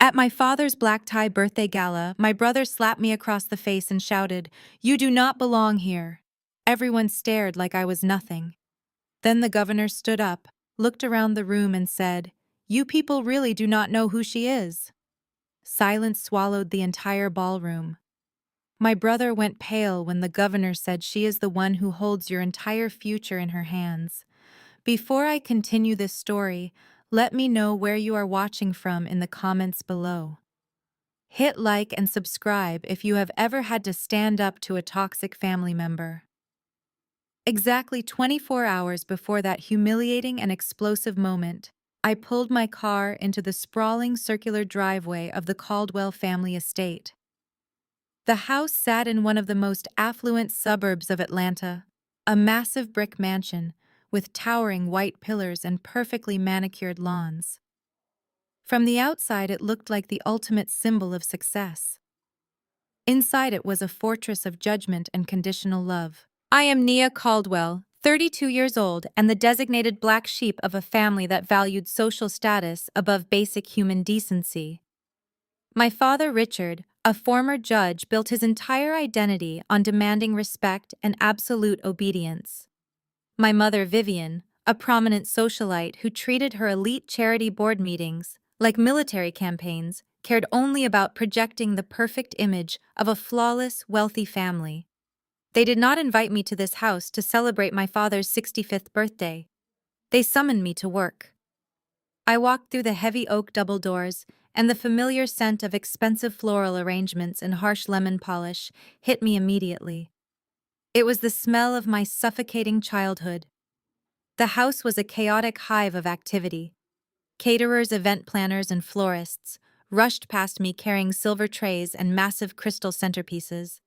At my father's black tie birthday gala, my brother slapped me across the face and shouted, "You do not belong here." Everyone stared like I was nothing. Then the governor stood up, looked around the room and said, "You people really do not know who she is." Silence swallowed the entire ballroom. My brother went pale when the governor said she is the one who holds your entire future in her hands. Before I continue this story, let me know where you are watching from in the comments below. Hit like and subscribe if you have ever had to stand up to a toxic family member. Exactly 24 hours before that humiliating and explosive moment, I pulled my car into the sprawling circular driveway of the Caldwell family estate. The house sat in one of the most affluent suburbs of Atlanta, a massive brick mansion with towering white pillars and perfectly manicured lawns. From the outside, it looked like the ultimate symbol of success. Inside it was a fortress of judgment and conditional love. I am Nia Caldwell, 32 years old and the designated black sheep of a family that valued social status above basic human decency. My father, Richard, a former judge, built his entire identity on demanding respect and absolute obedience. My mother, Vivian, a prominent socialite who treated her elite charity board meetings like military campaigns, cared only about projecting the perfect image of a flawless, wealthy family. They did not invite me to this house to celebrate my father's 65th birthday. They summoned me to work. I walked through the heavy oak double doors, and the familiar scent of expensive floral arrangements and harsh lemon polish hit me immediately. It was the smell of my suffocating childhood. The house was a chaotic hive of activity. Caterers, event planners, and florists rushed past me carrying silver trays and massive crystal centerpieces.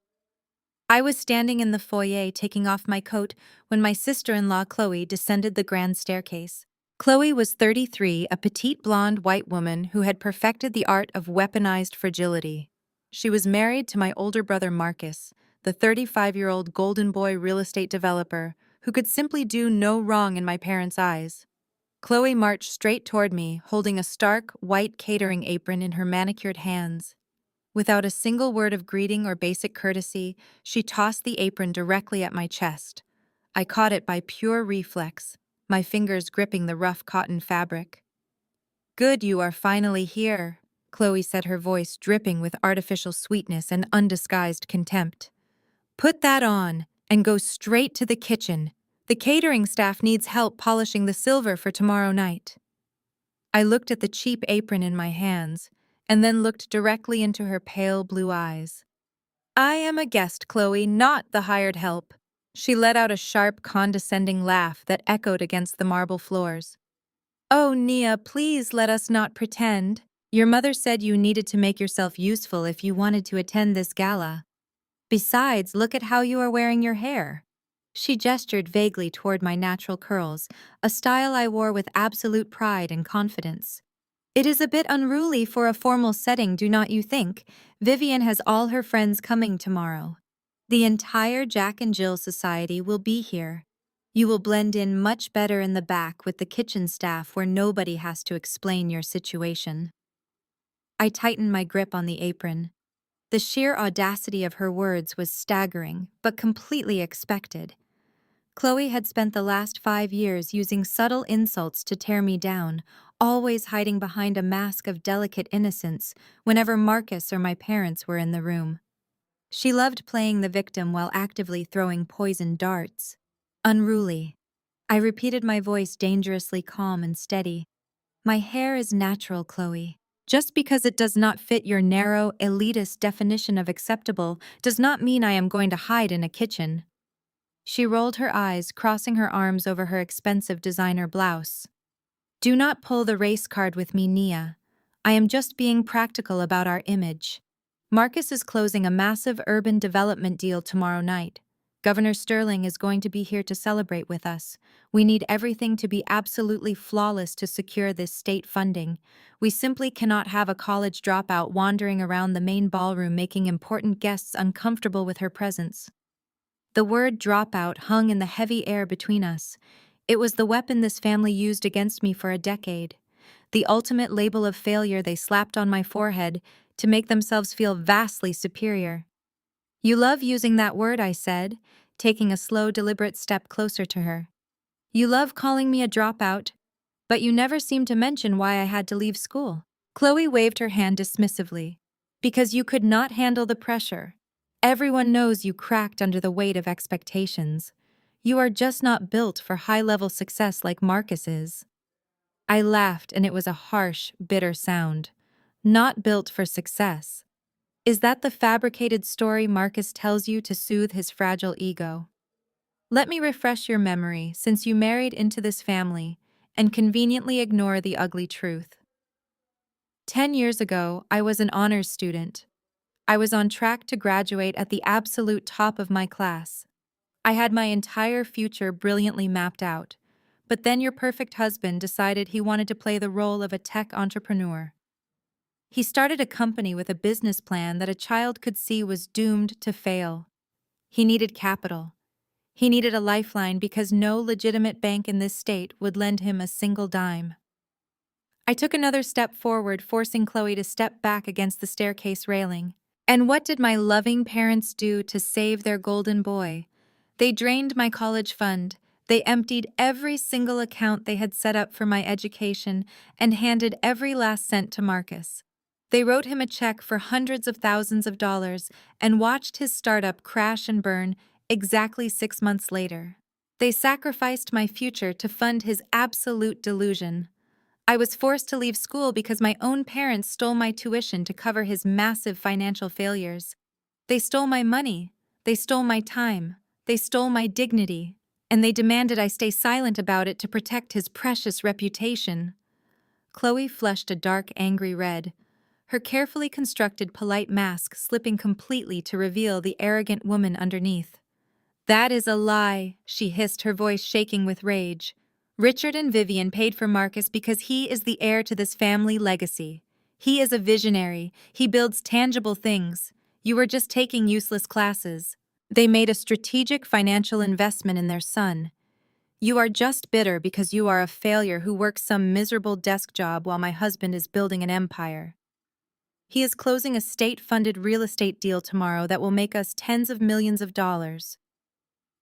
I was standing in the foyer taking off my coat when my sister-in-law Chloe descended the grand staircase. Chloe was 33, a petite blonde white woman who had perfected the art of weaponized fragility. She was married to my older brother Marcus, the 35-year-old golden boy real estate developer who could simply do no wrong in my parents' eyes. Chloe marched straight toward me, holding a stark, white catering apron in her manicured hands. Without a single word of greeting or basic courtesy, she tossed the apron directly at my chest. I caught it by pure reflex, my fingers gripping the rough cotton fabric. "Good, you are finally here," Chloe said, her voice dripping with artificial sweetness and undisguised contempt. "Put that on and go straight to the kitchen. The catering staff needs help polishing the silver for tomorrow night." I looked at the cheap apron in my hands, and then looked directly into her pale blue eyes. "I am a guest, Chloe, not the hired help." She let out a sharp, condescending laugh that echoed against the marble floors. "Oh, Nia, please let us not pretend. Your mother said you needed to make yourself useful if you wanted to attend this gala. Besides, look at how you are wearing your hair." She gestured vaguely toward my natural curls, a style I wore with absolute pride and confidence. "It is a bit unruly for a formal setting, do not you think? Vivian has all her friends coming tomorrow. The entire Jack and Jill Society will be here. You will blend in much better in the back with the kitchen staff where nobody has to explain your situation." I tightened my grip on the apron. The sheer audacity of her words was staggering, but completely expected. Chloe had spent the last 5 years using subtle insults to tear me down, always hiding behind a mask of delicate innocence whenever Marcus or my parents were in the room. She loved playing the victim while actively throwing poisoned darts. "Unruly." I repeated, my voice dangerously calm and steady. "My hair is natural, Chloe. Just because it does not fit your narrow, elitist definition of acceptable does not mean I am going to hide in a kitchen." She rolled her eyes, crossing her arms over her expensive designer blouse. "Do not pull the race card with me, Nia. I am just being practical about our image. Marcus is closing a massive urban development deal tomorrow night. Governor Sterling is going to be here to celebrate with us. We need everything to be absolutely flawless to secure this state funding. We simply cannot have a college dropout wandering around the main ballroom making important guests uncomfortable with her presence." The word dropout hung in the heavy air between us. It was the weapon this family used against me for a decade. the ultimate label of failure they slapped on my forehead to make themselves feel vastly superior. You love using that word, I said, taking a slow, deliberate step closer to her. You love calling me a dropout, but you never seem to mention why I had to leave school. Chloe waved her hand dismissively. Because you could not handle the pressure. Everyone knows you cracked under the weight of expectations. You are just not built for high-level success like Marcus is. I laughed, and it was a harsh, bitter sound. Not built for success. Is that the fabricated story Marcus tells you to soothe his fragile ego? Let me refresh your memory, since you married into this family and conveniently ignore the ugly truth. 10 years ago, I was an honors student. I was on track to graduate at the absolute top of my class. I had my entire future brilliantly mapped out. But then your perfect husband decided he wanted to play the role of a tech entrepreneur. He started a company with a business plan that a child could see was doomed to fail. He needed capital. He needed a lifeline because no legitimate bank in this state would lend him a single dime. I took another step forward, forcing Chloe to step back against the staircase railing. And what did my loving parents do to save their golden boy? They drained my college fund. They emptied every single account they had set up for my education and handed every last cent to Marcus. They wrote him a check for hundreds of thousands of dollars and watched his startup crash and burn exactly 6 months later. They sacrificed my future to fund his absolute delusion. I was forced to leave school because my own parents stole my tuition to cover his massive financial failures. They stole my money. They stole my time. They stole my dignity. And they demanded I stay silent about it to protect his precious reputation. Chloe flushed a dark, angry red, her carefully constructed, polite mask slipping completely to reveal the arrogant woman underneath. That is a lie, she hissed, her voice shaking with rage. Richard and Vivian paid for Marcus because he is the heir to this family legacy. He is a visionary. He builds tangible things. You were just taking useless classes. They made a strategic financial investment in their son. You are just bitter because you are a failure who works some miserable desk job while my husband is building an empire. He is closing a state-funded real estate deal tomorrow that will make us tens of millions of dollars.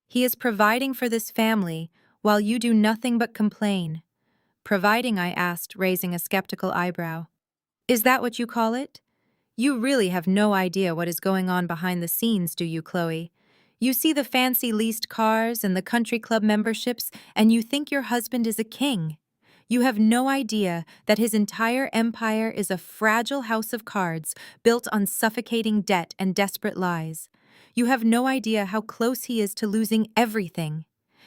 He is providing for this family while you do nothing but complain. Providing, I asked, raising a skeptical eyebrow. Is that what you call it? You really have no idea what is going on behind the scenes, do you, Chloe? You see the fancy leased cars and the country club memberships, and you think your husband is a king. You have no idea that his entire empire is a fragile house of cards built on suffocating debt and desperate lies. You have no idea how close he is to losing everything.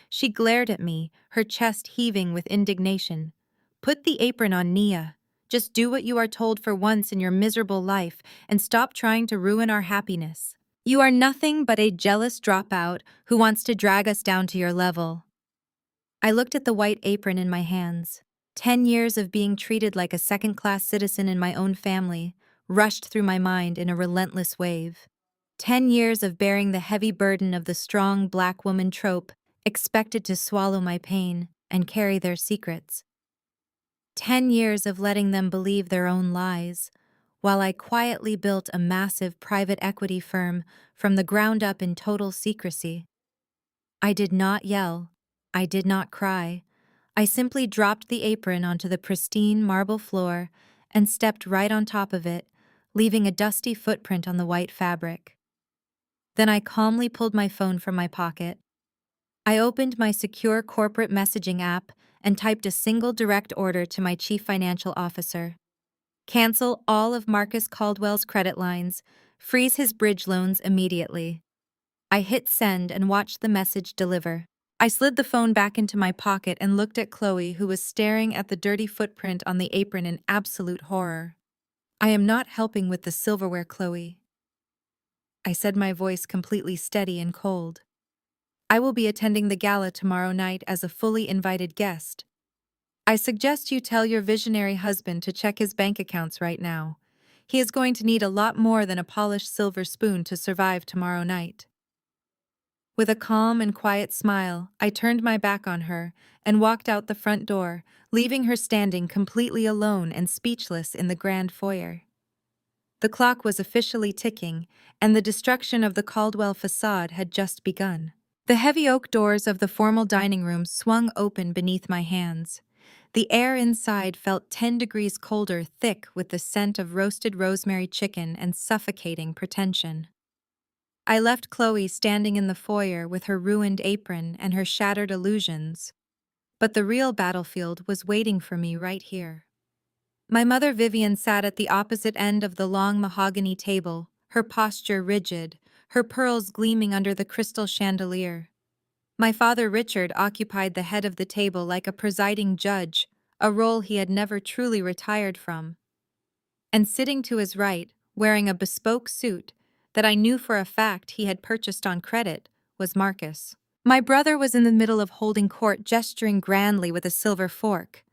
She glared at me, her chest heaving with indignation. Put the apron on, Nia. Just do what you are told for once in your miserable life and stop trying to ruin our happiness. You are nothing but a jealous dropout who wants to drag us down to your level. I looked at the white apron in my hands. 10 years of being treated like a second-class citizen in my own family rushed through my mind in a relentless wave. 10 years of bearing the heavy burden of the strong black woman trope, expected to swallow my pain and carry their secrets. 10 years of letting them believe their own lies, while I quietly built a massive private equity firm from the ground up in total secrecy. I did not yell. I did not cry. I simply dropped the apron onto the pristine marble floor and stepped right on top of it, leaving a dusty footprint on the white fabric. Then I calmly pulled my phone from my pocket. I opened my secure corporate messaging app and typed a single direct order to my chief financial officer. Cancel all of Marcus Caldwell's credit lines. Freeze his bridge loans immediately. I hit send and watched the message deliver. I slid the phone back into my pocket and looked at Chloe, who was staring at the dirty footprint on the apron in absolute horror. I am not helping with the silverware, Chloe. I said, my voice completely steady and cold. I will be attending the gala tomorrow night as a fully invited guest. I suggest you tell your visionary husband to check his bank accounts right now. He is going to need a lot more than a polished silver spoon to survive tomorrow night. With a calm and quiet smile, I turned my back on her and walked out the front door, leaving her standing completely alone and speechless in the grand foyer. The clock was officially ticking, and the destruction of the Caldwell facade had just begun. The heavy oak doors of the formal dining room swung open beneath my hands. The air inside felt 10 degrees colder, thick with the scent of roasted rosemary chicken and suffocating pretension. I left Chloe standing in the foyer with her ruined apron and her shattered illusions, but the real battlefield was waiting for me right here. My mother Vivian sat at the opposite end of the long mahogany table, her posture rigid, her pearls gleaming under the crystal chandelier. My father Richard occupied the head of the table like a presiding judge, a role he had never truly retired from. And sitting to his right, wearing a bespoke suit that I knew for a fact he had purchased on credit, was Marcus. My brother was in the middle of holding court, gesturing grandly with a silver fork.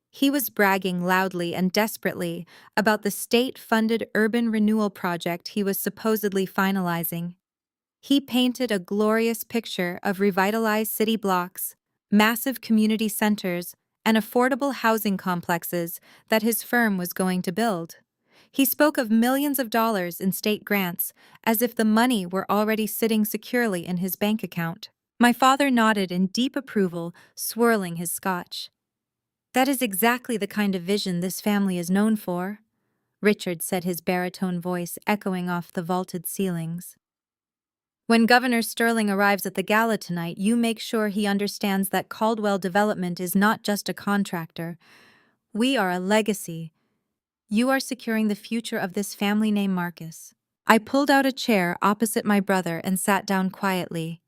He was bragging loudly and desperately about the state-funded urban renewal project he was supposedly finalizing. He painted a glorious picture of revitalized city blocks, massive community centers, and affordable housing complexes that his firm was going to build. He spoke of millions of dollars in state grants as if the money were already sitting securely in his bank account. My father nodded in deep approval, swirling his scotch. "That is exactly the kind of vision this family is known for," Richard said, his baritone voice echoing off the vaulted ceilings. "When Governor Sterling arrives at the gala tonight, you make sure he understands that Caldwell Development is not just a contractor. We are a legacy. You are securing the future of this family named Marcus." I pulled out a chair opposite my brother and sat down quietly.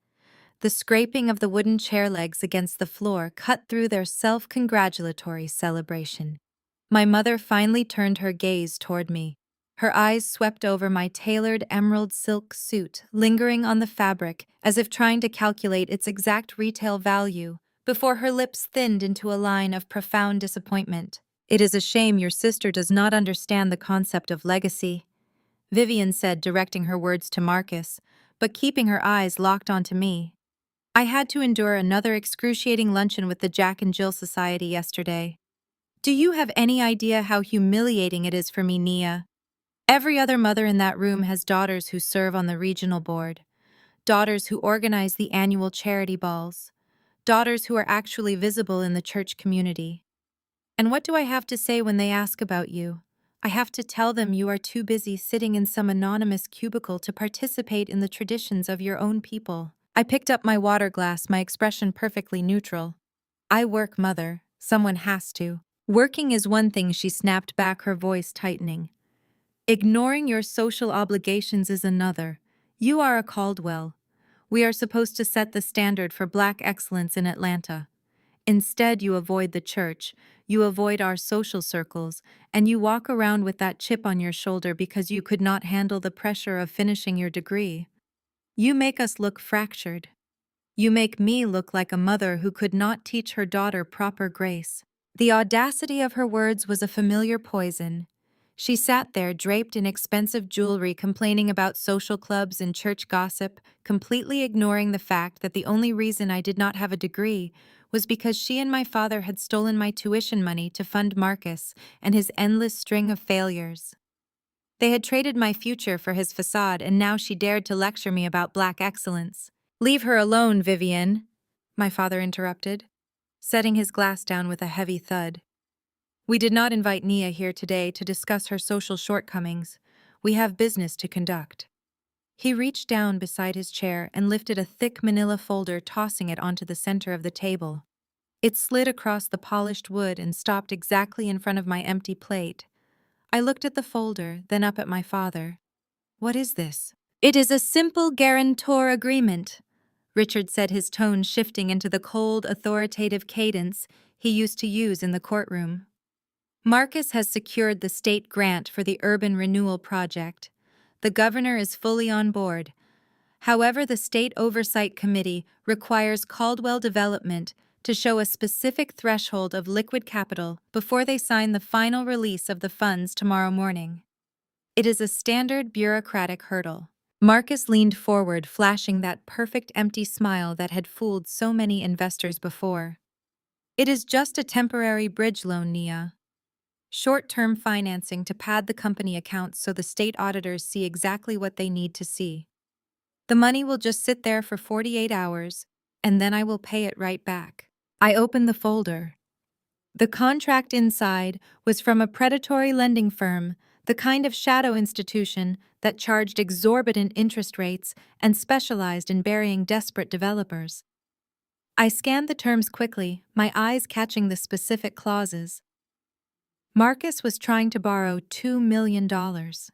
The scraping of the wooden chair legs against the floor cut through their self-congratulatory celebration. My mother finally turned her gaze toward me. Her eyes swept over my tailored emerald silk suit, lingering on the fabric as if trying to calculate its exact retail value, before her lips thinned into a line of profound disappointment. "It is a shame your sister does not understand the concept of legacy," Vivian said, directing her words to Marcus, but keeping her eyes locked onto me. "I had to endure another excruciating luncheon with the Jack and Jill Society yesterday. Do you have any idea how humiliating it is for me, Nia? Every other mother in that room has daughters who serve on the regional board, daughters who organize the annual charity balls, daughters who are actually visible in the church community. And what do I have to say when they ask about you? I have to tell them you are too busy sitting in some anonymous cubicle to participate in the traditions of your own people." I picked up my water glass, my expression perfectly neutral. "I work, Mother. Someone has to." "Working is one thing," she snapped back, her voice tightening. "Ignoring your social obligations is another. You are a Caldwell. We are supposed to set the standard for Black excellence in Atlanta. Instead, you avoid the church, you avoid our social circles, and you walk around with that chip on your shoulder because you could not handle the pressure of finishing your degree. You make us look fractured. You make me look like a mother who could not teach her daughter proper grace." The audacity of her words was a familiar poison. She sat there draped in expensive jewelry, complaining about social clubs and church gossip, completely ignoring the fact that the only reason I did not have a degree was because she and my father had stolen my tuition money to fund Marcus and his endless string of failures. They had traded my future for his facade, and now she dared to lecture me about Black excellence. "Leave her alone, Vivian," my father interrupted, setting his glass down with a heavy thud. "We did not invite Nia here today to discuss her social shortcomings. We have business to conduct." He reached down beside his chair and lifted a thick manila folder, tossing it onto the center of the table. It slid across the polished wood and stopped exactly in front of my empty plate. I looked at the folder, then up at my father. "What is this?" "It is a simple guarantor agreement," Richard said, his tone shifting into the cold, authoritative cadence he used to use in the courtroom. "Marcus has secured the state grant for the urban renewal project. The governor is fully on board. However, the State Oversight Committee requires Caldwell Development to show a specific threshold of liquid capital before they sign the final release of the funds tomorrow morning. It is a standard bureaucratic hurdle." Marcus leaned forward, flashing that perfect empty smile that had fooled so many investors before. It is just a temporary bridge loan, Nia. Short-term financing to pad the company accounts so the state auditors see exactly what they need to see. The money will just sit there for 48 hours, and then I will pay it right back. I opened the folder. The contract inside was from a predatory lending firm, the kind of shadow institution that charged exorbitant interest rates and specialized in burying desperate developers. I scanned the terms quickly, my eyes catching the specific clauses. Marcus was trying to borrow $2 million. The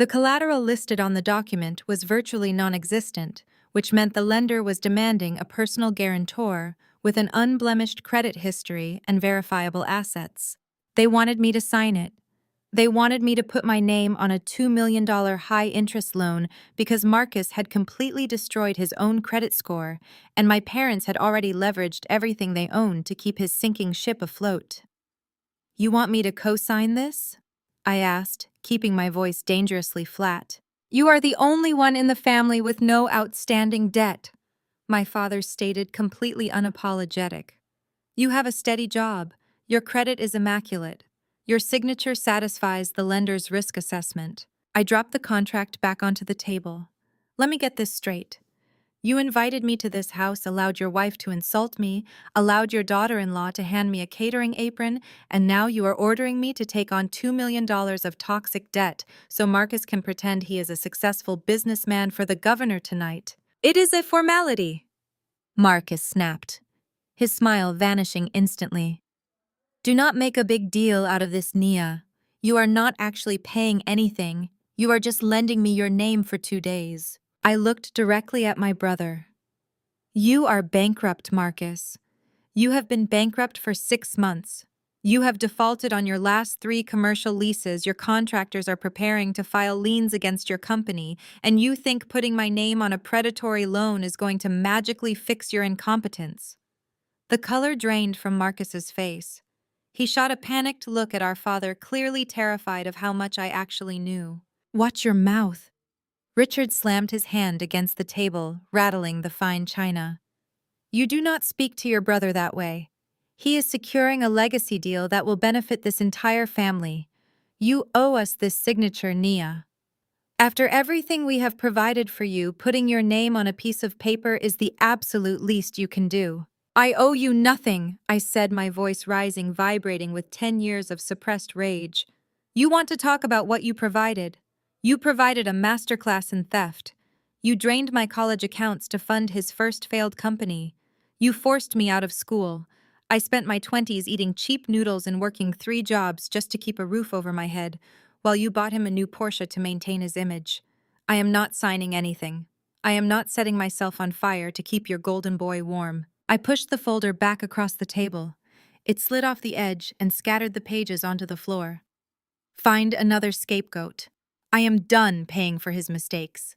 collateral listed on the document was virtually non-existent, which meant the lender was demanding a personal guarantor with an unblemished credit history and verifiable assets. They wanted me to sign it. They wanted me to put my name on a $2 million high-interest loan because Marcus had completely destroyed his own credit score, and my parents had already leveraged everything they owned to keep his sinking ship afloat. "You want me to co-sign this?" I asked, keeping my voice dangerously flat. "You are the only one in the family with no outstanding debt," my father stated, completely unapologetic. "You have a steady job. Your credit is immaculate. Your signature satisfies the lender's risk assessment." I dropped the contract back onto the table. "Let me get this straight. You invited me to this house, allowed your wife to insult me, allowed your daughter-in-law to hand me a catering apron, and now you are ordering me to take on $2 million of toxic debt so Marcus can pretend he is a successful businessman for the governor tonight. It is a formality." Marcus snapped, his smile vanishing instantly. "Do not make a big deal out of this, Nia. You are not actually paying anything. You are just lending me your name for 2 days." I looked directly at my brother. "You are bankrupt, Marcus. You have been bankrupt for 6 months. You have defaulted on your last 3 commercial leases. Your contractors are preparing to file liens against your company, and you think putting my name on a predatory loan is going to magically fix your incompetence." The color drained from Marcus's face. He shot a panicked look at our father, clearly terrified of how much I actually knew. "Watch your mouth." Richard slammed his hand against the table, rattling the fine china. "You do not speak to your brother that way. He is securing a legacy deal that will benefit this entire family. You owe us this signature, Nia. After everything we have provided for you, putting your name on a piece of paper is the absolute least you can do." "I owe you nothing," I said, my voice rising, vibrating with 10 years of suppressed rage. "You want to talk about what you provided? You provided a masterclass in theft. You drained my college accounts to fund his first failed company. You forced me out of school. I spent my 20s eating cheap noodles and working 3 jobs just to keep a roof over my head, while you bought him a new Porsche to maintain his image. I am not signing anything. I am not setting myself on fire to keep your golden boy warm." I pushed the folder back across the table. It slid off the edge and scattered the pages onto the floor. "Find another scapegoat. I am done paying for his mistakes."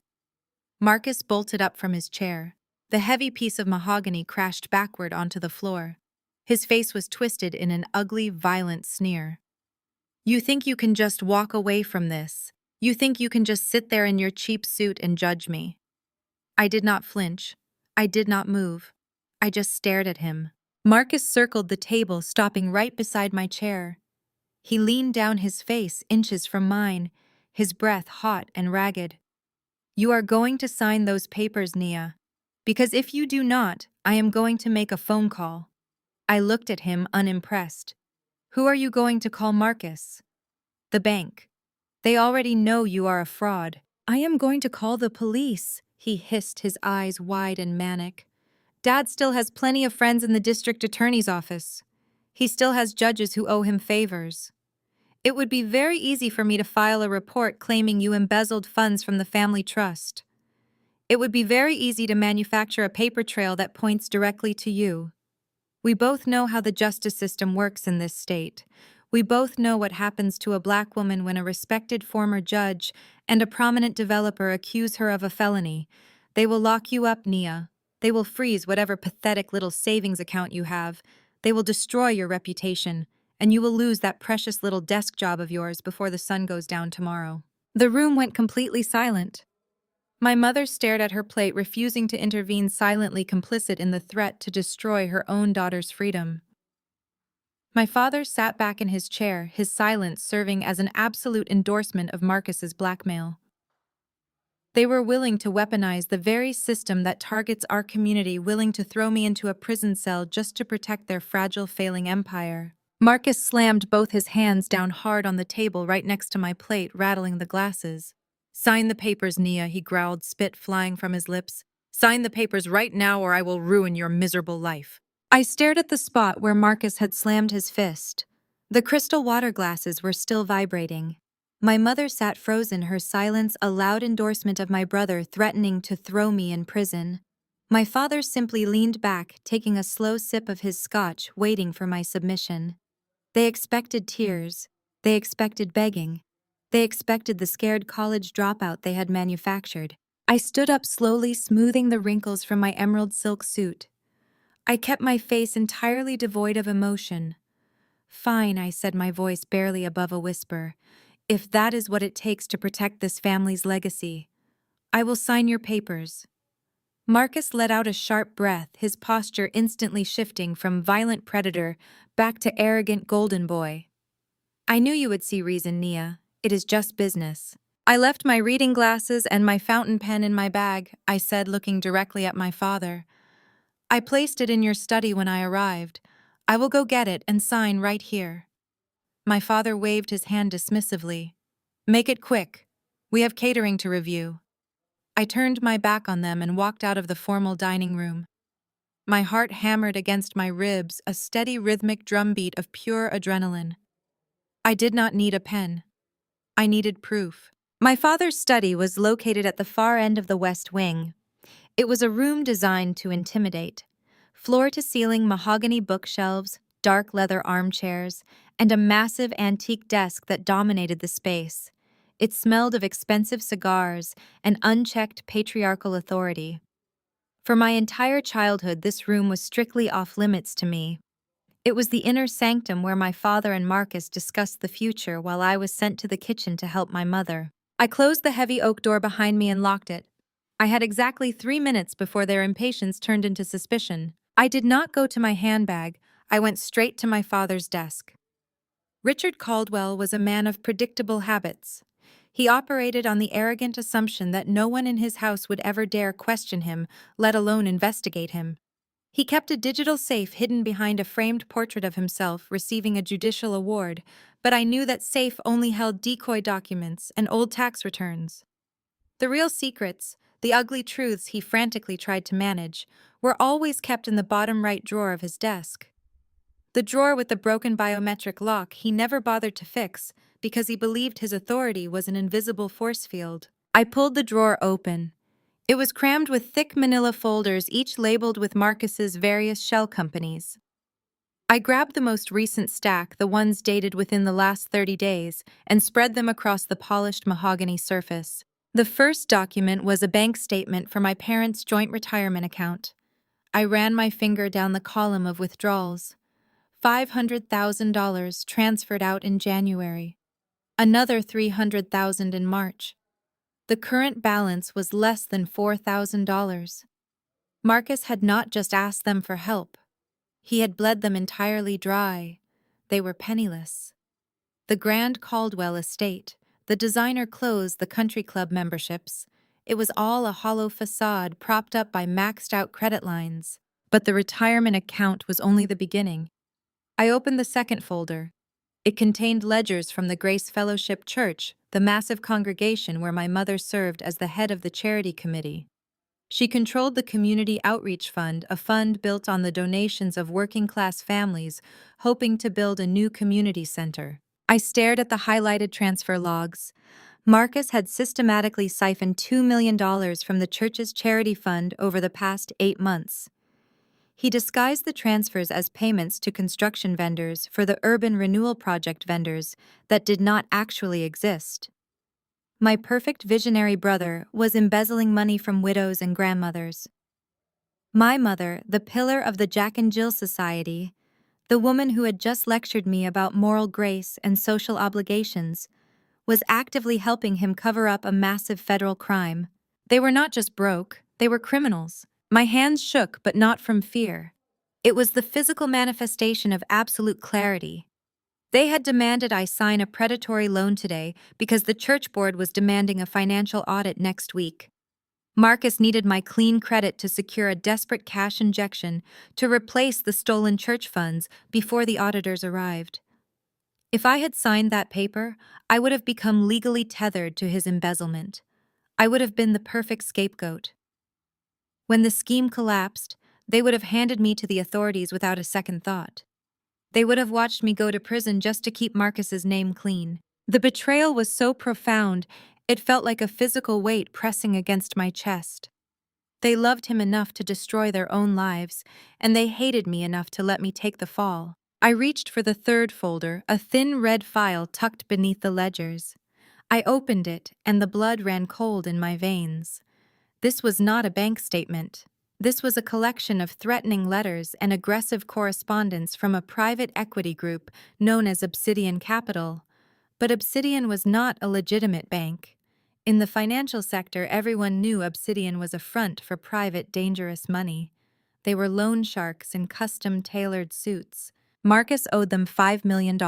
Marcus bolted up from his chair. The heavy piece of mahogany crashed backward onto the floor. His face was twisted in an ugly, violent sneer. "You think you can just walk away from this? You think you can just sit there in your cheap suit and judge me?" I did not flinch. I did not move. I just stared at him. Marcus circled the table, stopping right beside my chair. He leaned down, his face inches from mine, his breath hot and ragged. "You are going to sign those papers, Nia. Because if you do not, I am going to make a phone call." I looked at him, unimpressed. "Who are you going to call, Marcus?" "The bank. They already know you are a fraud." "I am going to call the police," he hissed, his eyes wide and manic. "Dad still has plenty of friends in the district attorney's office. He still has judges who owe him favors. It would be very easy for me to file a report claiming you embezzled funds from the family trust. It would be very easy to manufacture a paper trail that points directly to you. We both know how the justice system works in this state. We both know what happens to a Black woman when a respected former judge and a prominent developer accuse her of a felony. They will lock you up, Nia. They will freeze whatever pathetic little savings account you have. They will destroy your reputation, and you will lose that precious little desk job of yours before the sun goes down tomorrow." The room went completely silent. My mother stared at her plate, refusing to intervene, silently complicit in the threat to destroy her own daughter's freedom. My father sat back in his chair, his silence serving as an absolute endorsement of Marcus's blackmail. They were willing to weaponize the very system that targets our community, willing to throw me into a prison cell just to protect their fragile, failing empire. Marcus slammed both his hands down hard on the table right next to my plate, rattling the glasses. "Sign the papers, Nia," he growled, spit flying from his lips. "Sign the papers right now or I will ruin your miserable life." I stared at the spot where Marcus had slammed his fist. The crystal water glasses were still vibrating. My mother sat frozen, her silence a loud endorsement of my brother threatening to throw me in prison. My father simply leaned back, taking a slow sip of his scotch, waiting for my submission. They expected tears. They expected begging. They expected the scared college dropout they had manufactured. I stood up slowly, smoothing the wrinkles from my emerald silk suit. I kept my face entirely devoid of emotion. "Fine," I said, my voice barely above a whisper. "If that is what it takes to protect this family's legacy, I will sign your papers." Marcus let out a sharp breath, his posture instantly shifting from violent predator back to arrogant golden boy. "I knew you would see reason, Nia. It is just business." "I left my reading glasses and my fountain pen in my bag," I said, looking directly at my father. "I placed it in your study when I arrived. I will go get it and sign right here." My father waved his hand dismissively. "Make it quick. We have catering to review." I turned my back on them and walked out of the formal dining room. My heart hammered against my ribs, a steady rhythmic drumbeat of pure adrenaline. I did not need a pen. I needed proof. My father's study was located at the far end of the West Wing. It was a room designed to intimidate. Floor-to-ceiling mahogany bookshelves, dark leather armchairs, and a massive antique desk that dominated the space. It smelled of expensive cigars and unchecked patriarchal authority. For my entire childhood, this room was strictly off-limits to me. It was the inner sanctum where my father and Marcus discussed the future while I was sent to the kitchen to help my mother. I closed the heavy oak door behind me and locked it. I had exactly 3 minutes before their impatience turned into suspicion. I did not go to my handbag. I went straight to my father's desk. Richard Caldwell was a man of predictable habits. He operated on the arrogant assumption that no one in his house would ever dare question him, let alone investigate him. He kept a digital safe hidden behind a framed portrait of himself receiving a judicial award, but I knew that safe only held decoy documents and old tax returns. The real secrets, the ugly truths he frantically tried to manage, were always kept in the bottom right drawer of his desk. The drawer with the broken biometric lock he never bothered to fix because he believed his authority was an invisible force field. I pulled the drawer open. It was crammed with thick manila folders, each labeled with Marcus's various shell companies. I grabbed the most recent stack, the ones dated within the last 30 days, and spread them across the polished mahogany surface. The first document was a bank statement for my parents' joint retirement account. I ran my finger down the column of withdrawals. $500,000 transferred out in January. Another $300,000 in March. The current balance was less than $4,000. Marcus had not just asked them for help. He had bled them entirely dry. They were penniless. The Grand Caldwell estate, the designer clothes, the country club memberships, it was all a hollow facade propped up by maxed-out credit lines. But the retirement account was only the beginning. I opened the second folder. It contained ledgers from the Grace Fellowship Church, the massive congregation where my mother served as the head of the charity committee. She controlled the Community Outreach Fund, a fund built on the donations of working-class families hoping to build a new community center. I stared at the highlighted transfer logs. Marcus had systematically siphoned $2 million from the church's charity fund over the past 8 months. He disguised the transfers as payments to construction vendors for the urban renewal project vendors that did not actually exist. My perfect visionary brother was embezzling money from widows and grandmothers. My mother, the pillar of the Jack and Jill Society, the woman who had just lectured me about moral grace and social obligations, was actively helping him cover up a massive federal crime. They were not just broke, they were criminals. My hands shook, but not from fear. It was the physical manifestation of absolute clarity. They had demanded I sign a predatory loan today because the church board was demanding a financial audit next week. Marcus needed my clean credit to secure a desperate cash injection to replace the stolen church funds before the auditors arrived. If I had signed that paper, I would have become legally tethered to his embezzlement. I would have been the perfect scapegoat. When the scheme collapsed, they would have handed me to the authorities without a second thought. They would have watched me go to prison just to keep Marcus's name clean. The betrayal was so profound, it felt like a physical weight pressing against my chest. They loved him enough to destroy their own lives, and they hated me enough to let me take the fall. I reached for the third folder, a thin red file tucked beneath the ledgers. I opened it, and the blood ran cold in my veins. This was not a bank statement. This was a collection of threatening letters and aggressive correspondence from a private equity group known as Obsidian Capital. But Obsidian was not a legitimate bank. In the financial sector, everyone knew Obsidian was a front for private, dangerous money. They were loan sharks in custom-tailored suits. Marcus owed them $5 million,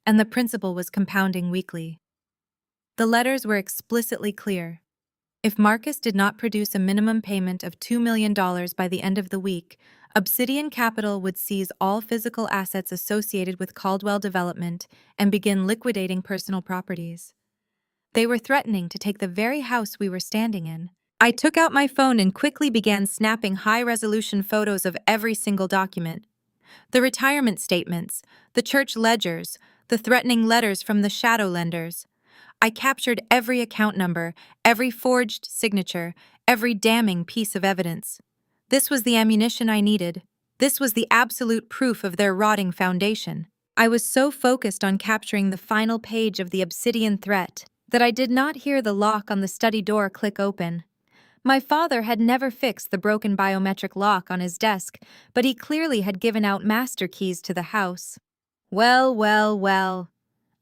and the principal was compounding weekly. The letters were explicitly clear. If Marcus did not produce a minimum payment of $2 million by the end of the week, Obsidian Capital would seize all physical assets associated with Caldwell Development and begin liquidating personal properties. They were threatening to take the very house we were standing in. I took out my phone and quickly began snapping high-resolution photos of every single document. The retirement statements, the church ledgers, the threatening letters from the shadow lenders. I captured every account number, every forged signature, every damning piece of evidence. This was the ammunition I needed. This was the absolute proof of their rotting foundation. I was so focused on capturing the final page of the Obsidian threat that I did not hear the lock on the study door click open. My father had never fixed the broken biometric lock on his desk, but he clearly had given out master keys to the house. Well, well, well.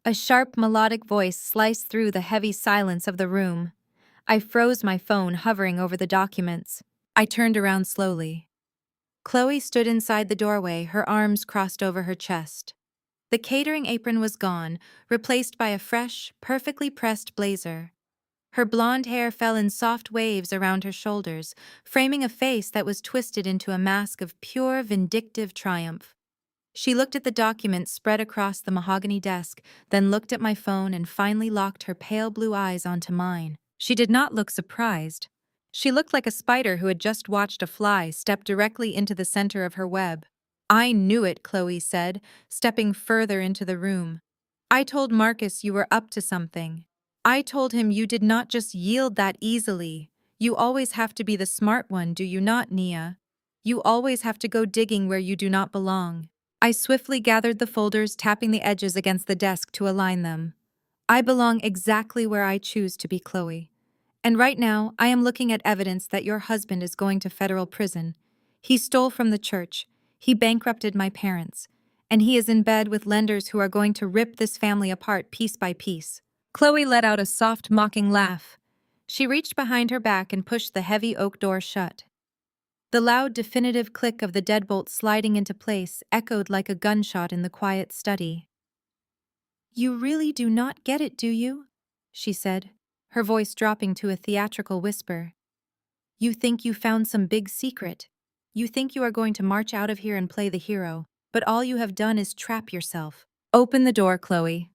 A sharp melodic voice sliced through the heavy silence of the room. I froze my phone hovering over the documents. I turned around slowly. Chloe stood inside the doorway, her arms crossed over her chest. The catering apron was gone, replaced by a fresh, perfectly pressed blazer. Her blonde hair fell in soft waves around her shoulders, framing a face that was twisted into a mask of pure, vindictive triumph. She looked at the document spread across the mahogany desk, then looked at my phone and finally locked her pale blue eyes onto mine. She did not look surprised. She looked like a spider who had just watched a fly step directly into the center of her web. "I knew it," Chloe said, stepping further into the room. "I told Marcus you were up to something. I told him you did not just yield that easily. You always have to be the smart one, do you not, Nia? You always have to go digging where you do not belong." I swiftly gathered the folders, tapping the edges against the desk to align them. "I belong exactly where I choose to be, Chloe. And right now, I am looking at evidence that your husband is going to federal prison. He stole from the church. He bankrupted my parents. And he is in bed with lenders who are going to rip this family apart piece by piece." Chloe let out a soft, mocking laugh. She reached behind her back and pushed the heavy oak door shut. The loud, definitive click of the deadbolt sliding into place echoed like a gunshot in the quiet study. "You really do not get it, do you?" she said, her voice dropping to a theatrical whisper. "You think you found some big secret. You think you are going to march out of here and play the hero, but all you have done is trap yourself. Open the door, Chloe."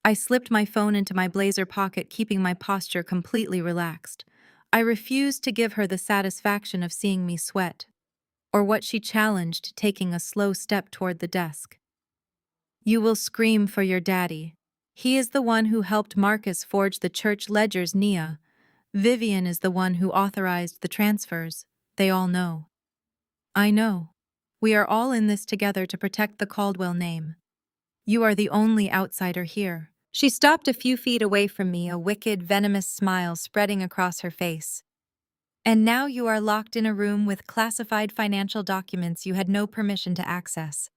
I slipped my phone into my blazer pocket, keeping my posture completely relaxed. I refused to give her the satisfaction of seeing me sweat, or what she challenged, taking a slow step toward the desk. "You will scream for your daddy. He is the one who helped Marcus forge the church ledgers, Nia. Vivian is the one who authorized the transfers. They all know." "I know. We are all in this together to protect the Caldwell name. You are the only outsider here." She stopped a few feet away from me, a wicked, venomous smile spreading across her face. "And now you are locked in a room with classified financial documents you had no permission to access.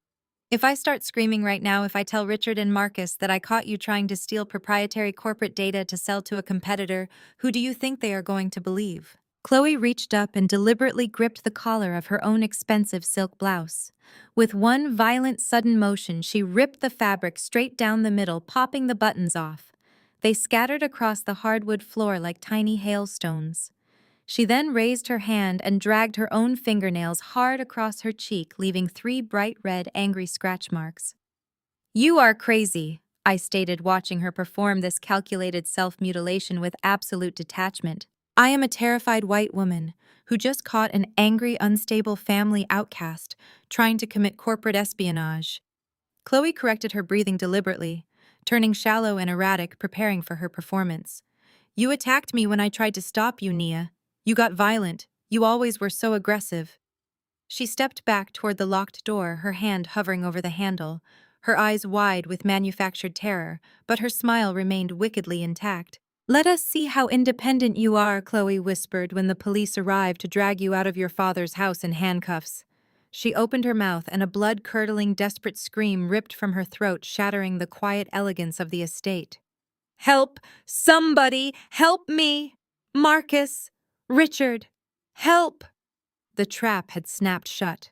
If I start screaming right now, if I tell Richard and Marcus that I caught you trying to steal proprietary corporate data to sell to a competitor, who do you think they are going to believe? Chloe reached up and deliberately gripped the collar of her own expensive silk blouse. With one violent, sudden motion, she ripped the fabric straight down the middle, popping the buttons off. They scattered across the hardwood floor like tiny hailstones. She then raised her hand and dragged her own fingernails hard across her cheek, leaving 3 bright red, angry scratch marks. "You are crazy," I stated, watching her perform this calculated self-mutilation with absolute detachment. "I am a terrified white woman who just caught an angry, unstable family outcast trying to commit corporate espionage." Chloe corrected her breathing deliberately, turning shallow and erratic, preparing for her performance. "You attacked me when I tried to stop you, Nia. You got violent. You always were so aggressive." She stepped back toward the locked door, her hand hovering over the handle, her eyes wide with manufactured terror, but her smile remained wickedly intact. "Let us see how independent you are," Chloe whispered when the police arrived to drag you out of your father's house in handcuffs. She opened her mouth and a blood-curdling, desperate scream ripped from her throat, shattering the quiet elegance of the estate. "Help! Somebody! Help me! Marcus! Richard! Help!" The trap had snapped shut.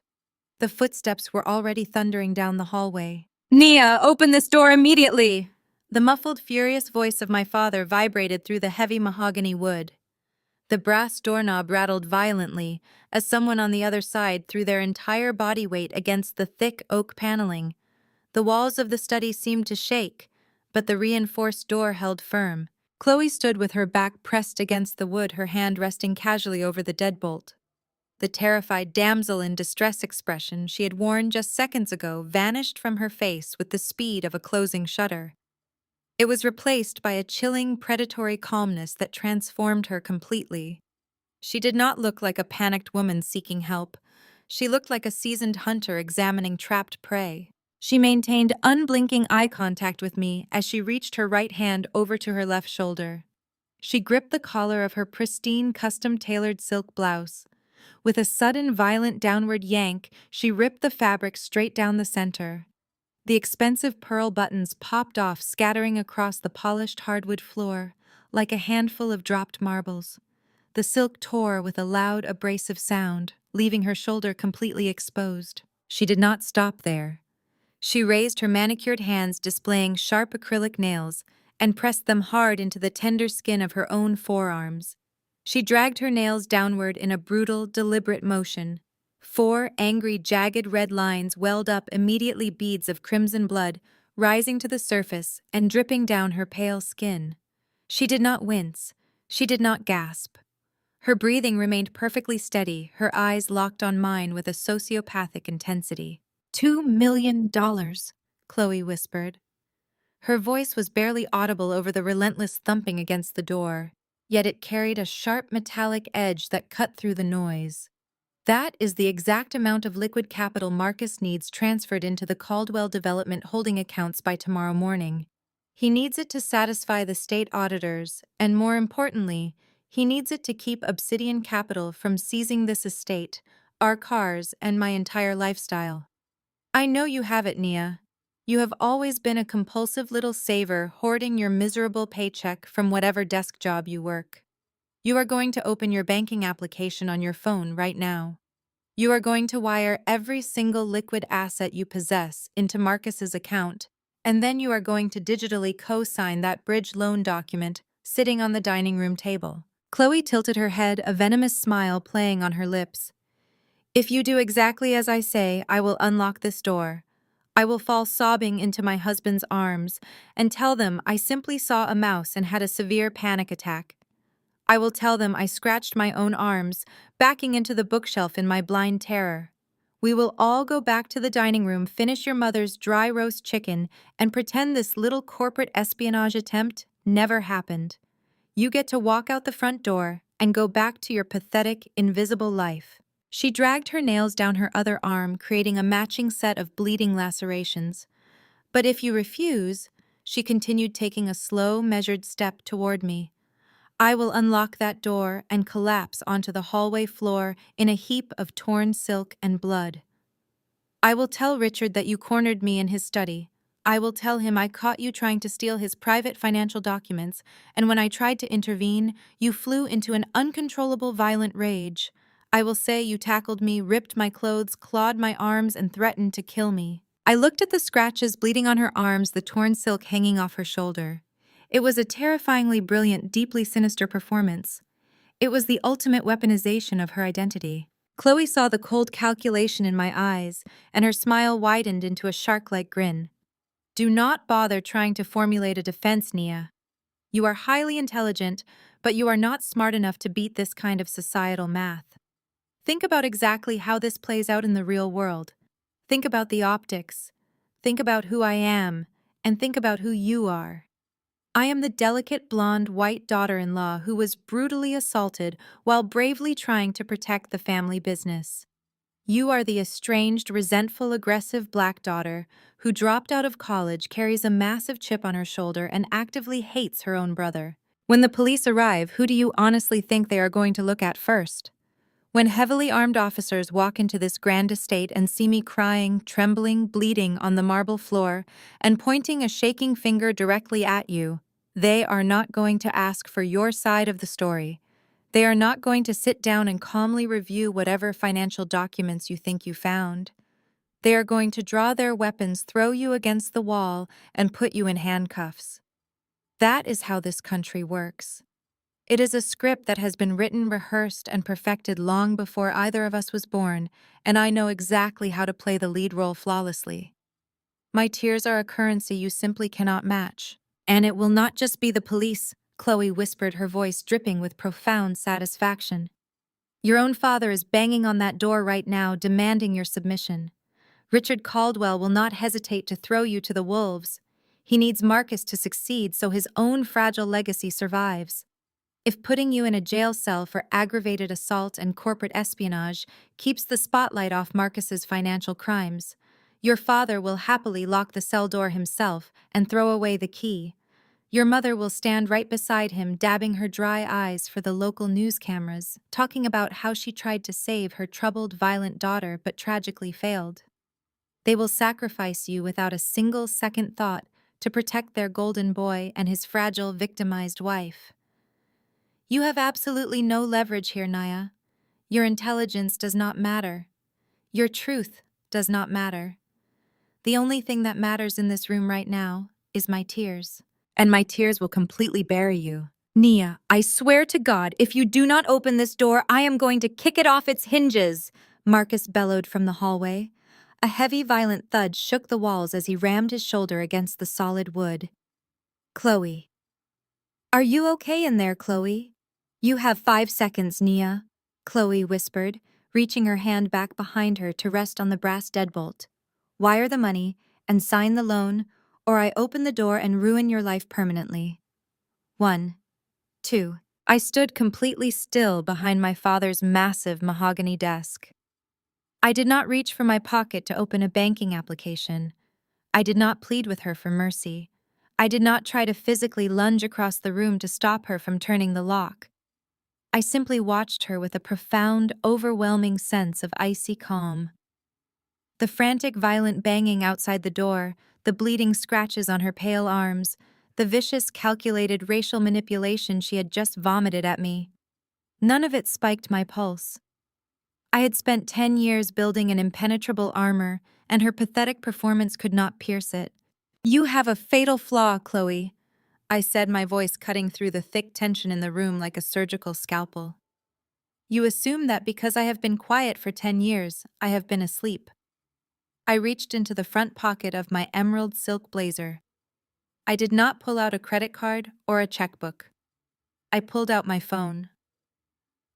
The footsteps were already thundering down the hallway. "Nia, open this door immediately!" The muffled, furious voice of my father vibrated through the heavy mahogany wood. The brass doorknob rattled violently as someone on the other side threw their entire body weight against the thick oak paneling. The walls of the study seemed to shake, but the reinforced door held firm. Chloe stood with her back pressed against the wood, her hand resting casually over the deadbolt. The terrified damsel in distress expression she had worn just seconds ago vanished from her face with the speed of a closing shutter. It was replaced by a chilling, predatory calmness that transformed her completely. She did not look like a panicked woman seeking help. She looked like a seasoned hunter examining trapped prey. She maintained unblinking eye contact with me as she reached her right hand over to her left shoulder. She gripped the collar of her pristine, custom-tailored silk blouse. With a sudden, violent downward yank, she ripped the fabric straight down the center. The expensive pearl buttons popped off, scattering across the polished hardwood floor like a handful of dropped marbles. The silk tore with a loud, abrasive sound, leaving her shoulder completely exposed. She did not stop there. She raised her manicured hands, displaying sharp acrylic nails, and pressed them hard into the tender skin of her own forearms. She dragged her nails downward in a brutal, deliberate motion. 4 angry, jagged red lines welled up, immediately beads of crimson blood, rising to the surface and dripping down her pale skin. She did not wince. She did not gasp. Her breathing remained perfectly steady, her eyes locked on mine with a sociopathic intensity. $2 million, Chloe whispered. Her voice was barely audible over the relentless thumping against the door, yet it carried a sharp metallic edge that cut through the noise. "That is the exact amount of liquid capital Marcus needs transferred into the Caldwell Development holding accounts by tomorrow morning. He needs it to satisfy the state auditors, and more importantly, he needs it to keep Obsidian Capital from seizing this estate, our cars, and my entire lifestyle. I know you have it, Nia. You have always been a compulsive little saver, hoarding your miserable paycheck from whatever desk job you work. You are going to open your banking application on your phone right now. You are going to wire every single liquid asset you possess into Marcus's account, and then you are going to digitally co-sign that bridge loan document sitting on the dining room table." Chloe tilted her head, a venomous smile playing on her lips. "If you do exactly as I say, I will unlock this door. I will fall sobbing into my husband's arms and tell them I simply saw a mouse and had a severe panic attack. I will tell them I scratched my own arms, backing into the bookshelf in my blind terror. We will all go back to the dining room, finish your mother's dry roast chicken, and pretend this little corporate espionage attempt never happened. You get to walk out the front door and go back to your pathetic, invisible life." She dragged her nails down her other arm, creating a matching set of bleeding lacerations. "But if you refuse," she continued, taking a slow, measured step toward me, "I will unlock that door and collapse onto the hallway floor in a heap of torn silk and blood. I will tell Richard that you cornered me in his study. I will tell him I caught you trying to steal his private financial documents, and when I tried to intervene, you flew into an uncontrollable violent rage. I will say you tackled me, ripped my clothes, clawed my arms, and threatened to kill me. I looked at the scratches bleeding on her arms, the torn silk hanging off her shoulder. It was a terrifyingly brilliant, deeply sinister performance. It was the ultimate weaponization of her identity. Chloe saw the cold calculation in my eyes, and her smile widened into a shark-like grin. Do not bother trying to formulate a defense, Nia. You are highly intelligent, but you are not smart enough to beat this kind of societal math. Think about exactly how this plays out in the real world. Think about the optics. Think about who I am, and think about who you are. I am the delicate blonde white daughter-in-law who was brutally assaulted while bravely trying to protect the family business. You are the estranged, resentful, aggressive black daughter who dropped out of college, carries a massive chip on her shoulder, and actively hates her own brother. When the police arrive, who do you honestly think they are going to look at first? When heavily armed officers walk into this grand estate and see me crying, trembling, bleeding on the marble floor, and pointing a shaking finger directly at you, they are not going to ask for your side of the story. They are not going to sit down and calmly review whatever financial documents you think you found. They are going to draw their weapons, throw you against the wall, and put you in handcuffs. That is how this country works. It is a script that has been written, rehearsed, and perfected long before either of us was born, and I know exactly how to play the lead role flawlessly. My tears are a currency you simply cannot match. And it will not just be the police, Chloe whispered, her voice dripping with profound satisfaction. Your own father is banging on that door right now, demanding your submission. Richard Caldwell will not hesitate to throw you to the wolves. He needs Marcus to succeed so his own fragile legacy survives. If putting you in a jail cell for aggravated assault and corporate espionage keeps the spotlight off Marcus's financial crimes, your father will happily lock the cell door himself and throw away the key. Your mother will stand right beside him, dabbing her dry eyes for the local news cameras, talking about how she tried to save her troubled, violent daughter but tragically failed. They will sacrifice you without a single second thought to protect their golden boy and his fragile, victimized wife. You have absolutely no leverage here, Naya. Your intelligence does not matter. Your truth does not matter. The only thing that matters in this room right now is my tears. And my tears will completely bury you. Nia, I swear to God, if you do not open this door, I am going to kick it off its hinges, Marcus bellowed from the hallway. A heavy, violent thud shook the walls as he rammed his shoulder against the solid wood. Chloe. Are you okay in there, Chloe? You have 5 seconds, Nia, Chloe whispered, reaching her hand back behind her to rest on the brass deadbolt. Wire the money and sign the loan, or I open the door and ruin your life permanently. 1, 2. I stood completely still behind my father's massive mahogany desk. I did not reach for my pocket to open a banking application. I did not plead with her for mercy. I did not try to physically lunge across the room to stop her from turning the lock. I simply watched her with a profound, overwhelming sense of icy calm. The frantic, violent banging outside the door, the bleeding scratches on her pale arms, the vicious, calculated racial manipulation she had just vomited at me. None of it spiked my pulse. I had spent 10 years building an impenetrable armor, and her pathetic performance could not pierce it. You have a fatal flaw, Chloe, I said, my voice cutting through the thick tension in the room like a surgical scalpel. You assume that because I have been quiet for 10 years, I have been asleep. I reached into the front pocket of my emerald silk blazer. I did not pull out a credit card or a checkbook. I pulled out my phone.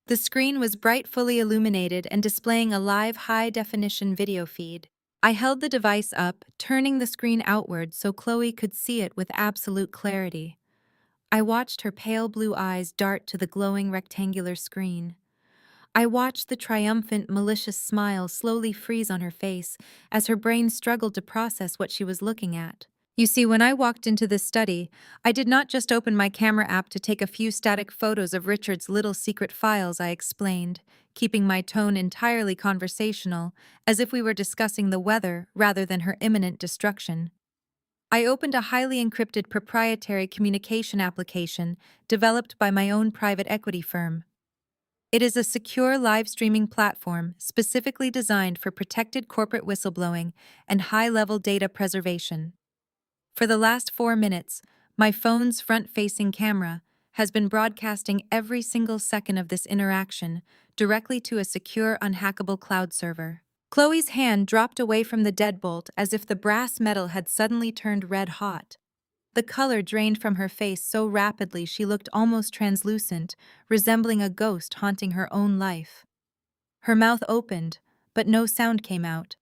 The screen was bright, fully illuminated, and displaying a live, high-definition video feed. I held the device up, turning the screen outward so Chloe could see it with absolute clarity. I watched her pale blue eyes dart to the glowing rectangular screen. I watched the triumphant, malicious smile slowly freeze on her face as her brain struggled to process what she was looking at. You see, when I walked into this study, I did not just open my camera app to take a few static photos of Richard's little secret files, I explained, keeping my tone entirely conversational, as if we were discussing the weather rather than her imminent destruction. I opened a highly encrypted proprietary communication application developed by my own private equity firm. It is a secure live streaming platform specifically designed for protected corporate whistleblowing and high-level data preservation. For the last 4 minutes, my phone's front-facing camera has been broadcasting every single second of this interaction directly to a secure, unhackable cloud server. Chloe's hand dropped away from the deadbolt as if the brass metal had suddenly turned red hot. The color drained from her face so rapidly she looked almost translucent, resembling a ghost haunting her own life. Her mouth opened, but no sound came out.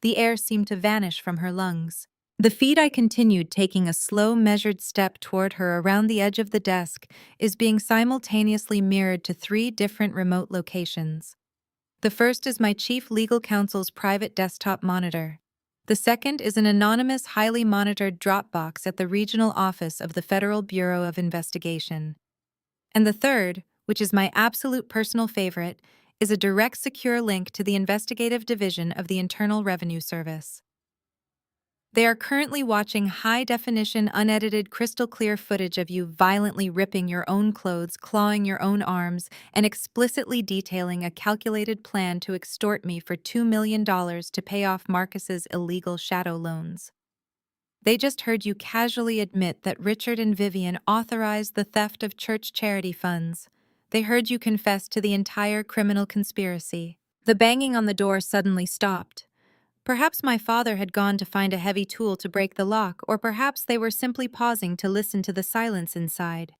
The air seemed to vanish from her lungs. The feed I continued, taking a slow, measured step toward her around the edge of the desk, is being simultaneously mirrored to 3 different remote locations. The first is my chief legal counsel's private desktop monitor. The second is an anonymous, highly monitored Dropbox at the regional office of the Federal Bureau of Investigation. And the third, which is my absolute personal favorite, is a direct secure link to the investigative division of the Internal Revenue Service. They are currently watching high-definition, unedited, crystal-clear footage of you violently ripping your own clothes, clawing your own arms, and explicitly detailing a calculated plan to extort me for $2 million to pay off Marcus's illegal shadow loans. They just heard you casually admit that Richard and Vivian authorized the theft of church charity funds. They heard you confess to the entire criminal conspiracy. The banging on the door suddenly stopped. Perhaps my father had gone to find a heavy tool to break the lock, or perhaps they were simply pausing to listen to the silence inside.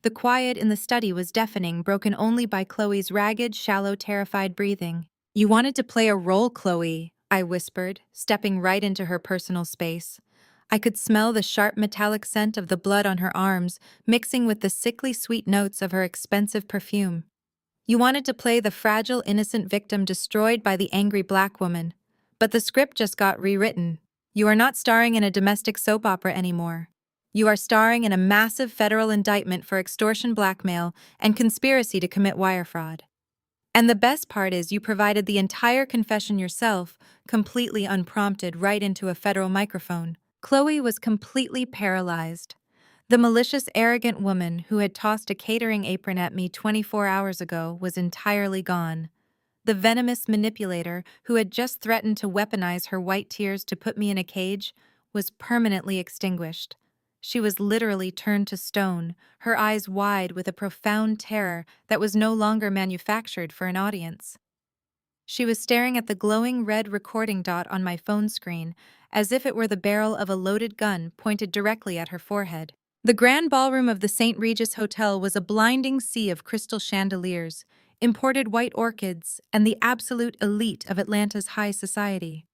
The quiet in the study was deafening, broken only by Chloe's ragged, shallow, terrified breathing. "You wanted to play a role, Chloe," I whispered, stepping right into her personal space. I could smell the sharp metallic scent of the blood on her arms, mixing with the sickly sweet notes of her expensive perfume. "You wanted to play the fragile, innocent victim destroyed by the angry black woman. But the script just got rewritten. You are not starring in a domestic soap opera anymore. You are starring in a massive federal indictment for extortion, blackmail, and conspiracy to commit wire fraud. And the best part is you provided the entire confession yourself, completely unprompted, right into a federal microphone." Chloe was completely paralyzed. The malicious, arrogant woman who had tossed a catering apron at me 24 hours ago was entirely gone. The venomous manipulator who had just threatened to weaponize her white tears to put me in a cage was permanently extinguished. She was literally turned to stone, her eyes wide with a profound terror that was no longer manufactured for an audience. She was staring at the glowing red recording dot on my phone screen, as if it were the barrel of a loaded gun pointed directly at her forehead. The grand ballroom of the St. Regis Hotel was a blinding sea of crystal chandeliers, imported white orchids, and the absolute elite of Atlanta's high society.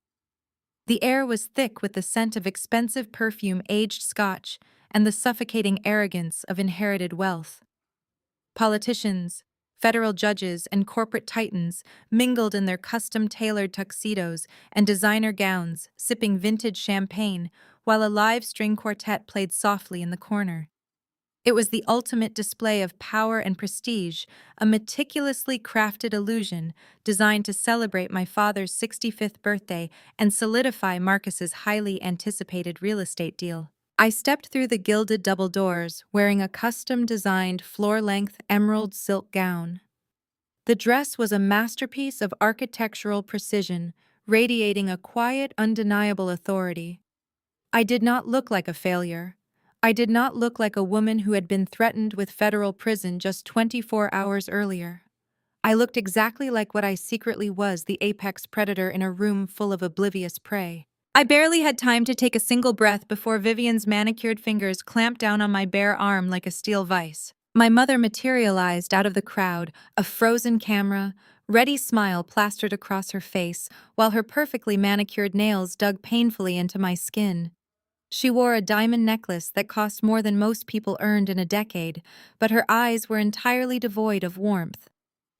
The air was thick with the scent of expensive perfume, aged scotch, and the suffocating arrogance of inherited wealth. Politicians, federal judges, and corporate titans mingled in their custom-tailored tuxedos and designer gowns, sipping vintage champagne, while a live string quartet played softly in the corner. It was the ultimate display of power and prestige, a meticulously crafted illusion designed to celebrate my father's 65th birthday and solidify Marcus's highly anticipated real estate deal. I stepped through the gilded double doors, wearing a custom-designed floor-length emerald silk gown. The dress was a masterpiece of architectural precision, radiating a quiet, undeniable authority. I did not look like a failure. I did not look like a woman who had been threatened with federal prison just 24 hours earlier. I looked exactly like what I secretly was, the apex predator in a room full of oblivious prey. I barely had time to take a single breath before Vivian's manicured fingers clamped down on my bare arm like a steel vise. My mother materialized out of the crowd, a frozen camera, ready smile plastered across her face, while her perfectly manicured nails dug painfully into my skin. She wore a diamond necklace that cost more than most people earned in a decade, but her eyes were entirely devoid of warmth.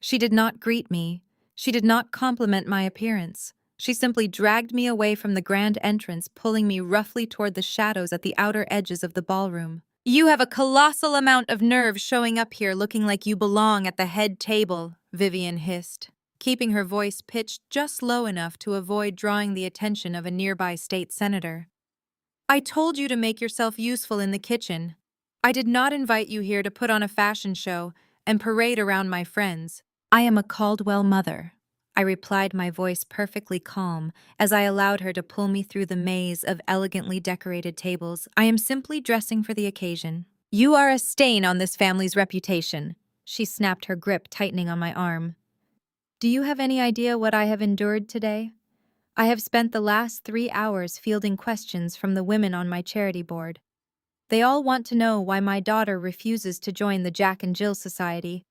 She did not greet me. She did not compliment my appearance. She simply dragged me away from the grand entrance, pulling me roughly toward the shadows at the outer edges of the ballroom. You have a colossal amount of nerve showing up here looking like you belong at the head table, Vivian hissed, keeping her voice pitched just low enough to avoid drawing the attention of a nearby state senator. I told you to make yourself useful in the kitchen. I did not invite you here to put on a fashion show and parade around my friends. I am a Caldwell mother, I replied, my voice perfectly calm, as I allowed her to pull me through the maze of elegantly decorated tables. I am simply dressing for the occasion. You are a stain on this family's reputation. She snapped, her grip tightening on my arm. Do you have any idea what I have endured today? I have spent the last 3 hours fielding questions from the women on my charity board. They all want to know why my daughter refuses to join the Jack and Jill Society.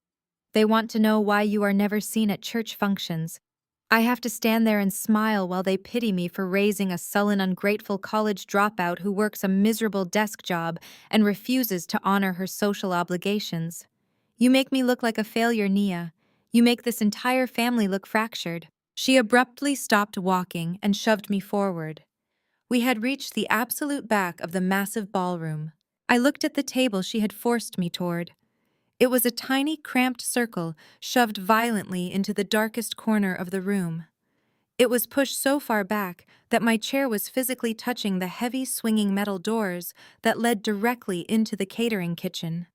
They want to know why you are never seen at church functions. I have to stand there and smile while they pity me for raising a sullen, ungrateful college dropout who works a miserable desk job and refuses to honor her social obligations. You make me look like a failure, Nia. You make this entire family look fractured. She abruptly stopped walking and shoved me forward. We had reached the absolute back of the massive ballroom. I looked at the table she had forced me toward. It was a tiny, cramped circle shoved violently into the darkest corner of the room. It was pushed so far back that my chair was physically touching the heavy, swinging metal doors that led directly into the catering kitchen.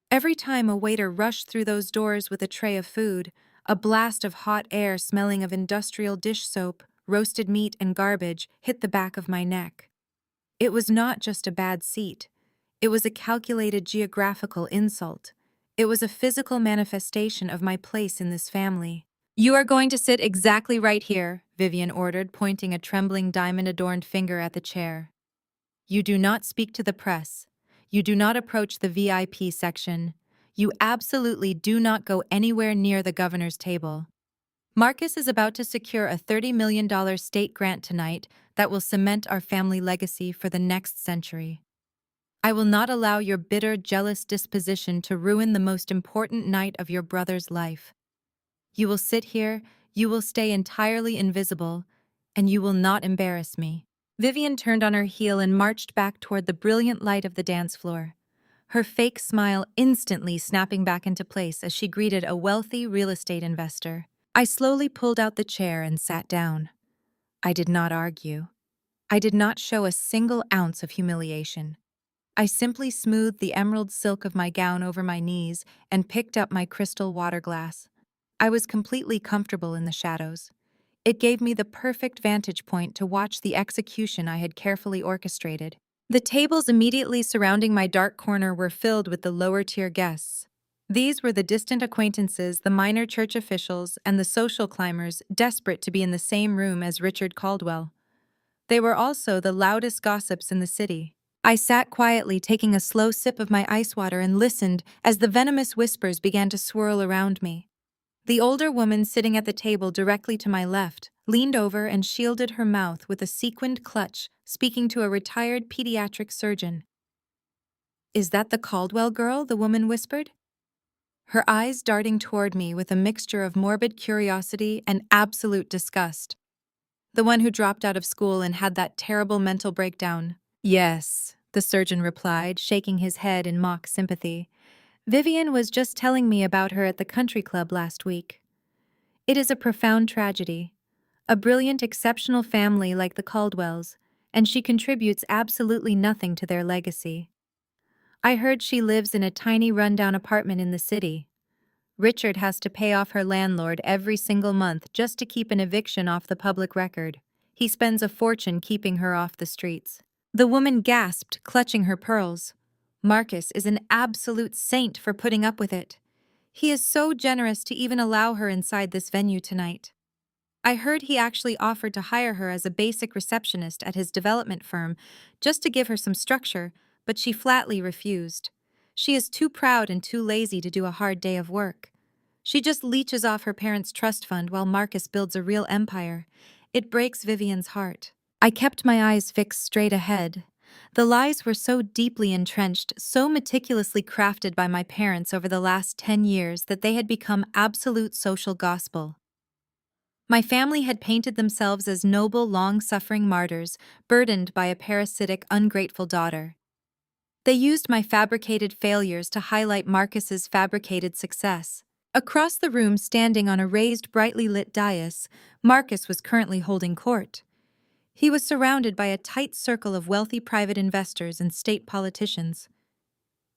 Every time a waiter rushed through those doors with a tray of food, a blast of hot air smelling of industrial dish soap, roasted meat, and garbage hit the back of my neck. It was not just a bad seat. It was a calculated geographical insult. It was a physical manifestation of my place in this family. You are going to sit exactly right here, Vivian ordered, pointing a trembling diamond-adorned finger at the chair. You do not speak to the press. You do not approach the VIP section. You absolutely do not go anywhere near the governor's table. Marcus is about to secure a $30 million state grant tonight that will cement our family legacy for the next century. I will not allow your bitter, jealous disposition to ruin the most important night of your brother's life. You will sit here, you will stay entirely invisible, and you will not embarrass me. Vivian turned on her heel and marched back toward the brilliant light of the dance floor, her fake smile instantly snapping back into place as she greeted a wealthy real estate investor. I slowly pulled out the chair and sat down. I did not argue. I did not show a single ounce of humiliation. I simply smoothed the emerald silk of my gown over my knees and picked up my crystal water glass. I was completely comfortable in the shadows. It gave me the perfect vantage point to watch the execution I had carefully orchestrated. The tables immediately surrounding my dark corner were filled with the lower-tier guests. These were the distant acquaintances, the minor church officials, and the social climbers desperate to be in the same room as Richard Caldwell. They were also the loudest gossips in the city. I sat quietly, taking a slow sip of my ice water, and listened as the venomous whispers began to swirl around me. The older woman sitting at the table directly to my left leaned over and shielded her mouth with a sequined clutch, speaking to a retired pediatric surgeon. "Is that the Caldwell girl?" the woman whispered, her eyes darting toward me with a mixture of morbid curiosity and absolute disgust. "The one who dropped out of school and had that terrible mental breakdown." "Yes," the surgeon replied, shaking his head in mock sympathy. "Vivian was just telling me about her at the country club last week. It is a profound tragedy. A brilliant, exceptional family like the Caldwells, and she contributes absolutely nothing to their legacy. I heard she lives in a tiny rundown apartment in the city. Richard has to pay off her landlord every single month just to keep an eviction off the public record. He spends a fortune keeping her off the streets." The woman gasped, clutching her pearls. "Marcus is an absolute saint for putting up with it. He is so generous to even allow her inside this venue tonight. I heard he actually offered to hire her as a basic receptionist at his development firm just to give her some structure, but she flatly refused. She is too proud and too lazy to do a hard day of work. She just leeches off her parents' trust fund while Marcus builds a real empire. It breaks Vivian's heart." I kept my eyes fixed straight ahead. The lies were so deeply entrenched, so meticulously crafted by my parents over the last 10 years that they had become absolute social gospel. My family had painted themselves as noble, long-suffering martyrs, burdened by a parasitic, ungrateful daughter. They used my fabricated failures to highlight Marcus's fabricated success. Across the room, standing on a raised, brightly lit dais, Marcus was currently holding court. He was surrounded by a tight circle of wealthy private investors and state politicians.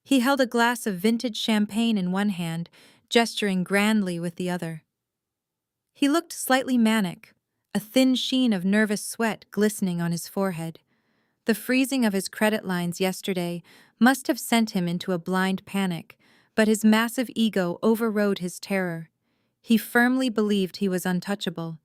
He held a glass of vintage champagne in one hand, gesturing grandly with the other. He looked slightly manic, a thin sheen of nervous sweat glistening on his forehead. The freezing of his credit lines yesterday must have sent him into a blind panic, but his massive ego overrode his terror. He firmly believed he was untouchable.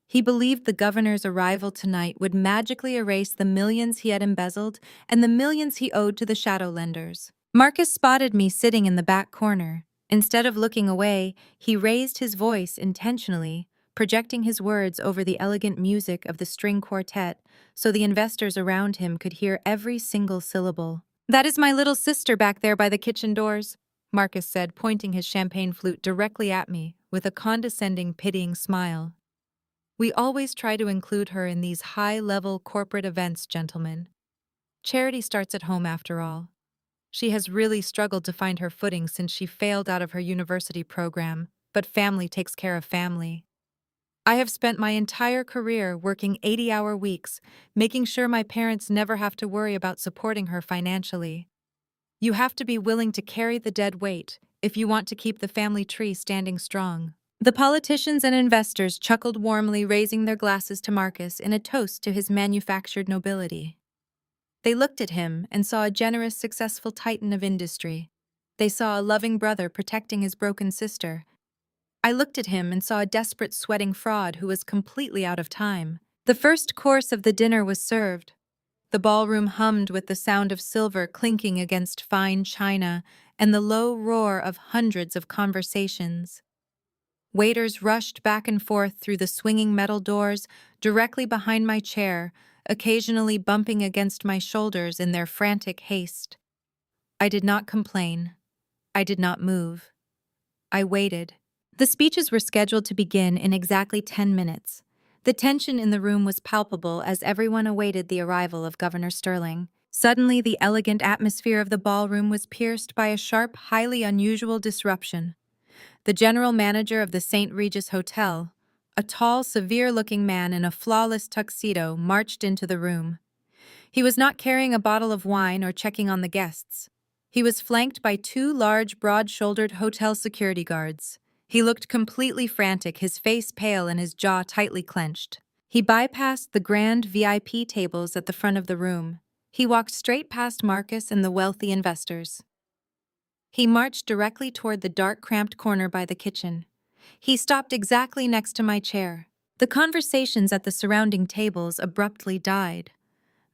He believed the governor's arrival tonight would magically erase the millions he had embezzled and the millions he owed to the shadow lenders. Marcus spotted me sitting in the back corner. Instead of looking away, he raised his voice intentionally, projecting his words over the elegant music of the string quartet so the investors around him could hear every single syllable. "That is my little sister back there by the kitchen doors," Marcus said, pointing his champagne flute directly at me with a condescending, pitying smile. "We always try to include her in these high-level corporate events, gentlemen. Charity starts at home, after all. She has really struggled to find her footing since she failed out of her university program, but family takes care of family. I have spent my entire career working 80-hour weeks, making sure my parents never have to worry about supporting her financially. You have to be willing to carry the dead weight if you want to keep the family tree standing strong." The politicians and investors chuckled warmly, raising their glasses to Marcus in a toast to his manufactured nobility. They looked at him and saw a generous, successful titan of industry. They saw a loving brother protecting his broken sister. I looked at him and saw a desperate, sweating fraud who was completely out of time. The first course of the dinner was served. The ballroom hummed with the sound of silver clinking against fine china and the low roar of hundreds of conversations. Waiters rushed back and forth through the swinging metal doors directly behind my chair, occasionally bumping against my shoulders in their frantic haste. I did not complain. I did not move. I waited. The speeches were scheduled to begin in exactly 10 minutes. The tension in the room was palpable as everyone awaited the arrival of Governor Sterling. Suddenly, the elegant atmosphere of the ballroom was pierced by a sharp, highly unusual disruption. The general manager of the St. Regis Hotel, a tall, severe-looking man in a flawless tuxedo, marched into the room. He was not carrying a bottle of wine or checking on the guests. He was flanked by two large, broad-shouldered hotel security guards. He looked completely frantic, his face pale and his jaw tightly clenched. He bypassed the grand VIP tables at the front of the room. He walked straight past Marcus and the wealthy investors. He marched directly toward the dark, cramped corner by the kitchen. He stopped exactly next to my chair. The conversations at the surrounding tables abruptly died.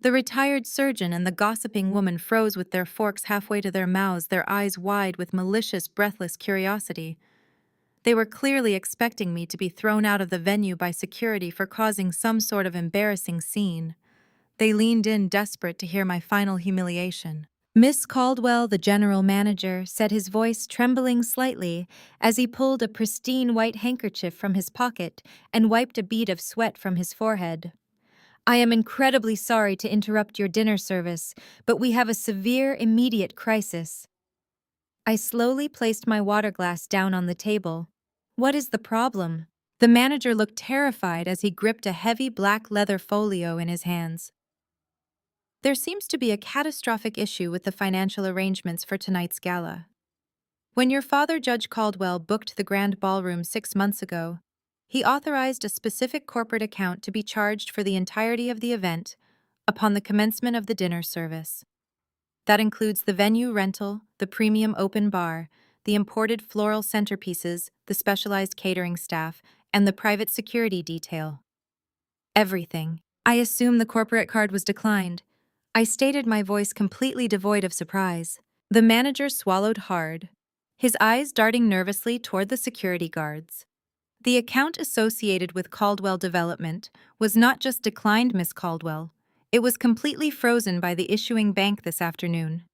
The retired surgeon and the gossiping woman froze with their forks halfway to their mouths, their eyes wide with malicious, breathless curiosity. They were clearly expecting me to be thrown out of the venue by security for causing some sort of embarrassing scene. They leaned in, desperate to hear my final humiliation. "Miss Caldwell, the general manager," said, his voice trembling slightly as he pulled a pristine white handkerchief from his pocket and wiped a bead of sweat from his forehead. "I am incredibly sorry to interrupt your dinner service, but we have a severe, immediate crisis." I slowly placed my water glass down on the table. "What is the problem?" The manager looked terrified as he gripped a heavy black leather folio in his hands. "There seems to be a catastrophic issue with the financial arrangements for tonight's gala. When your father, Judge Caldwell, booked the grand ballroom 6 months ago, he authorized a specific corporate account to be charged for the entirety of the event upon the commencement of the dinner service. That includes the venue rental, the premium open bar, the imported floral centerpieces, the specialized catering staff, and the private security detail. Everything. I assume the corporate card was declined." I stated, my voice completely devoid of surprise. The manager swallowed hard, his eyes darting nervously toward the security guards. "The account associated with Caldwell Development was not just declined, Miss Caldwell. It was completely frozen by the issuing bank this afternoon."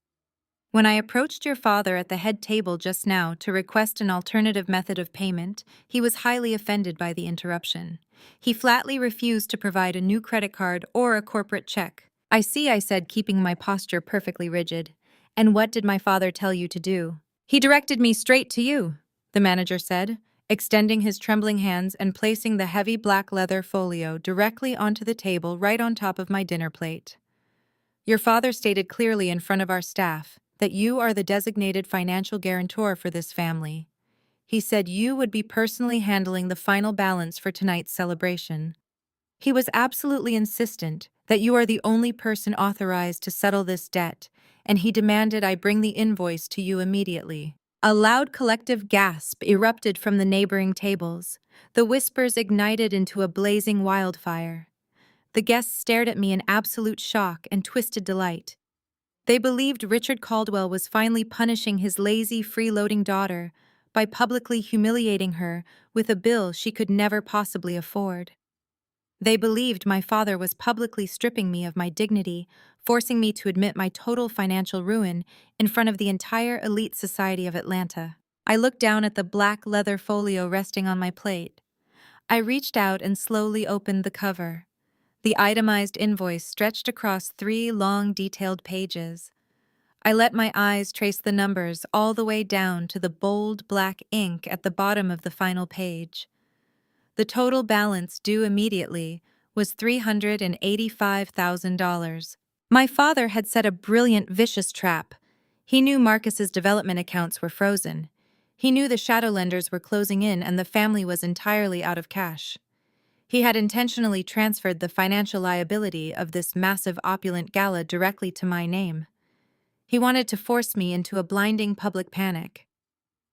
When I approached your father at the head table just now to request an alternative method of payment, he was highly offended by the interruption. He flatly refused to provide a new credit card or a corporate check. I see, I said, keeping my posture perfectly rigid. And what did my father tell you to do? He directed me straight to you, the manager said, extending his trembling hands and placing the heavy black leather folio directly onto the table right on top of my dinner plate. Your father stated clearly in front of our staff that you are the designated financial guarantor for this family. He said you would be personally handling the final balance for tonight's celebration. He was absolutely insistent that you are the only person authorized to settle this debt, and he demanded I bring the invoice to you immediately. A loud collective gasp erupted from the neighboring tables. The whispers ignited into a blazing wildfire. The guests stared at me in absolute shock and twisted delight. They believed Richard Caldwell was finally punishing his lazy, freeloading daughter by publicly humiliating her with a bill she could never possibly afford. They believed my father was publicly stripping me of my dignity, forcing me to admit my total financial ruin in front of the entire elite society of Atlanta. I looked down at the black leather folio resting on my plate. I reached out and slowly opened the cover. The itemized invoice stretched across 3 long, detailed pages. I let my eyes trace the numbers all the way down to the bold black ink at the bottom of the final page. The total balance due immediately was $385,000. My father had set a brilliant, vicious trap. He knew Marcus's development accounts were frozen. He knew the shadow lenders were closing in and the family was entirely out of cash. He had intentionally transferred the financial liability of this massive opulent gala directly to my name. He wanted to force me into a blinding public panic.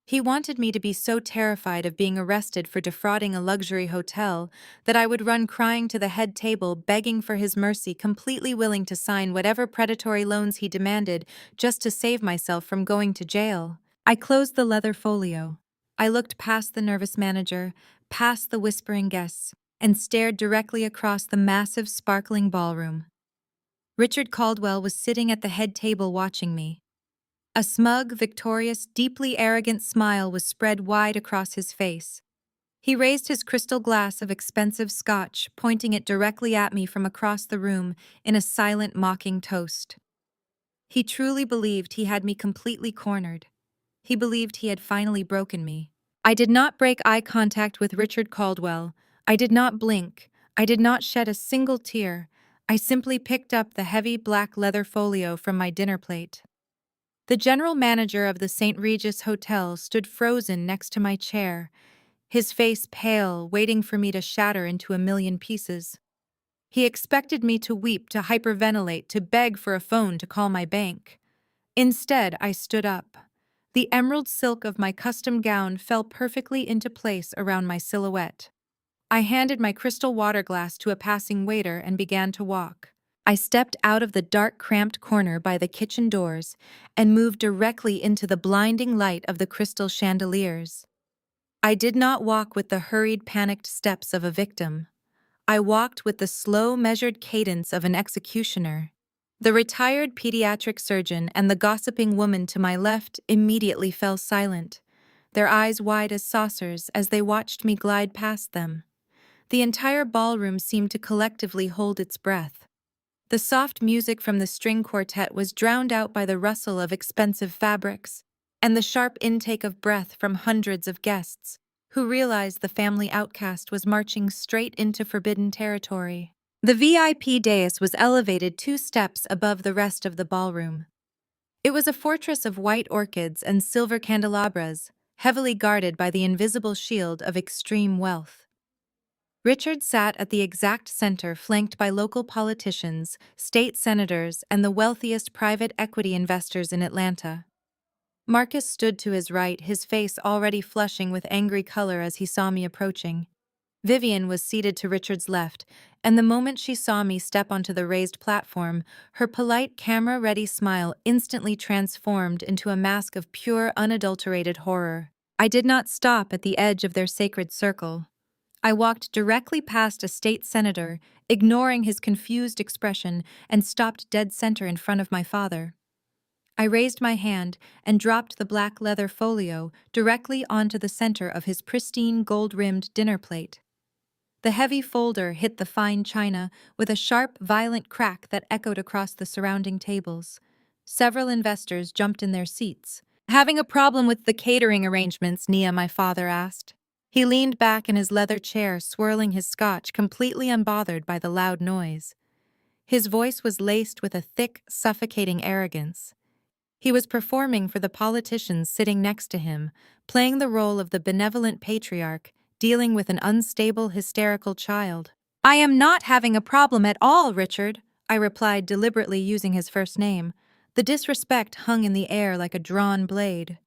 He wanted me to be so terrified of being arrested for defrauding a luxury hotel that I would run crying to the head table begging for his mercy, completely willing to sign whatever predatory loans he demanded just to save myself from going to jail. I closed the leather folio. I looked past the nervous manager, past the whispering guests, and stared directly across the massive, sparkling ballroom. Richard Caldwell was sitting at the head table watching me. A smug, victorious, deeply arrogant smile was spread wide across his face. He raised his crystal glass of expensive scotch, pointing it directly at me from across the room in a silent, mocking toast. He truly believed he had me completely cornered. He believed he had finally broken me. I did not break eye contact with Richard Caldwell. I did not blink. I did not shed a single tear. I simply picked up the heavy black leather folio from my dinner plate. The general manager of the St. Regis Hotel stood frozen next to my chair, his face pale, waiting for me to shatter into a million pieces. He expected me to weep, to hyperventilate, to beg for a phone to call my bank. Instead, I stood up. The emerald silk of my custom gown fell perfectly into place around my silhouette. I handed my crystal water glass to a passing waiter and began to walk. I stepped out of the dark, cramped corner by the kitchen doors and moved directly into the blinding light of the crystal chandeliers. I did not walk with the hurried, panicked steps of a victim. I walked with the slow, measured cadence of an executioner. The retired pediatric surgeon and the gossiping woman to my left immediately fell silent, their eyes wide as saucers as they watched me glide past them. The entire ballroom seemed to collectively hold its breath. The soft music from the string quartet was drowned out by the rustle of expensive fabrics and the sharp intake of breath from hundreds of guests who realized the family outcast was marching straight into forbidden territory. The VIP dais was elevated 2 steps above the rest of the ballroom. It was a fortress of white orchids and silver candelabras, heavily guarded by the invisible shield of extreme wealth. Richard sat at the exact center, flanked by local politicians, state senators, and the wealthiest private equity investors in Atlanta. Marcus stood to his right, his face already flushing with angry color as he saw me approaching. Vivian was seated to Richard's left, and the moment she saw me step onto the raised platform, her polite, camera-ready smile instantly transformed into a mask of pure, unadulterated horror. I did not stop at the edge of their sacred circle. I walked directly past a state senator, ignoring his confused expression, and stopped dead center in front of my father. I raised my hand and dropped the black leather folio directly onto the center of his pristine gold-rimmed dinner plate. The heavy folder hit the fine china with a sharp, violent crack that echoed across the surrounding tables. Several investors jumped in their seats. "Having a problem with the catering arrangements?" Nia, my father asked. He leaned back in his leather chair, swirling his scotch, completely unbothered by the loud noise. His voice was laced with a thick, suffocating arrogance. He was performing for the politicians sitting next to him, playing the role of the benevolent patriarch, dealing with an unstable, hysterical child. "I am not having a problem at all, Richard," I replied, deliberately using his first name. The disrespect hung in the air like a drawn blade.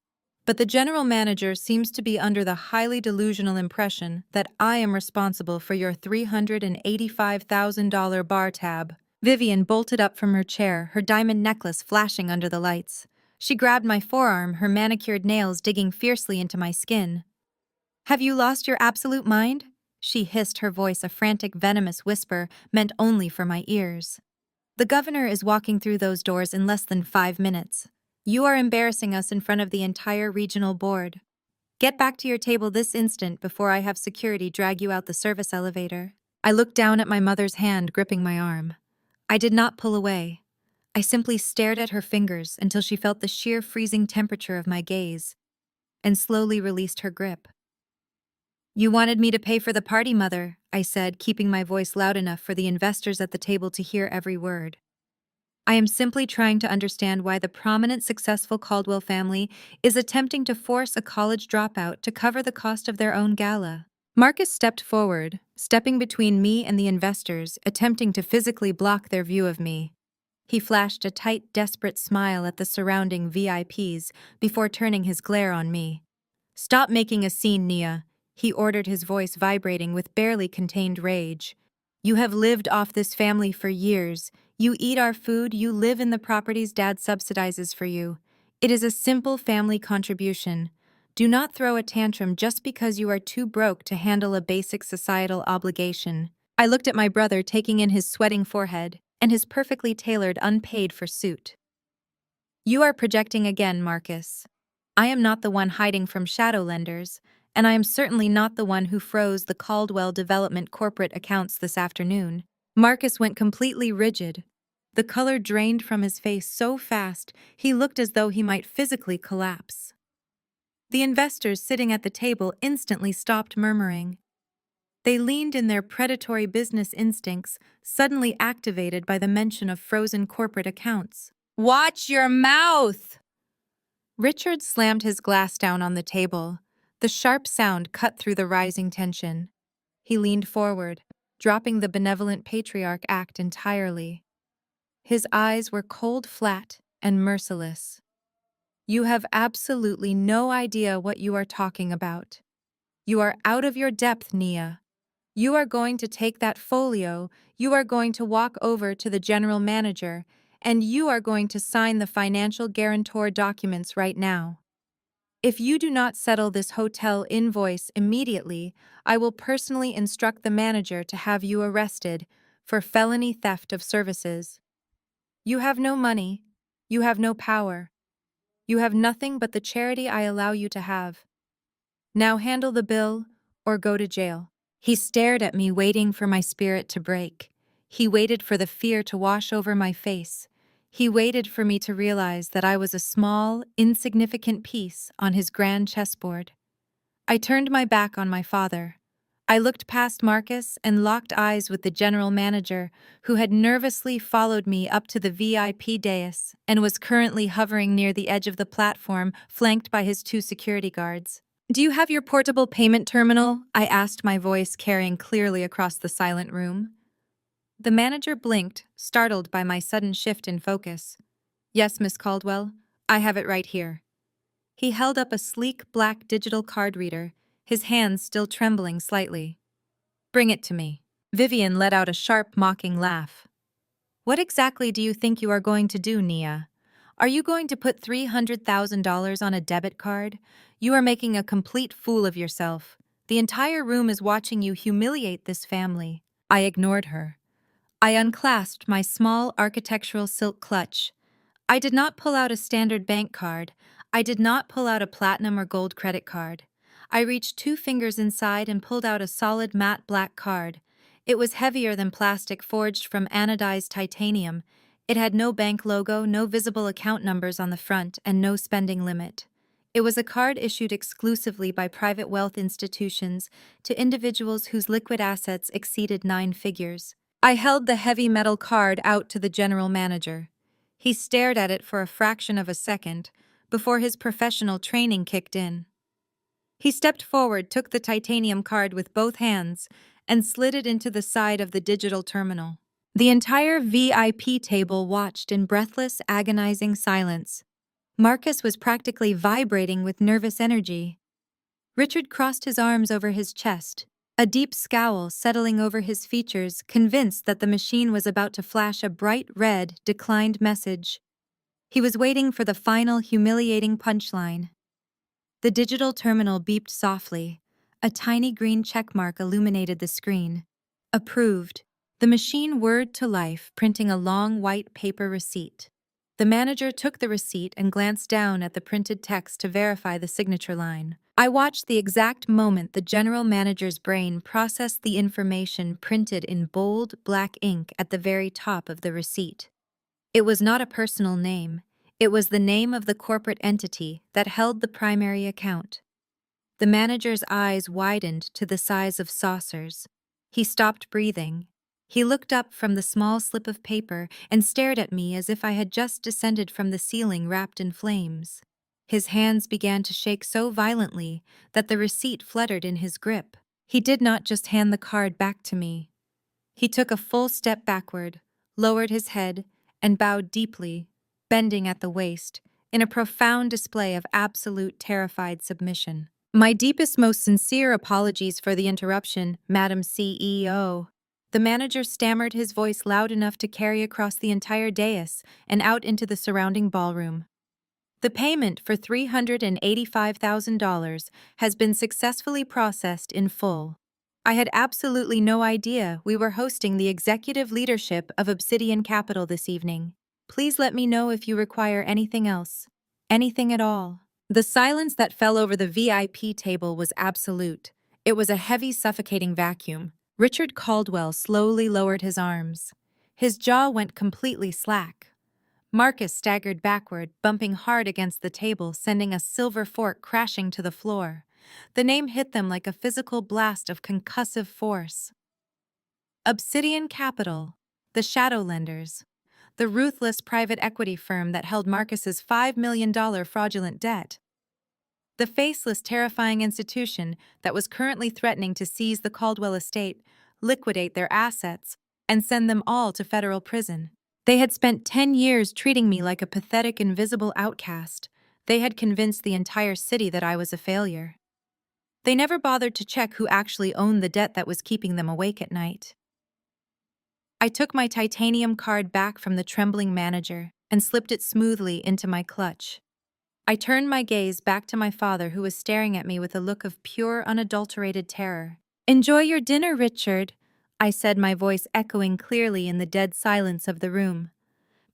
"But the general manager seems to be under the highly delusional impression that I am responsible for your $385,000 bar tab." Vivian bolted up from her chair, her diamond necklace flashing under the lights. She grabbed my forearm, her manicured nails digging fiercely into my skin. "Have you lost your absolute mind?" she hissed, her voice a frantic, venomous whisper meant only for my ears. "The governor is walking through those doors in less than 5 minutes. You are embarrassing us in front of the entire regional board. Get back to your table this instant before I have security drag you out the service elevator." I looked down at my mother's hand gripping my arm. I did not pull away. I simply stared at her fingers until she felt the sheer freezing temperature of my gaze, and slowly released her grip. "You wanted me to pay for the party, Mother," I said, keeping my voice loud enough for the investors at the table to hear every word. "I am simply trying to understand why the prominent, successful Caldwell family is attempting to force a college dropout to cover the cost of their own gala." Marcus stepped forward, stepping between me and the investors, attempting to physically block their view of me. He flashed a tight, desperate smile at the surrounding VIPs before turning his glare on me. "Stop making a scene, Nia," he ordered, his voice vibrating with barely contained rage. "You have lived off this family for years. You eat our food, you live in the properties Dad subsidizes for you. It is a simple family contribution. Do not throw a tantrum just because you are too broke to handle a basic societal obligation." I looked at my brother, taking in his sweating forehead and his perfectly tailored, unpaid-for suit. "You are projecting again, Marcus. I am not the one hiding from shadow lenders, and I am certainly not the one who froze the Caldwell Development corporate accounts this afternoon." Marcus went completely rigid. The color drained from his face so fast he looked as though he might physically collapse. The investors sitting at the table instantly stopped murmuring. They leaned in, their predatory business instincts suddenly activated by the mention of frozen corporate accounts. "Watch your mouth!" Richard slammed his glass down on the table. The sharp sound cut through the rising tension. He leaned forward, dropping the benevolent patriarch act entirely. His eyes were cold, flat, and merciless. "You have absolutely no idea what you are talking about. You are out of your depth, Nia. You are going to take that folio, you are going to walk over to the general manager, and you are going to sign the financial guarantor documents right now. If you do not settle this hotel invoice immediately, I will personally instruct the manager to have you arrested for felony theft of services. You have no money, you have no power, you have nothing but the charity I allow you to have. Now handle the bill or go to jail." He stared at me, waiting for my spirit to break. He waited for the fear to wash over my face. He waited for me to realize that I was a small, insignificant piece on his grand chessboard. I turned my back on my father. I looked past Marcus and locked eyes with the general manager, who had nervously followed me up to the VIP dais and was currently hovering near the edge of the platform, flanked by his 2 security guards. "Do you have your portable payment terminal?" I asked, my voice carrying clearly across the silent room. The manager blinked, startled by my sudden shift in focus. "Yes, Miss Caldwell, I have it right here." He held up a sleek black digital card reader, his hands still trembling slightly. "Bring it to me." Vivian let out a sharp, mocking laugh. "What exactly do you think you are going to do, Nia? Are you going to put $300,000 on a debit card? You are making a complete fool of yourself. The entire room is watching you humiliate this family." I ignored her. I unclasped my small architectural silk clutch. I did not pull out a standard bank card. I did not pull out a platinum or gold credit card. I reached 2 fingers inside and pulled out a solid matte black card. It was heavier than plastic forged from anodized titanium. It had no bank logo, no visible account numbers on the front, and no spending limit. It was a card issued exclusively by private wealth institutions to individuals whose liquid assets exceeded 9 figures. I held the heavy metal card out to the general manager. He stared at it for a fraction of a second before his professional training kicked in. He stepped forward, took the titanium card with both hands, and slid it into the side of the digital terminal. The entire VIP table watched in breathless, agonizing silence. Marcus was practically vibrating with nervous energy. Richard crossed his arms over his chest, a deep scowl settling over his features, convinced that the machine was about to flash a bright red, declined message. He was waiting for the final, humiliating punchline. The digital terminal beeped softly. A tiny green checkmark illuminated the screen. Approved. The machine whirred to life, printing a long white paper receipt. The manager took the receipt and glanced down at the printed text to verify the signature line. I watched the exact moment the general manager's brain processed the information printed in bold, black ink at the very top of the receipt. It was not a personal name. It was the name of the corporate entity that held the primary account. The manager's eyes widened to the size of saucers. He stopped breathing. He looked up from the small slip of paper and stared at me as if I had just descended from the ceiling wrapped in flames. His hands began to shake so violently that the receipt fluttered in his grip. He did not just hand the card back to me. He took a full step backward, lowered his head, and bowed deeply, bending at the waist, in a profound display of absolute terrified submission. My deepest, most sincere apologies for the interruption, Madam CEO. The manager stammered, his voice loud enough to carry across the entire dais and out into the surrounding ballroom. The payment for $385,000 has been successfully processed in full. I had absolutely no idea we were hosting the executive leadership of Obsidian Capital this evening. Please let me know if you require anything else. Anything at all. The silence that fell over the VIP table was absolute. It was a heavy, suffocating vacuum. Richard Caldwell slowly lowered his arms. His jaw went completely slack. Marcus staggered backward, bumping hard against the table, sending a silver fork crashing to the floor. The name hit them like a physical blast of concussive force. Obsidian Capital, the shadow lenders, the ruthless private equity firm that held Marcus's $5 million fraudulent debt. The faceless, terrifying institution that was currently threatening to seize the Caldwell estate, liquidate their assets, and send them all to federal prison. They had spent 10 years treating me like a pathetic, invisible outcast. They had convinced the entire city that I was a failure. They never bothered to check who actually owned the debt that was keeping them awake at night. I took my titanium card back from the trembling manager and slipped it smoothly into my clutch. I turned my gaze back to my father, who was staring at me with a look of pure, unadulterated terror. "Enjoy your dinner, Richard," I said, my voice echoing clearly in the dead silence of the room.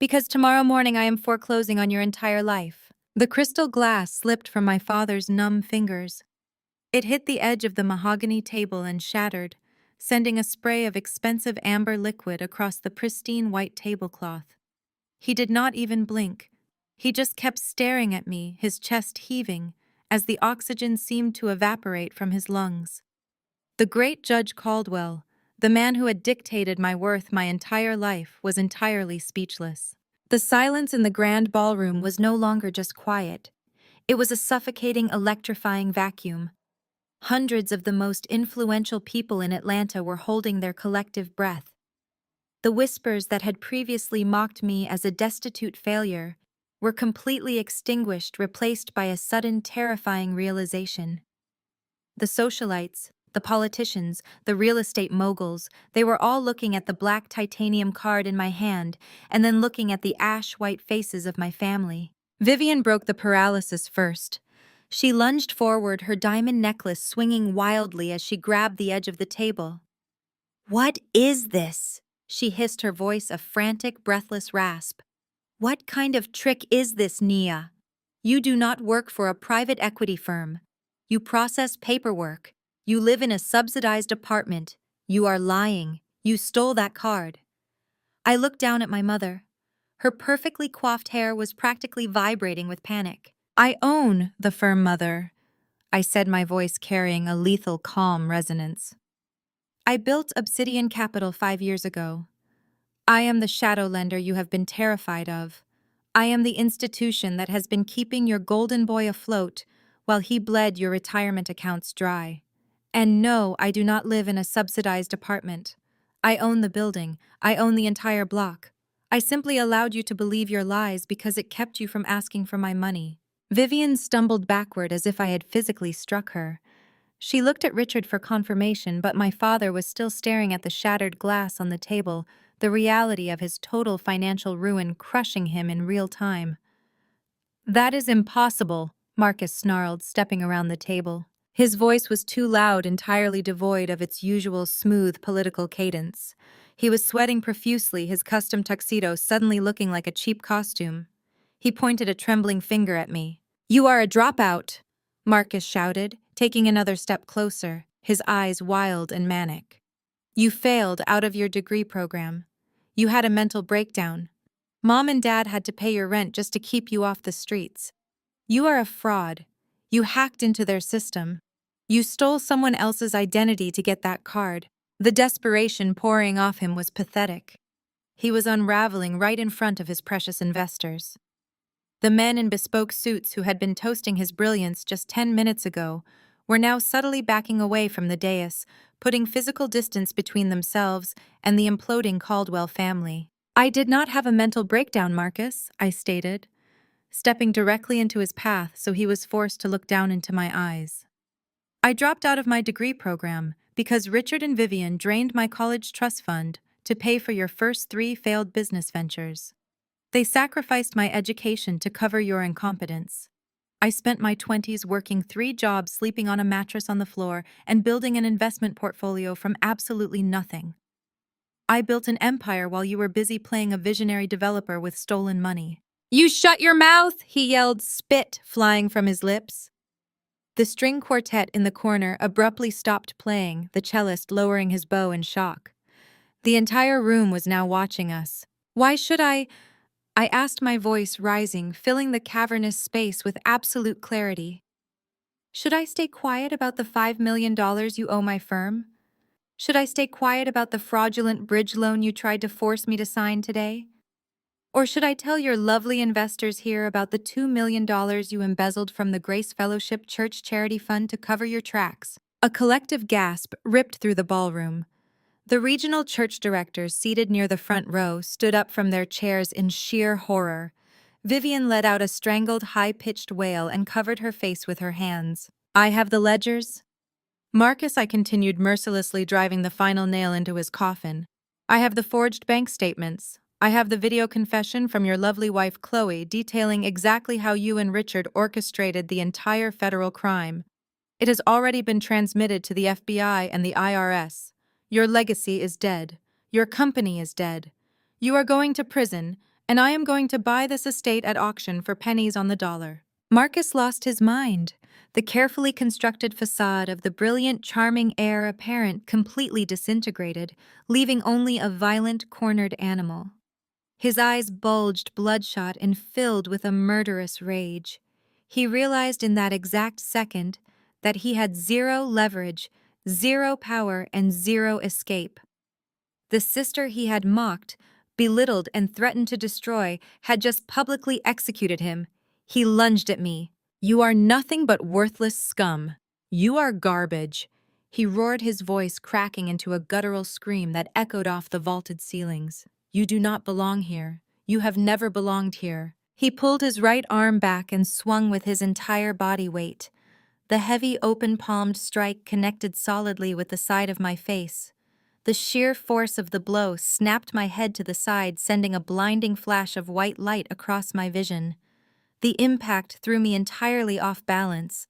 "Because tomorrow morning I am foreclosing on your entire life." The crystal glass slipped from my father's numb fingers. It hit the edge of the mahogany table and shattered, sending a spray of expensive amber liquid across the pristine white tablecloth. He did not even blink. He just kept staring at me, his chest heaving, as the oxygen seemed to evaporate from his lungs. The great Judge Caldwell, the man who had dictated my worth my entire life, was entirely speechless. The silence in the grand ballroom was no longer just quiet. It was a suffocating, electrifying vacuum. Hundreds of the most influential people in Atlanta were holding their collective breath. The whispers that had previously mocked me as a destitute failure were completely extinguished, replaced by a sudden, terrifying realization. The socialites, the politicians, the real estate moguls, they were all looking at the black titanium card in my hand and then looking at the ash-white faces of my family. Vivian broke the paralysis first. She lunged forward, her diamond necklace swinging wildly as she grabbed the edge of the table. "What is this?" she hissed, her voice a frantic, breathless rasp. What kind of trick is this, Nia? You do not work for a private equity firm. You process paperwork. You live in a subsidized apartment. You are lying. You stole that card. I looked down at my mother. Her perfectly coiffed hair was practically vibrating with panic. I own the firm, Mother, I said, my voice carrying a lethal calm resonance. I built Obsidian Capital 5 years ago. I am the shadow lender you have been terrified of. I am the institution that has been keeping your golden boy afloat while he bled your retirement accounts dry. And no, I do not live in a subsidized apartment. I own the building. I own the entire block. I simply allowed you to believe your lies because it kept you from asking for my money. Vivian stumbled backward as if I had physically struck her. She looked at Richard for confirmation, but my father was still staring at the shattered glass on the table, the reality of his total financial ruin crushing him in real time. That is impossible, Marcus snarled, stepping around the table. His voice was too loud, entirely devoid of its usual smooth political cadence. He was sweating profusely, his custom tuxedo suddenly looking like a cheap costume. He pointed a trembling finger at me. "You are a dropout," Marcus shouted, taking another step closer, his eyes wild and manic. "You failed out of your degree program. You had a mental breakdown. Mom and Dad had to pay your rent just to keep you off the streets. You are a fraud. You hacked into their system. You stole someone else's identity to get that card." The desperation pouring off him was pathetic. He was unraveling right in front of his precious investors. The men in bespoke suits who had been toasting his brilliance just 10 minutes ago were now subtly backing away from the dais, putting physical distance between themselves and the imploding Caldwell family. "I did not have a mental breakdown, Marcus," I stated, stepping directly into his path so he was forced to look down into my eyes. "I dropped out of my degree program because Richard and Vivian drained my college trust fund to pay for your first 3 failed business ventures. They sacrificed my education to cover your incompetence. I spent my 20s working 3 jobs, sleeping on a mattress on the floor, and building an investment portfolio from absolutely nothing. I built an empire while you were busy playing a visionary developer with stolen money." "You shut your mouth!" he yelled, spit flying from his lips. The string quartet in the corner abruptly stopped playing, the cellist lowering his bow in shock. The entire room was now watching us. "Why should I asked, my voice rising, filling the cavernous space with absolute clarity. "Should I stay quiet about the $5 million you owe my firm? Should I stay quiet about the fraudulent bridge loan you tried to force me to sign today? Or should I tell your lovely investors here about the $2 million you embezzled from the Grace Fellowship Church Charity Fund to cover your tracks?" A collective gasp ripped through the ballroom. The regional church directors seated near the front row stood up from their chairs in sheer horror. Vivian let out a strangled, high-pitched wail and covered her face with her hands. "I have the ledgers." "Marcus," I continued, mercilessly driving the final nail into his coffin. "I have the forged bank statements. I have the video confession from your lovely wife Chloe detailing exactly how you and Richard orchestrated the entire federal crime. It has already been transmitted to the FBI and the IRS. Your legacy is dead. Your company is dead. You are going to prison, and I am going to buy this estate at auction for pennies on the dollar." Marcus lost his mind. The carefully constructed facade of the brilliant, charming heir apparent completely disintegrated, leaving only a violent, cornered animal. His eyes bulged bloodshot and filled with a murderous rage. He realized in that exact second that he had 0 leverage, 0 power, and 0 escape. The sister he had mocked, belittled, and threatened to destroy had just publicly executed him. He lunged at me. "You are nothing but worthless scum. You are garbage," he roared, his voice cracking into a guttural scream that echoed off the vaulted ceilings. "You do not belong here. You have never belonged here." He pulled his right arm back and swung with his entire body weight. The heavy, open-palmed strike connected solidly with the side of my face. The sheer force of the blow snapped my head to the side, sending a blinding flash of white light across my vision. The impact threw me entirely off balance.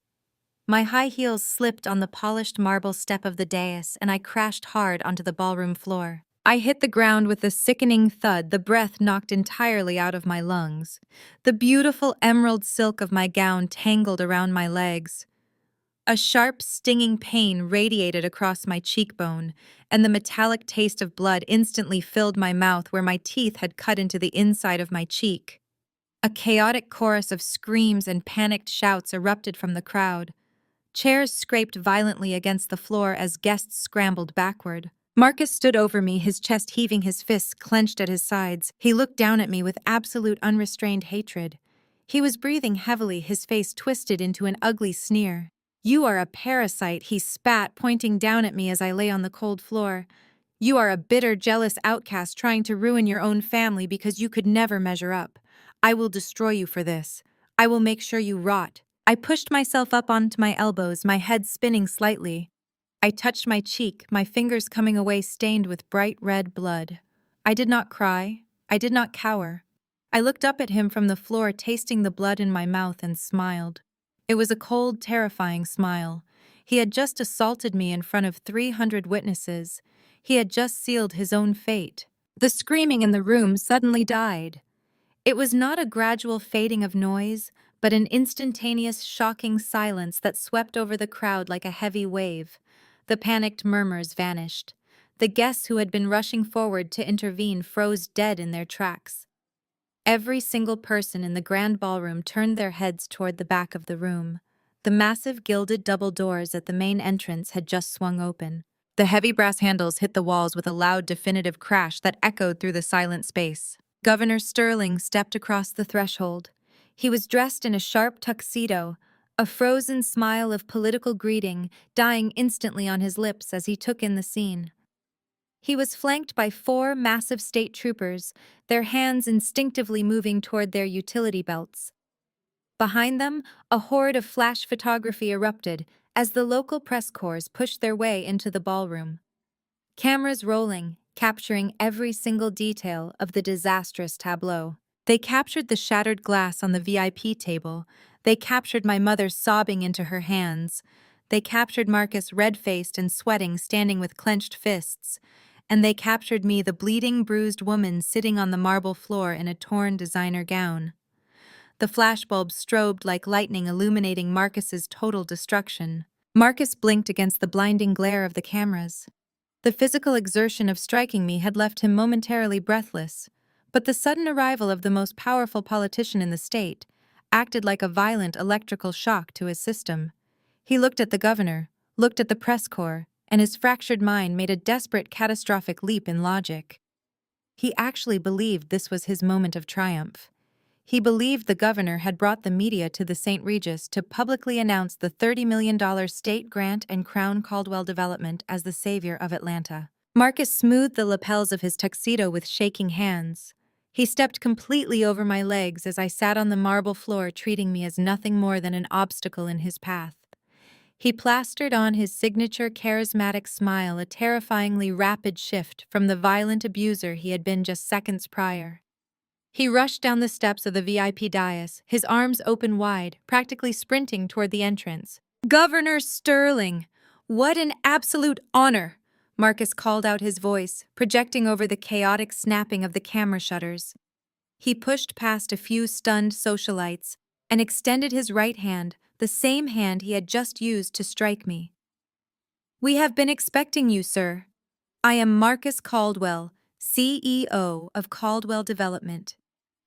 My high heels slipped on the polished marble step of the dais, and I crashed hard onto the ballroom floor. I hit the ground with a sickening thud, the breath knocked entirely out of my lungs. The beautiful emerald silk of my gown tangled around my legs. A sharp, stinging pain radiated across my cheekbone, and the metallic taste of blood instantly filled my mouth where my teeth had cut into the inside of my cheek. A chaotic chorus of screams and panicked shouts erupted from the crowd. Chairs scraped violently against the floor as guests scrambled backward. Marcus stood over me, his chest heaving, his fists clenched at his sides. He looked down at me with absolute unrestrained hatred. He was breathing heavily, his face twisted into an ugly sneer. "You are a parasite," he spat, pointing down at me as I lay on the cold floor. "You are a bitter, jealous outcast trying to ruin your own family because you could never measure up. I will destroy you for this. I will make sure you rot." I pushed myself up onto my elbows, my head spinning slightly. I touched my cheek, my fingers coming away stained with bright red blood. I did not cry. I did not cower. I looked up at him from the floor, tasting the blood in my mouth, and smiled. It was a cold, terrifying smile. He had just assaulted me in front of 300 witnesses. He had just sealed his own fate. The screaming in the room suddenly died. It was not a gradual fading of noise, but an instantaneous, shocking silence that swept over the crowd like a heavy wave. The panicked murmurs vanished. The guests who had been rushing forward to intervene froze dead in their tracks. Every single person in the grand ballroom turned their heads toward the back of the room. The massive gilded double doors at the main entrance had just swung open. The heavy brass handles hit the walls with a loud, definitive crash that echoed through the silent space. Governor Sterling stepped across the threshold. He was dressed in a sharp tuxedo, a frozen smile of political greeting dying instantly on his lips as he took in the scene. He was flanked by 4 massive state troopers, their hands instinctively moving toward their utility belts. Behind them, a horde of flash photography erupted as the local press corps pushed their way into the ballroom. Cameras rolling, capturing every single detail of the disastrous tableau. They captured the shattered glass on the VIP table. They captured my mother sobbing into her hands. They captured Marcus red-faced and sweating, standing with clenched fists. And they captured me, the bleeding, bruised woman sitting on the marble floor in a torn designer gown. The flashbulbs strobed like lightning, illuminating Marcus's total destruction. Marcus blinked against the blinding glare of the cameras. The physical exertion of striking me had left him momentarily breathless, but the sudden arrival of the most powerful politician in the state acted like a violent electrical shock to his system. He looked at the governor, looked at the press corps, and his fractured mind made a desperate, catastrophic leap in logic. He actually believed this was his moment of triumph. He believed the governor had brought the media to the St. Regis to publicly announce the $30 million state grant and Crown Caldwell development as the savior of Atlanta. Marcus smoothed the lapels of his tuxedo with shaking hands. He stepped completely over my legs as I sat on the marble floor, treating me as nothing more than an obstacle in his path. He plastered on his signature charismatic smile, a terrifyingly rapid shift from the violent abuser he had been just seconds prior. He rushed down the steps of the VIP dais, his arms open wide, practically sprinting toward the entrance. "Governor Sterling! What an absolute honor!" Marcus called out, his voice projecting over the chaotic snapping of the camera shutters. He pushed past a few stunned socialites and extended his right hand, the same hand he had just used to strike me. "We have been expecting you, sir. I am Marcus Caldwell, CEO of Caldwell Development.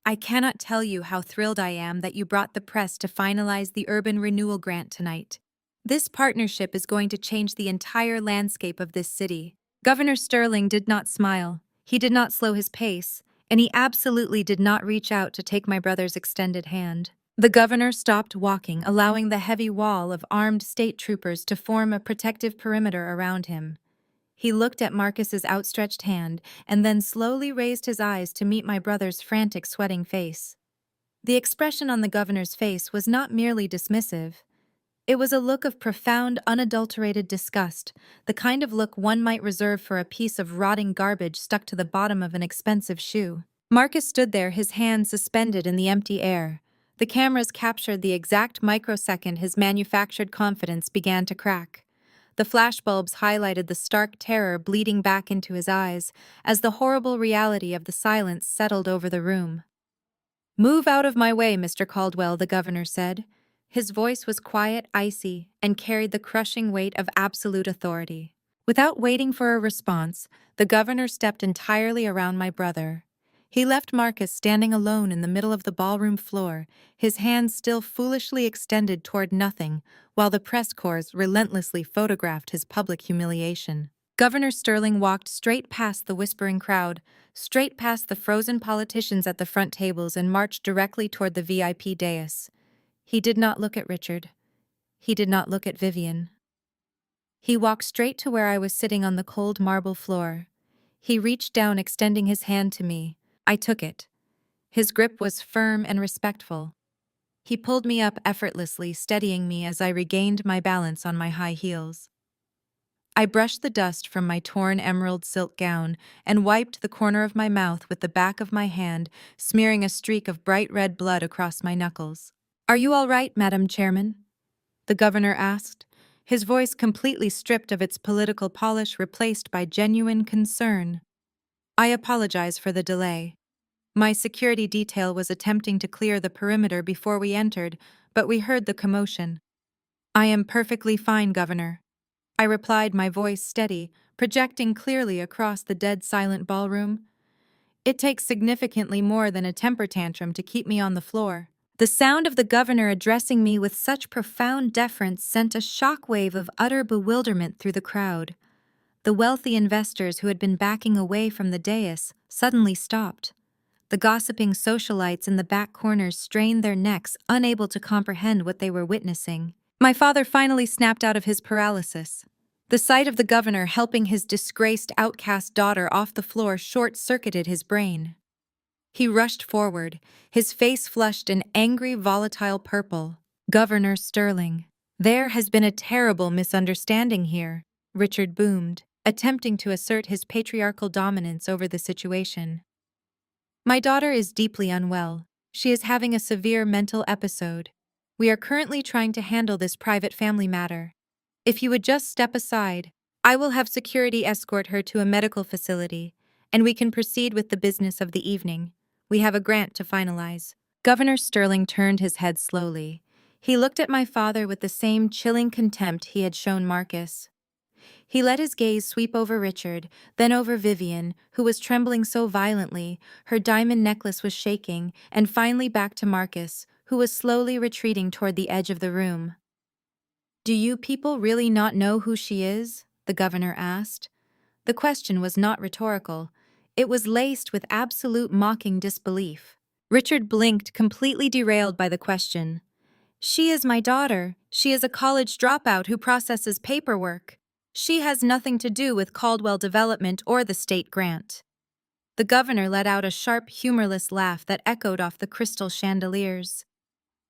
I cannot tell you how thrilled I am that you brought the press to finalize the urban renewal grant tonight. This partnership is going to change the entire landscape of this city." Governor Sterling did not smile. He did not slow his pace, and he absolutely did not reach out to take my brother's extended hand. The governor stopped walking, allowing the heavy wall of armed state troopers to form a protective perimeter around him. He looked at Marcus's outstretched hand and then slowly raised his eyes to meet my brother's frantic, sweating face. The expression on the governor's face was not merely dismissive. It was a look of profound, unadulterated disgust, the kind of look one might reserve for a piece of rotting garbage stuck to the bottom of an expensive shoe. Marcus stood there, his hands suspended in the empty air. The cameras captured the exact microsecond his manufactured confidence began to crack. The flashbulbs highlighted the stark terror bleeding back into his eyes as the horrible reality of the silence settled over the room. "Move out of my way, Mr. Caldwell," the governor said. His voice was quiet, icy, and carried the crushing weight of absolute authority. Without waiting for a response, the governor stepped entirely around my brother. He left Marcus standing alone in the middle of the ballroom floor, his hands still foolishly extended toward nothing, while the press corps relentlessly photographed his public humiliation. Governor Sterling walked straight past the whispering crowd, straight past the frozen politicians at the front tables, and marched directly toward the VIP dais. He did not look at Richard. He did not look at Vivian. He walked straight to where I was sitting on the cold marble floor. He reached down, extending his hand to me. I took it. His grip was firm and respectful. He pulled me up effortlessly, steadying me as I regained my balance on my high heels. I brushed the dust from my torn emerald silk gown and wiped the corner of my mouth with the back of my hand, smearing a streak of bright red blood across my knuckles. "Are you all right, Madam Chairman?" the governor asked, his voice completely stripped of its political polish, replaced by genuine concern. "I apologize for the delay. My security detail was attempting to clear the perimeter before we entered, but we heard the commotion." "I am perfectly fine, Governor," I replied, my voice steady, projecting clearly across the dead silent ballroom. "It takes significantly more than a temper tantrum to keep me on the floor." The sound of the governor addressing me with such profound deference sent a shockwave of utter bewilderment through the crowd. The wealthy investors who had been backing away from the dais suddenly stopped. The gossiping socialites in the back corners strained their necks, unable to comprehend what they were witnessing. My father finally snapped out of his paralysis. The sight of the governor helping his disgraced, outcast daughter off the floor short-circuited his brain. He rushed forward, his face flushed an angry, volatile purple. "Governor Sterling, there has been a terrible misunderstanding here," Richard boomed, attempting to assert his patriarchal dominance over the situation. "My daughter is deeply unwell. She is having a severe mental episode. We are currently trying to handle this private family matter. If you would just step aside, I will have security escort her to a medical facility, and we can proceed with the business of the evening. We have a grant to finalize." Governor Sterling turned his head slowly. He looked at my father with the same chilling contempt he had shown Marcus. He let his gaze sweep over Richard, then over Vivian, who was trembling so violently, her diamond necklace was shaking, and finally back to Marcus, who was slowly retreating toward the edge of the room. "Do you people really not know who she is?" the governor asked. The question was not rhetorical. It was laced with absolute mocking disbelief. Richard blinked, completely derailed by the question. "She is my daughter. She is a college dropout who processes paperwork. She has nothing to do with Caldwell Development or the state grant." The governor let out a sharp, humorless laugh that echoed off the crystal chandeliers.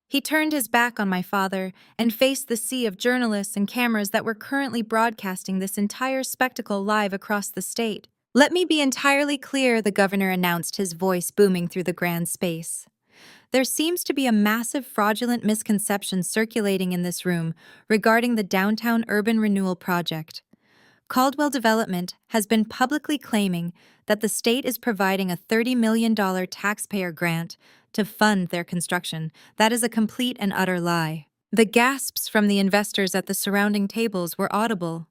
He turned his back on my father and faced the sea of journalists and cameras that were currently broadcasting this entire spectacle live across the state. "Let me be entirely clear," the governor announced, his voice booming through the grand space. "There seems to be a massive fraudulent misconception circulating in this room regarding the downtown urban renewal project. Caldwell Development has been publicly claiming that the state is providing a $30 million taxpayer grant to fund their construction. That is a complete and utter lie." The gasps from the investors at the surrounding tables were audible.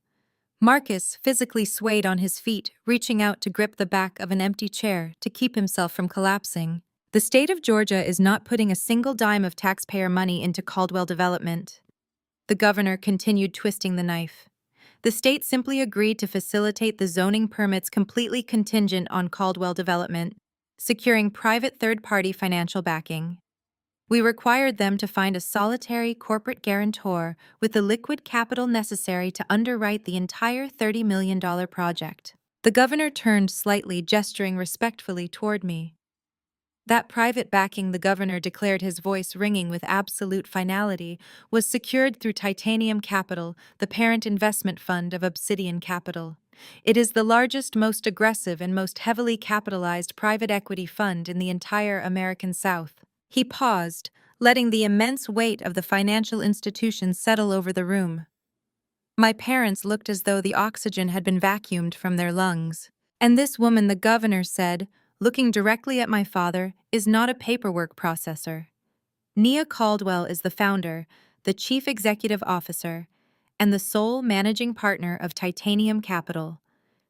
Marcus physically swayed on his feet, reaching out to grip the back of an empty chair to keep himself from collapsing. "The state of Georgia is not putting a single dime of taxpayer money into Caldwell Development." The governor continued twisting the knife. "The state simply agreed to facilitate the zoning permits completely contingent on Caldwell Development, securing private third-party financial backing. We required them to find a solitary corporate guarantor with the liquid capital necessary to underwrite the entire $30 million project." The governor turned slightly, gesturing respectfully toward me. That private backing, the governor declared, his voice ringing with absolute finality, was secured through Titanium Capital, the parent investment fund of Obsidian Capital. It is the largest, most aggressive, and most heavily capitalized private equity fund in the entire American South. He paused, letting the immense weight of the financial institution settle over the room. My parents looked as though the oxygen had been vacuumed from their lungs. And this woman, the governor said, looking directly at my father, is not a paperwork processor. Nia Caldwell is the founder, the chief executive officer, and the sole managing partner of Titanium Capital.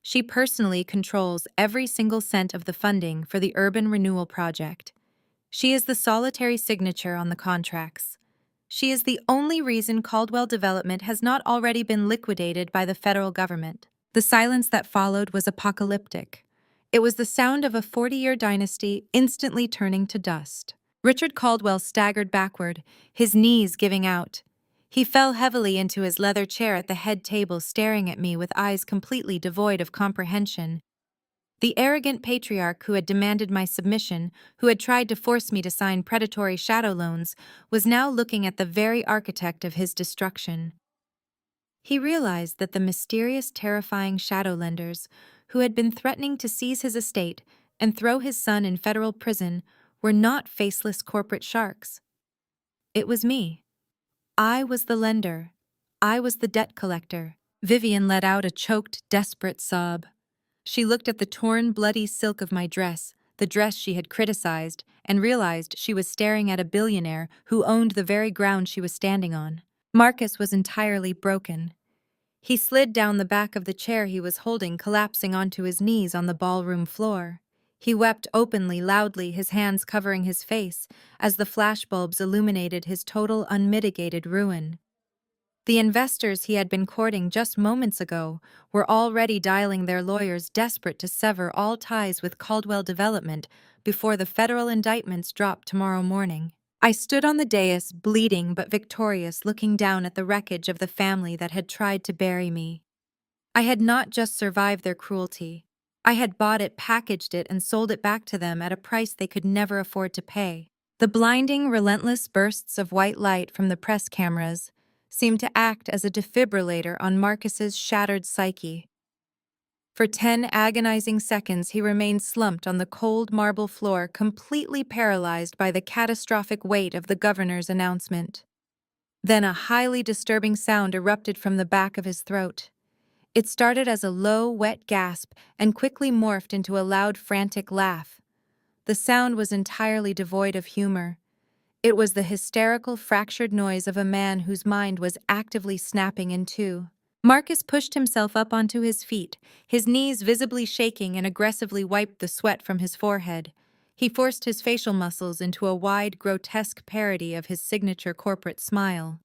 She personally controls every single cent of the funding for the urban renewal project. She is the solitary signature on the contracts. She is the only reason Caldwell Development has not already been liquidated by the federal government. The silence that followed was apocalyptic. It was the sound of a 40-year dynasty instantly turning to dust. Richard Caldwell staggered backward, his knees giving out. He fell heavily into his leather chair at the head table, staring at me with eyes completely devoid of comprehension. The arrogant patriarch who had demanded my submission, who had tried to force me to sign predatory shadow loans, was now looking at the very architect of his destruction. He realized that the mysterious, terrifying shadow lenders, who had been threatening to seize his estate and throw his son in federal prison, were not faceless corporate sharks. It was me. I was the lender. I was the debt collector. Vivian let out a choked, desperate sob. She looked at the torn, bloody silk of my dress, the dress she had criticized, and realized she was staring at a billionaire who owned the very ground she was standing on. Marcus was entirely broken. He slid down the back of the chair he was holding, collapsing onto his knees on the ballroom floor. He wept openly, loudly, his hands covering his face, as the flashbulbs illuminated his total, unmitigated ruin. The investors he had been courting just moments ago were already dialing their lawyers, desperate to sever all ties with Caldwell Development before the federal indictments dropped tomorrow morning. I stood on the dais, bleeding but victorious, looking down at the wreckage of the family that had tried to bury me. I had not just survived their cruelty. I had bought it, packaged it, and sold it back to them at a price they could never afford to pay. The blinding, relentless bursts of white light from the press cameras seemed to act as a defibrillator on Marcus's shattered psyche. For 10 agonizing seconds, he remained slumped on the cold marble floor, completely paralyzed by the catastrophic weight of the governor's announcement. Then a highly disturbing sound erupted from the back of his throat. It started as a low, wet gasp and quickly morphed into a loud, frantic laugh. The sound was entirely devoid of humor. It was the hysterical, fractured noise of a man whose mind was actively snapping in two. Marcus pushed himself up onto his feet, his knees visibly shaking, and aggressively wiped the sweat from his forehead. He forced his facial muscles into a wide, grotesque parody of his signature corporate smile.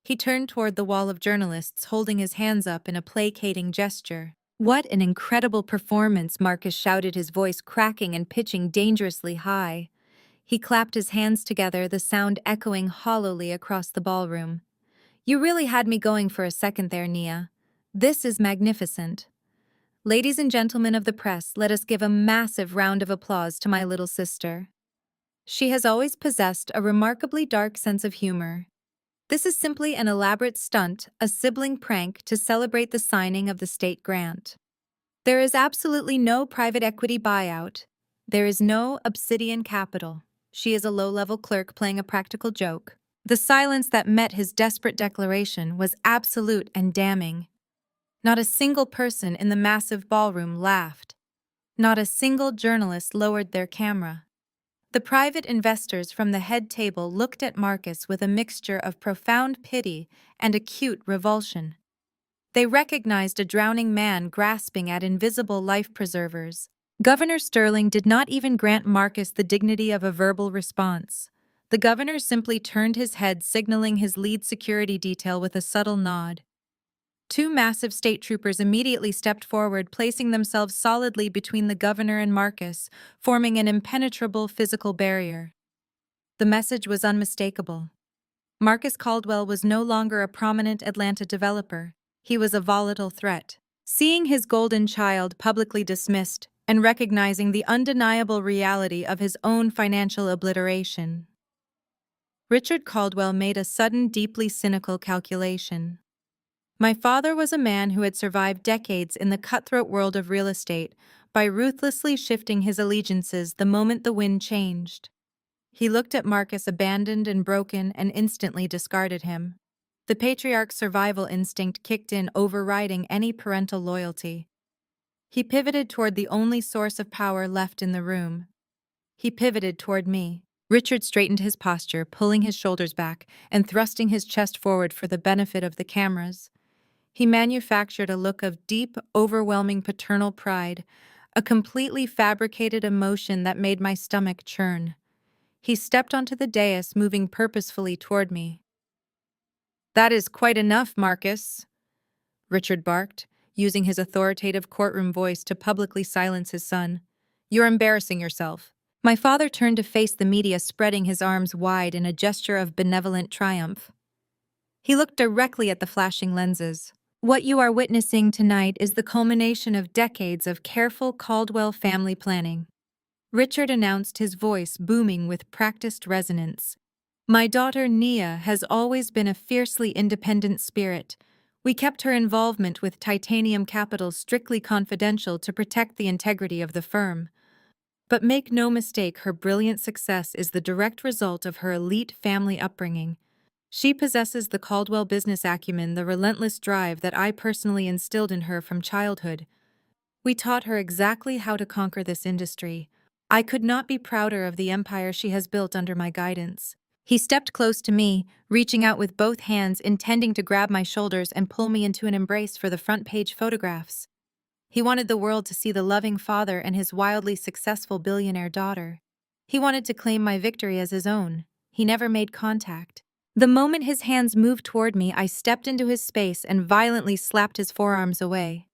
He turned toward the wall of journalists, holding his hands up in a placating gesture. "What an incredible performance!" Marcus shouted, his voice cracking and pitching dangerously high. He clapped his hands together, the sound echoing hollowly across the ballroom. "You really had me going for a second there, Nia. This is magnificent. Ladies and gentlemen of the press, let us give a massive round of applause to my little sister. She has always possessed a remarkably dark sense of humor. This is simply an elaborate stunt, a sibling prank to celebrate the signing of the state grant. There is absolutely no private equity buyout. There is no Obsidian Capital. She is a low-level clerk playing a practical joke." The silence that met his desperate declaration was absolute and damning. Not a single person in the massive ballroom laughed. Not a single journalist lowered their camera. The private investors from the head table looked at Marcus with a mixture of profound pity and acute revulsion. They recognized a drowning man grasping at invisible life preservers. Governor Sterling did not even grant Marcus the dignity of a verbal response. The governor simply turned his head, signaling his lead security detail with a subtle nod. Two massive state troopers immediately stepped forward, placing themselves solidly between the governor and Marcus, forming an impenetrable physical barrier. The message was unmistakable. Marcus Caldwell was no longer a prominent Atlanta developer. He was a volatile threat. Seeing his golden child publicly dismissed and recognizing the undeniable reality of his own financial obliteration, Richard Caldwell made a sudden, deeply cynical calculation. My father was a man who had survived decades in the cutthroat world of real estate by ruthlessly shifting his allegiances the moment the wind changed. He looked at Marcus, abandoned and broken, and instantly discarded him. The patriarch's survival instinct kicked in, overriding any parental loyalty. He pivoted toward the only source of power left in the room. He pivoted toward me. Richard straightened his posture, pulling his shoulders back and thrusting his chest forward for the benefit of the cameras. He manufactured a look of deep, overwhelming paternal pride, a completely fabricated emotion that made my stomach churn. He stepped onto the dais, moving purposefully toward me. "That is quite enough, Marcus," Richard barked, using his authoritative courtroom voice to publicly silence his son. "You're embarrassing yourself." My father turned to face the media, spreading his arms wide in a gesture of benevolent triumph. He looked directly at the flashing lenses. "What you are witnessing tonight is the culmination of decades of careful Caldwell family planning," Richard announced, his voice booming with practiced resonance. "My daughter Nia has always been a fiercely independent spirit. We kept her involvement with Titanium Capital strictly confidential to protect the integrity of the firm. But make no mistake, her brilliant success is the direct result of her elite family upbringing. She possesses the Caldwell business acumen, the relentless drive that I personally instilled in her from childhood. We taught her exactly how to conquer this industry. I could not be prouder of the empire she has built under my guidance." He stepped close to me, reaching out with both hands, intending to grab my shoulders and pull me into an embrace for the front-page photographs. He wanted the world to see the loving father and his wildly successful billionaire daughter. He wanted to claim my victory as his own. He never made contact. The moment his hands moved toward me, I stepped into his space and violently slapped his forearms away.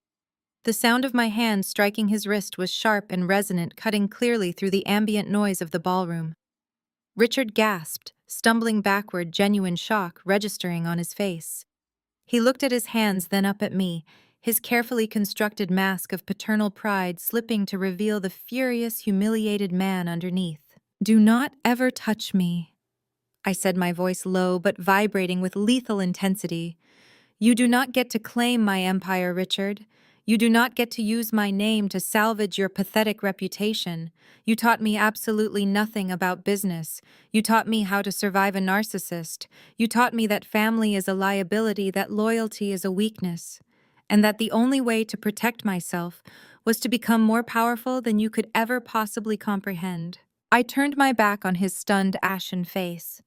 The sound of my hand striking his wrist was sharp and resonant, cutting clearly through the ambient noise of the ballroom. Richard gasped, stumbling backward, genuine shock registering on his face. He looked at his hands, then up at me, his carefully constructed mask of paternal pride slipping to reveal the furious, humiliated man underneath. "Do not ever touch me," I said, my voice low but vibrating with lethal intensity. "You do not get to claim my empire, Richard. You do not get to use my name to salvage your pathetic reputation. You taught me absolutely nothing about business. You taught me how to survive a narcissist. You taught me that family is a liability, that loyalty is a weakness, and that the only way to protect myself was to become more powerful than you could ever possibly comprehend." I turned my back on his stunned, ashen face.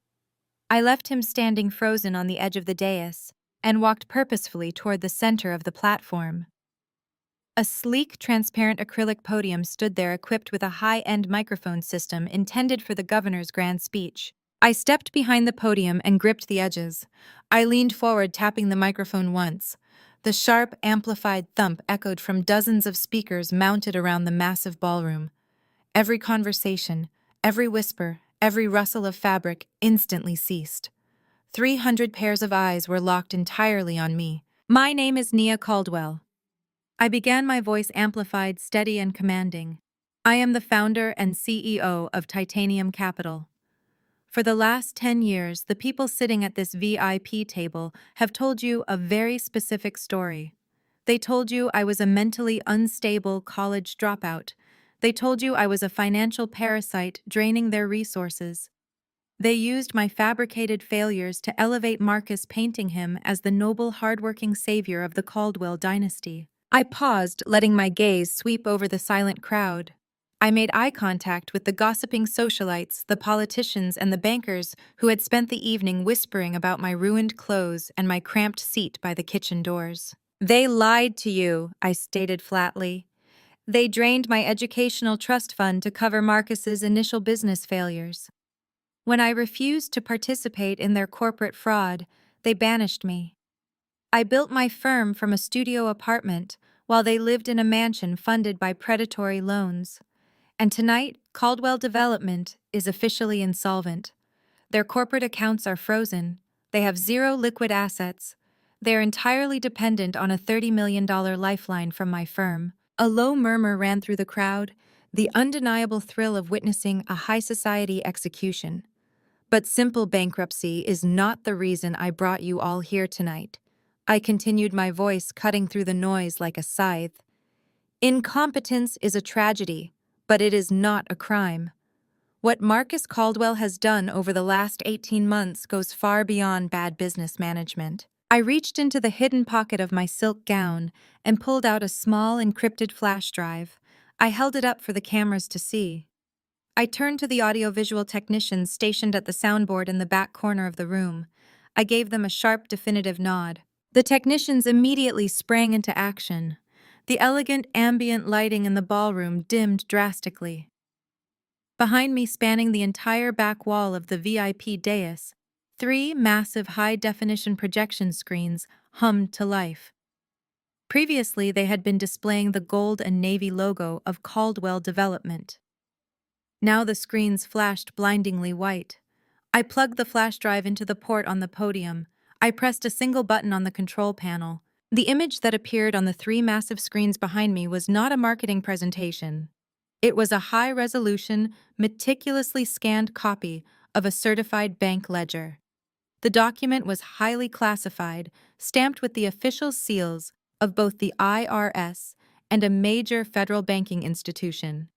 I left him standing frozen on the edge of the dais and walked purposefully toward the center of the platform. A sleek, transparent acrylic podium stood there, equipped with a high-end microphone system intended for the governor's grand speech. I stepped behind the podium and gripped the edges. I leaned forward, tapping the microphone once. The sharp, amplified thump echoed from dozens of speakers mounted around the massive ballroom. Every conversation, every whisper, every rustle of fabric instantly ceased. 300 pairs of eyes were locked entirely on me. "My name is Nia Caldwell." I began, my voice amplified, steady and commanding. "I am the founder and CEO of Titanium Capital. For the last 10 years, the people sitting at this VIP table have told you a very specific story. They told you I was a mentally unstable college dropout. They told you I was a financial parasite draining their resources. They used my fabricated failures to elevate Marcus, painting him as the noble, hardworking savior of the Caldwell dynasty." I paused, letting my gaze sweep over the silent crowd. I made eye contact with the gossiping socialites, the politicians, and the bankers who had spent the evening whispering about my ruined clothes and my cramped seat by the kitchen doors. "They lied to you," I stated flatly. "They drained my educational trust fund to cover Marcus's initial business failures. When I refused to participate in their corporate fraud, they banished me. I built my firm from a studio apartment while they lived in a mansion funded by predatory loans. And tonight, Caldwell Development is officially insolvent. Their corporate accounts are frozen. They have zero liquid assets. They're entirely dependent on a $30 million lifeline from my firm." A low murmur ran through the crowd, the undeniable thrill of witnessing a high society execution. "But simple bankruptcy is not the reason I brought you all here tonight," I continued, my voice cutting through the noise like a scythe. "Incompetence is a tragedy, but it is not a crime. What Marcus Caldwell has done over the last 18 months goes far beyond bad business management. I reached into the hidden pocket of my silk gown and pulled out a small encrypted flash drive. I held it up for the cameras to see. I turned to the audiovisual technicians stationed at the soundboard in the back corner of the room. I gave them a sharp, definitive nod. The technicians immediately sprang into action. The elegant ambient lighting in the ballroom dimmed drastically. Behind me, spanning the entire back wall of the VIP dais, 3 massive high-definition projection screens hummed to life. Previously, they had been displaying the gold and navy logo of Caldwell Development. Now the screens flashed blindingly white. I plugged the flash drive into the port on the podium. I pressed a single button on the control panel. The image that appeared on the 3 massive screens behind me was not a marketing presentation. It was a high-resolution, meticulously scanned copy of a certified bank ledger. The document was highly classified, stamped with the official seals of both the IRS and a major federal banking institution.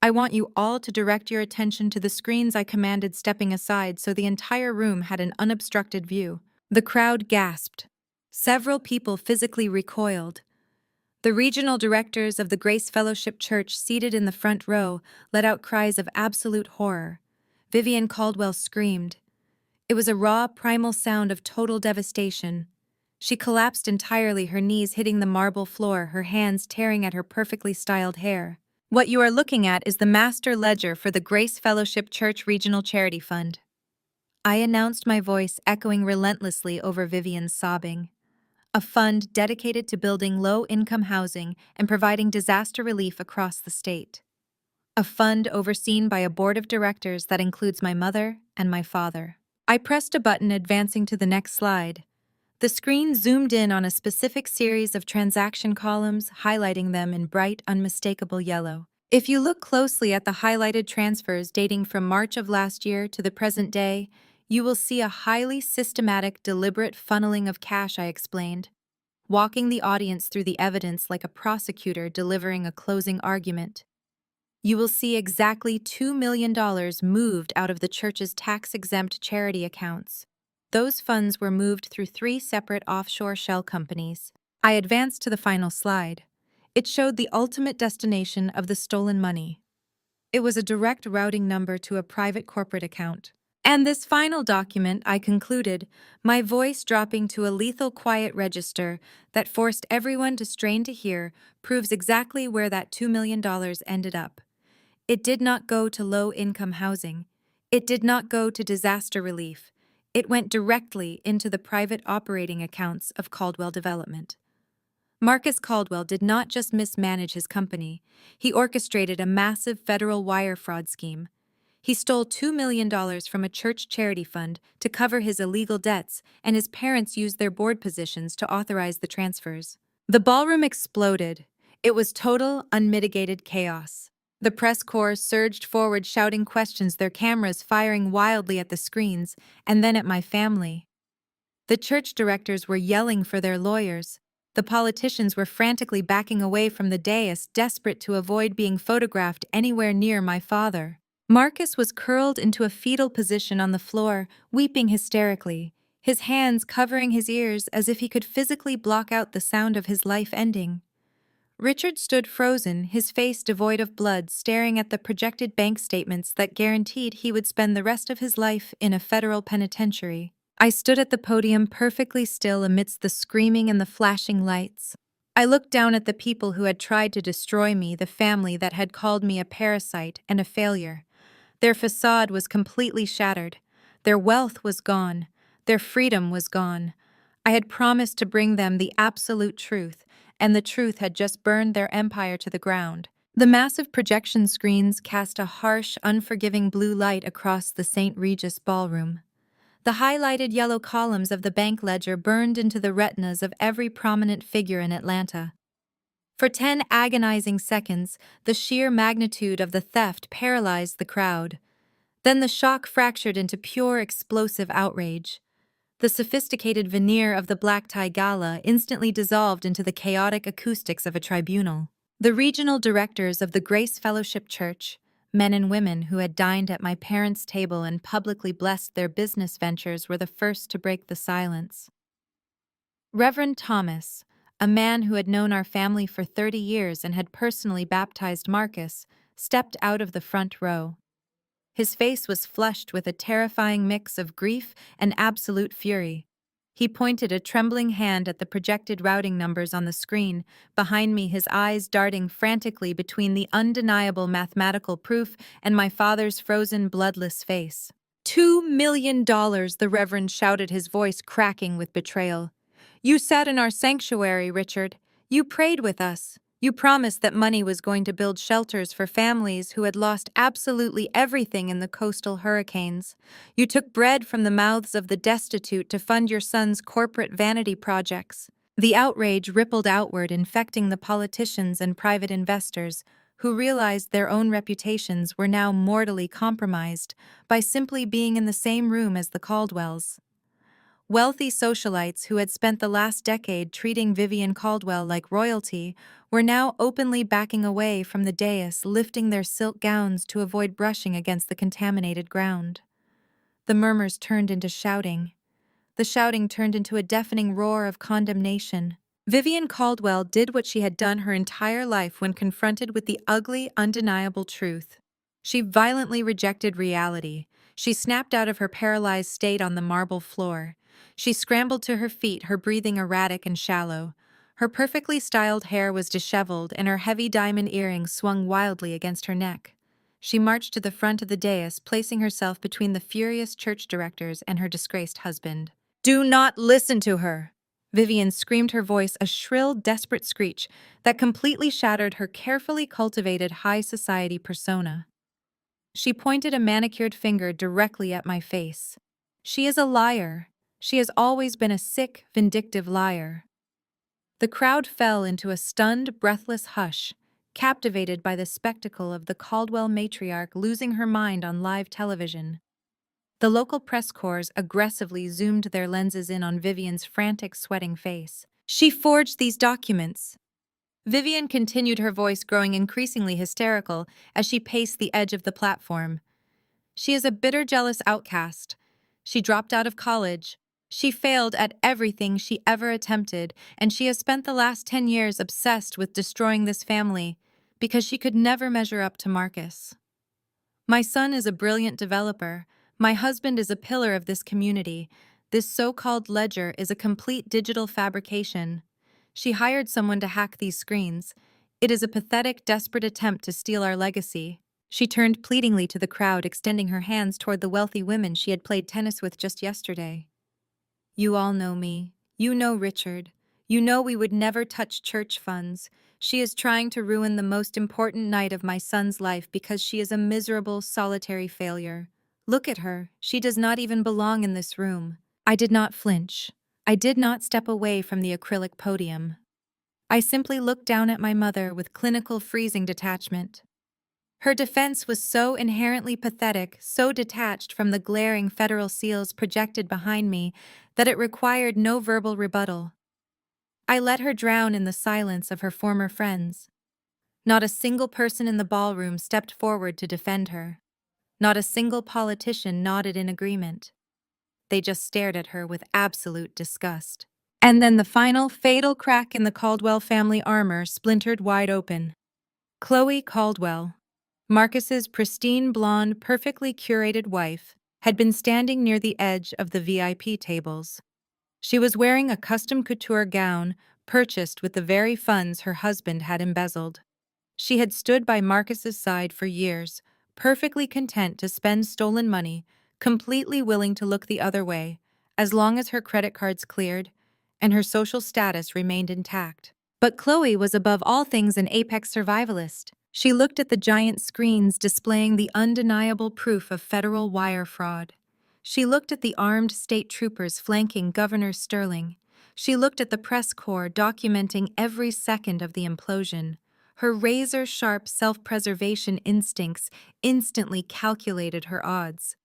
I want you all to direct your attention to the screens, I commanded, stepping aside so the entire room had an unobstructed view. The crowd gasped. Several people physically recoiled. The regional directors of the Grace Fellowship Church, seated in the front row, let out cries of absolute horror. Vivian Caldwell screamed. It was a raw, primal sound of total devastation. She collapsed entirely, her knees hitting the marble floor, her hands tearing at her perfectly styled hair. What you are looking at is the master ledger for the Grace Fellowship Church Regional Charity Fund. I announced, my voice echoing relentlessly over Vivian's sobbing. A fund dedicated to building low-income housing and providing disaster relief across the state. A fund overseen by a board of directors that includes my mother and my father. I pressed a button, advancing to the next slide. The screen zoomed in on a specific series of transaction columns, highlighting them in bright, unmistakable yellow. If you look closely at the highlighted transfers dating from March of last year to the present day, you will see a highly systematic, deliberate funneling of cash, I explained, walking the audience through the evidence like a prosecutor delivering a closing argument. You will see exactly $2 million moved out of the church's tax-exempt charity accounts. Those funds were moved through 3 separate offshore shell companies. I advanced to the final slide. It showed the ultimate destination of the stolen money. It was a direct routing number to a private corporate account. And this final document, I concluded, my voice dropping to a lethal quiet register that forced everyone to strain to hear, proves exactly where that $2 million ended up. It did not go to low-income housing. It did not go to disaster relief. It went directly into the private operating accounts of Caldwell Development. Marcus Caldwell did not just mismanage his company. He orchestrated a massive federal wire fraud scheme. He stole $2 million from a church charity fund to cover his illegal debts, and his parents used their board positions to authorize the transfers. The ballroom exploded. It was total, unmitigated chaos. The press corps surged forward, shouting questions, their cameras firing wildly at the screens and then at my family. The church directors were yelling for their lawyers. The politicians were frantically backing away from the dais, desperate to avoid being photographed anywhere near my father. Marcus was curled into a fetal position on the floor, weeping hysterically, his hands covering his ears as if he could physically block out the sound of his life ending. Richard stood frozen, his face devoid of blood, staring at the projected bank statements that guaranteed he would spend the rest of his life in a federal penitentiary. I stood at the podium, perfectly still amidst the screaming and the flashing lights. I looked down at the people who had tried to destroy me, the family that had called me a parasite and a failure. Their facade was completely shattered. Their wealth was gone. Their freedom was gone. I had promised to bring them the absolute truth, and the truth had just burned their empire to the ground. The massive projection screens cast a harsh, unforgiving blue light across the St. Regis ballroom. The highlighted yellow columns of the bank ledger burned into the retinas of every prominent figure in Atlanta. For 10 agonizing seconds, the sheer magnitude of the theft paralyzed the crowd. Then the shock fractured into pure explosive outrage. The sophisticated veneer of the black tie gala instantly dissolved into the chaotic acoustics of a tribunal. The regional directors of the Grace Fellowship Church, Men and women who had dined at my parents' table and publicly blessed their business ventures were the first to break the silence. Reverend Thomas, a man who had known our family for 30 years and had personally baptized Marcus, stepped out of the front row. His face was flushed with a terrifying mix of grief and absolute fury. He pointed a trembling hand at the projected routing numbers on the screen, behind me, his eyes darting frantically between the undeniable mathematical proof and my father's frozen, bloodless face. $2 million, the Reverend shouted, his voice cracking with betrayal. You sat in our sanctuary, Richard. You prayed with us. You promised that money was going to build shelters for families who had lost absolutely everything in the coastal hurricanes. You took bread from the mouths of the destitute to fund your son's corporate vanity projects. The outrage rippled outward, infecting the politicians and private investors, who realized their own reputations were now mortally compromised by simply being in the same room as the Caldwells. Wealthy socialites who had spent the last decade treating Vivian Caldwell like royalty were now openly backing away from the dais, lifting their silk gowns to avoid brushing against the contaminated ground. The murmurs turned into shouting. The shouting turned into a deafening roar of condemnation. Vivian Caldwell did what she had done her entire life when confronted with the ugly, undeniable truth. She violently rejected reality. She snapped out of her paralyzed state on the marble floor. She scrambled to her feet, her breathing erratic and shallow. Her perfectly styled hair was disheveled, and her heavy diamond earrings swung wildly against her neck. She marched to the front of the dais, placing herself between the furious church directors and her disgraced husband. Do not listen to her! Vivian screamed, her voice a shrill, desperate screech that completely shattered her carefully cultivated high society persona. She pointed a manicured finger directly at my face. She is a liar. She has always been a sick, vindictive liar. The crowd fell into a stunned, breathless hush, captivated by the spectacle of the Caldwell matriarch losing her mind on live television. The local press corps aggressively zoomed their lenses in on Vivian's frantic, sweating face. She forged these documents. Vivian continued, her voice growing increasingly hysterical as she paced the edge of the platform. She is a bitter, jealous outcast. She dropped out of college. She failed at everything she ever attempted, and she has spent the last 10 years obsessed with destroying this family because she could never measure up to Marcus. My son is a brilliant developer. My husband is a pillar of this community. This so-called ledger is a complete digital fabrication. She hired someone to hack these screens. It is a pathetic, desperate attempt to steal our legacy. She turned pleadingly to the crowd, extending her hands toward the wealthy women she had played tennis with just yesterday. You all know me. You know Richard. You know we would never touch church funds. She is trying to ruin the most important night of my son's life because she is a miserable, solitary failure. Look at her. She does not even belong in this room. I did not flinch. I did not step away from the acrylic podium. I simply looked down at my mother with clinical freezing detachment. Her defense was so inherently pathetic, so detached from the glaring federal seals projected behind me, that it required no verbal rebuttal. I let her drown in the silence of her former friends. Not a single person in the ballroom stepped forward to defend her. Not a single politician nodded in agreement. They just stared at her with absolute disgust. And then the final fatal crack in the Caldwell family armor splintered wide open. Chloe Caldwell, Marcus's pristine blonde, perfectly curated wife, had been standing near the edge of the VIP tables. She was wearing a custom couture gown purchased with the very funds her husband had embezzled. She had stood by Marcus's side for years, perfectly content to spend stolen money, completely willing to look the other way, as long as her credit cards cleared and her social status remained intact. But Chloe was above all things an apex survivalist. She looked at the giant screens displaying the undeniable proof of federal wire fraud. She looked at the armed state troopers flanking Governor Sterling. She looked at the press corps documenting every second of the implosion. Her razor-sharp self-preservation instincts instantly calculated her odds.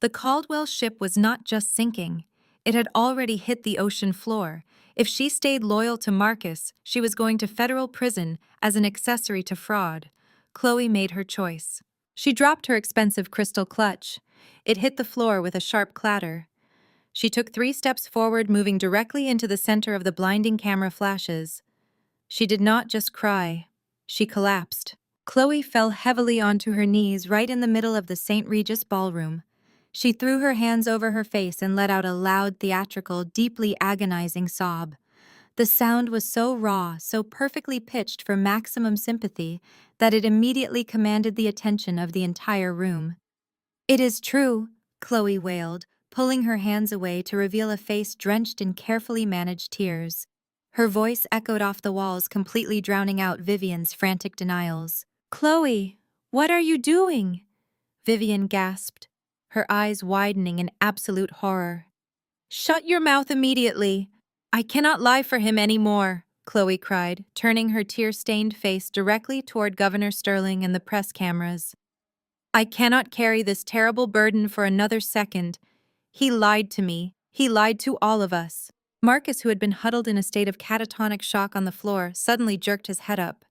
The Caldwell ship was not just sinking. It had already hit the ocean floor. If she stayed loyal to Marcus, she was going to federal prison as an accessory to fraud. Chloe made her choice. She dropped her expensive crystal clutch. It hit the floor with a sharp clatter. She took 3 steps forward, moving directly into the center of the blinding camera flashes. She did not just cry. She collapsed. Chloe fell heavily onto her knees right in the middle of the St. Regis ballroom. She threw her hands over her face and let out a loud, theatrical, deeply agonizing sob. The sound was so raw, so perfectly pitched for maximum sympathy, that it immediately commanded the attention of the entire room. "It is true," Chloe wailed, pulling her hands away to reveal a face drenched in carefully managed tears. Her voice echoed off the walls, completely drowning out Vivian's frantic denials. "Chloe, what are you doing?" Vivian gasped, her eyes widening in absolute horror. "Shut your mouth immediately. I cannot lie for him anymore," Chloe cried, turning her tear-stained face directly toward Governor Sterling and the press cameras. "I cannot carry this terrible burden for another second. He lied to me. He lied to all of us." Marcus, who had been huddled in a state of catatonic shock on the floor, suddenly jerked his head up.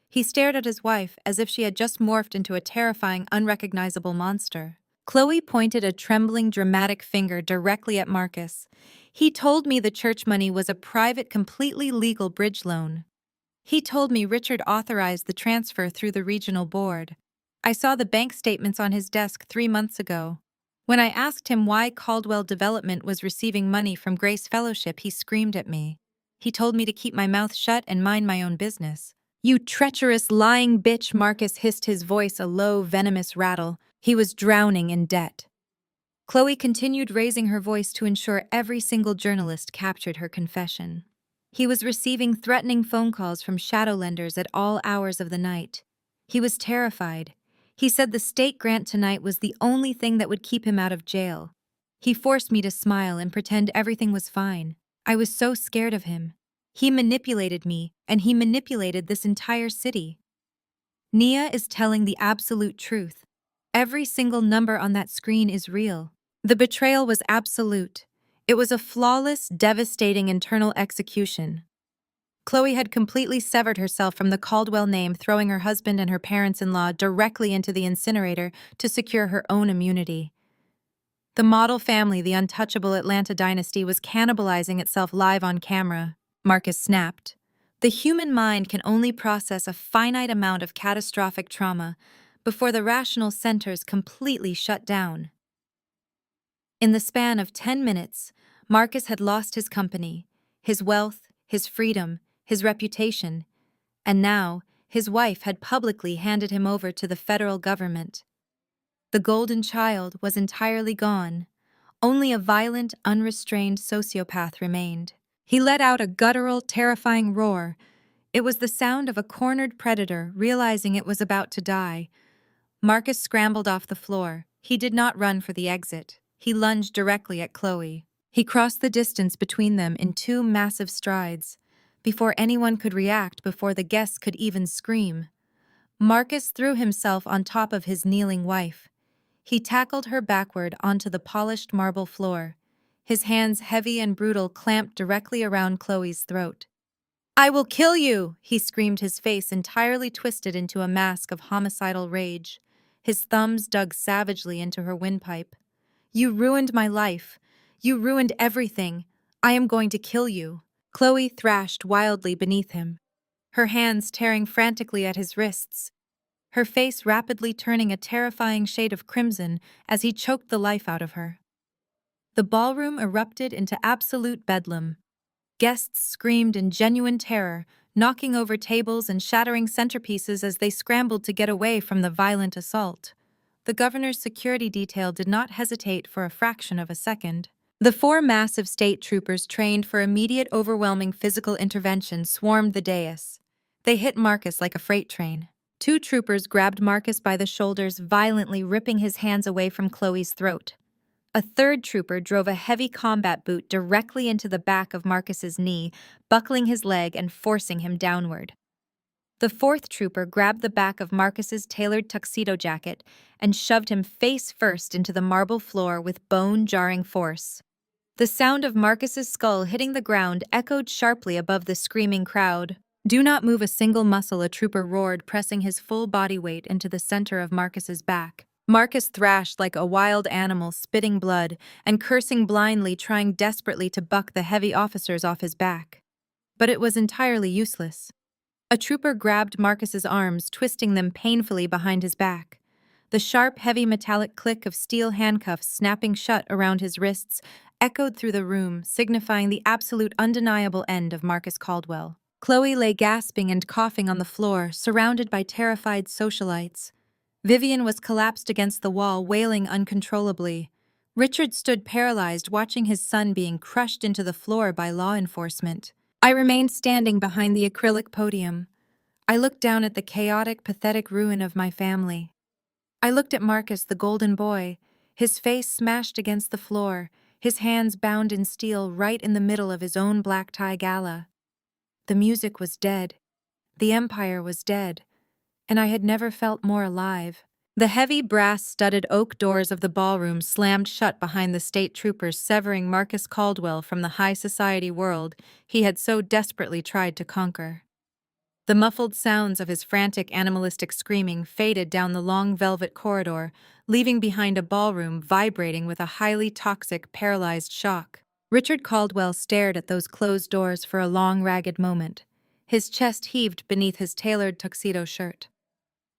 He stared at his wife as if she had just morphed into a terrifying, unrecognizable monster. Chloe pointed a trembling, dramatic finger directly at Marcus. "He told me the church money was a private, completely legal bridge loan. He told me Richard authorized the transfer through the regional board. I saw the bank statements on his desk 3 months ago. When I asked him why Caldwell Development was receiving money from Grace Fellowship, he screamed at me. He told me to keep my mouth shut and mind my own business." "You treacherous, lying bitch," Marcus hissed, his voice a low, venomous rattle. He was drowning in debt. Chloe continued, raising her voice to ensure every single journalist captured her confession. "He was receiving threatening phone calls from shadow lenders at all hours of the night. He was terrified. He said the state grant tonight was the only thing that would keep him out of jail. He forced me to smile and pretend everything was fine. I was so scared of him. He manipulated me, and he manipulated this entire city." Nia is telling the absolute truth. Every single number on that screen is real. The betrayal was absolute. It was a flawless, devastating internal execution. Chloe had completely severed herself from the Caldwell name, throwing her husband and her parents-in-law directly into the incinerator to secure her own immunity. The model family, the untouchable Atlanta dynasty, was cannibalizing itself live on camera. Marcus snapped. The human mind can only process a finite amount of catastrophic trauma before the rational centers completely shut down. In the span of 10 minutes, Marcus had lost his company, his wealth, his freedom, his reputation, and now his wife had publicly handed him over to the federal government. The golden child was entirely gone. Only a violent, unrestrained sociopath remained. He let out a guttural, terrifying roar. It was the sound of a cornered predator realizing it was about to die. Marcus scrambled off the floor. He did not run for the exit. He lunged directly at Chloe. He crossed the distance between them in 2 massive strides. Before anyone could react, before the guests could even scream, Marcus threw himself on top of his kneeling wife. He tackled her backward onto the polished marble floor, his hands heavy and brutal clamped directly around Chloe's throat. "I will kill you!" he screamed, his face entirely twisted into a mask of homicidal rage. His thumbs dug savagely into her windpipe. "You ruined my life. You ruined everything. I am going to kill you." Chloe thrashed wildly beneath him, her hands tearing frantically at his wrists, her face rapidly turning a terrifying shade of crimson as he choked the life out of her. The ballroom erupted into absolute bedlam. Guests screamed in genuine terror, knocking over tables and shattering centerpieces as they scrambled to get away from the violent assault. The governor's security detail did not hesitate for a fraction of a second. The 4 massive state troopers trained for immediate, overwhelming physical intervention swarmed the dais. They hit Marcus like a freight train. 2 troopers grabbed Marcus by the shoulders, violently ripping his hands away from Chloe's throat. A 3rd trooper drove a heavy combat boot directly into the back of Marcus's knee, buckling his leg and forcing him downward. The 4th trooper grabbed the back of Marcus's tailored tuxedo jacket and shoved him face first into the marble floor with bone-jarring force. The sound of Marcus's skull hitting the ground echoed sharply above the screaming crowd. Do not move a single muscle, a trooper roared, pressing his full body weight into the center of Marcus's back. Marcus thrashed like a wild animal, spitting blood and cursing blindly, trying desperately to buck the heavy officers off his back. But it was entirely useless. A trooper grabbed Marcus's arms, twisting them painfully behind his back. The sharp, heavy metallic click of steel handcuffs snapping shut around his wrists echoed through the room, signifying the absolute undeniable end of Marcus Caldwell. Chloe lay gasping and coughing on the floor, surrounded by terrified socialites. Vivian was collapsed against the wall, wailing uncontrollably. Richard stood paralyzed, watching his son being crushed into the floor by law enforcement. I remained standing behind the acrylic podium. I looked down at the chaotic, pathetic ruin of my family. I looked at Marcus, the golden boy, his face smashed against the floor, his hands bound in steel right in the middle of his own black tie gala. The music was dead. The empire was dead. And I had never felt more alive. The heavy brass-studded oak doors of the ballroom slammed shut behind the state troopers, severing Marcus Caldwell from the high society world he had so desperately tried to conquer. The muffled sounds of his frantic, animalistic screaming faded down the long velvet corridor, leaving behind a ballroom vibrating with a highly toxic, paralyzed shock. Richard Caldwell stared at those closed doors for a long, ragged moment. His chest heaved beneath his tailored tuxedo shirt.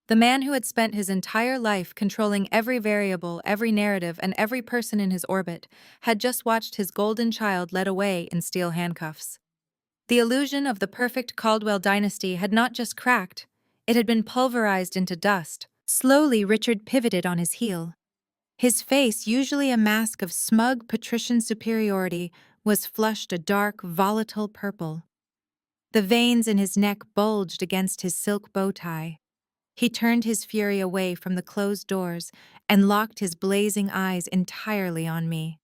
The man who had spent his entire life controlling every variable, every narrative, and every person in his orbit had just watched his golden child led away in steel handcuffs. The illusion of the perfect Caldwell dynasty had not just cracked, it had been pulverized into dust. Slowly, Richard pivoted on his heel. His face, usually a mask of smug patrician superiority, was flushed a dark, volatile purple. The veins in his neck bulged against his silk bow tie. He turned his fury away from the closed doors and locked his blazing eyes entirely on me.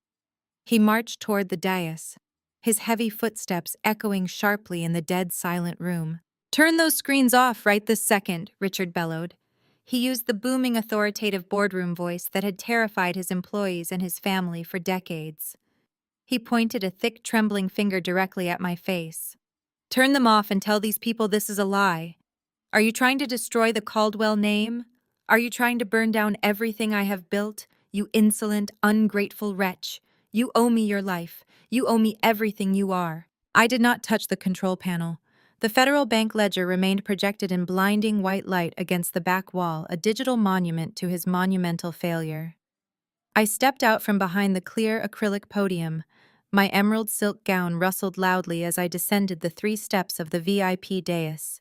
He marched toward the dais, his heavy footsteps echoing sharply in the dead silent room. "Turn those screens off right this second," Richard bellowed. He used the booming, authoritative boardroom voice that had terrified his employees and his family for decades. He pointed a thick, trembling finger directly at my face. "Turn them off and tell these people this is a lie. Are you trying to destroy the Caldwell name? Are you trying to burn down everything I have built? You insolent, ungrateful wretch. You owe me your life. You owe me everything you are." I did not touch the control panel. The Federal Bank ledger remained projected in blinding white light against the back wall, a digital monument to his monumental failure. I stepped out from behind the clear acrylic podium. My emerald silk gown rustled loudly as I descended the 3 steps of the VIP dais.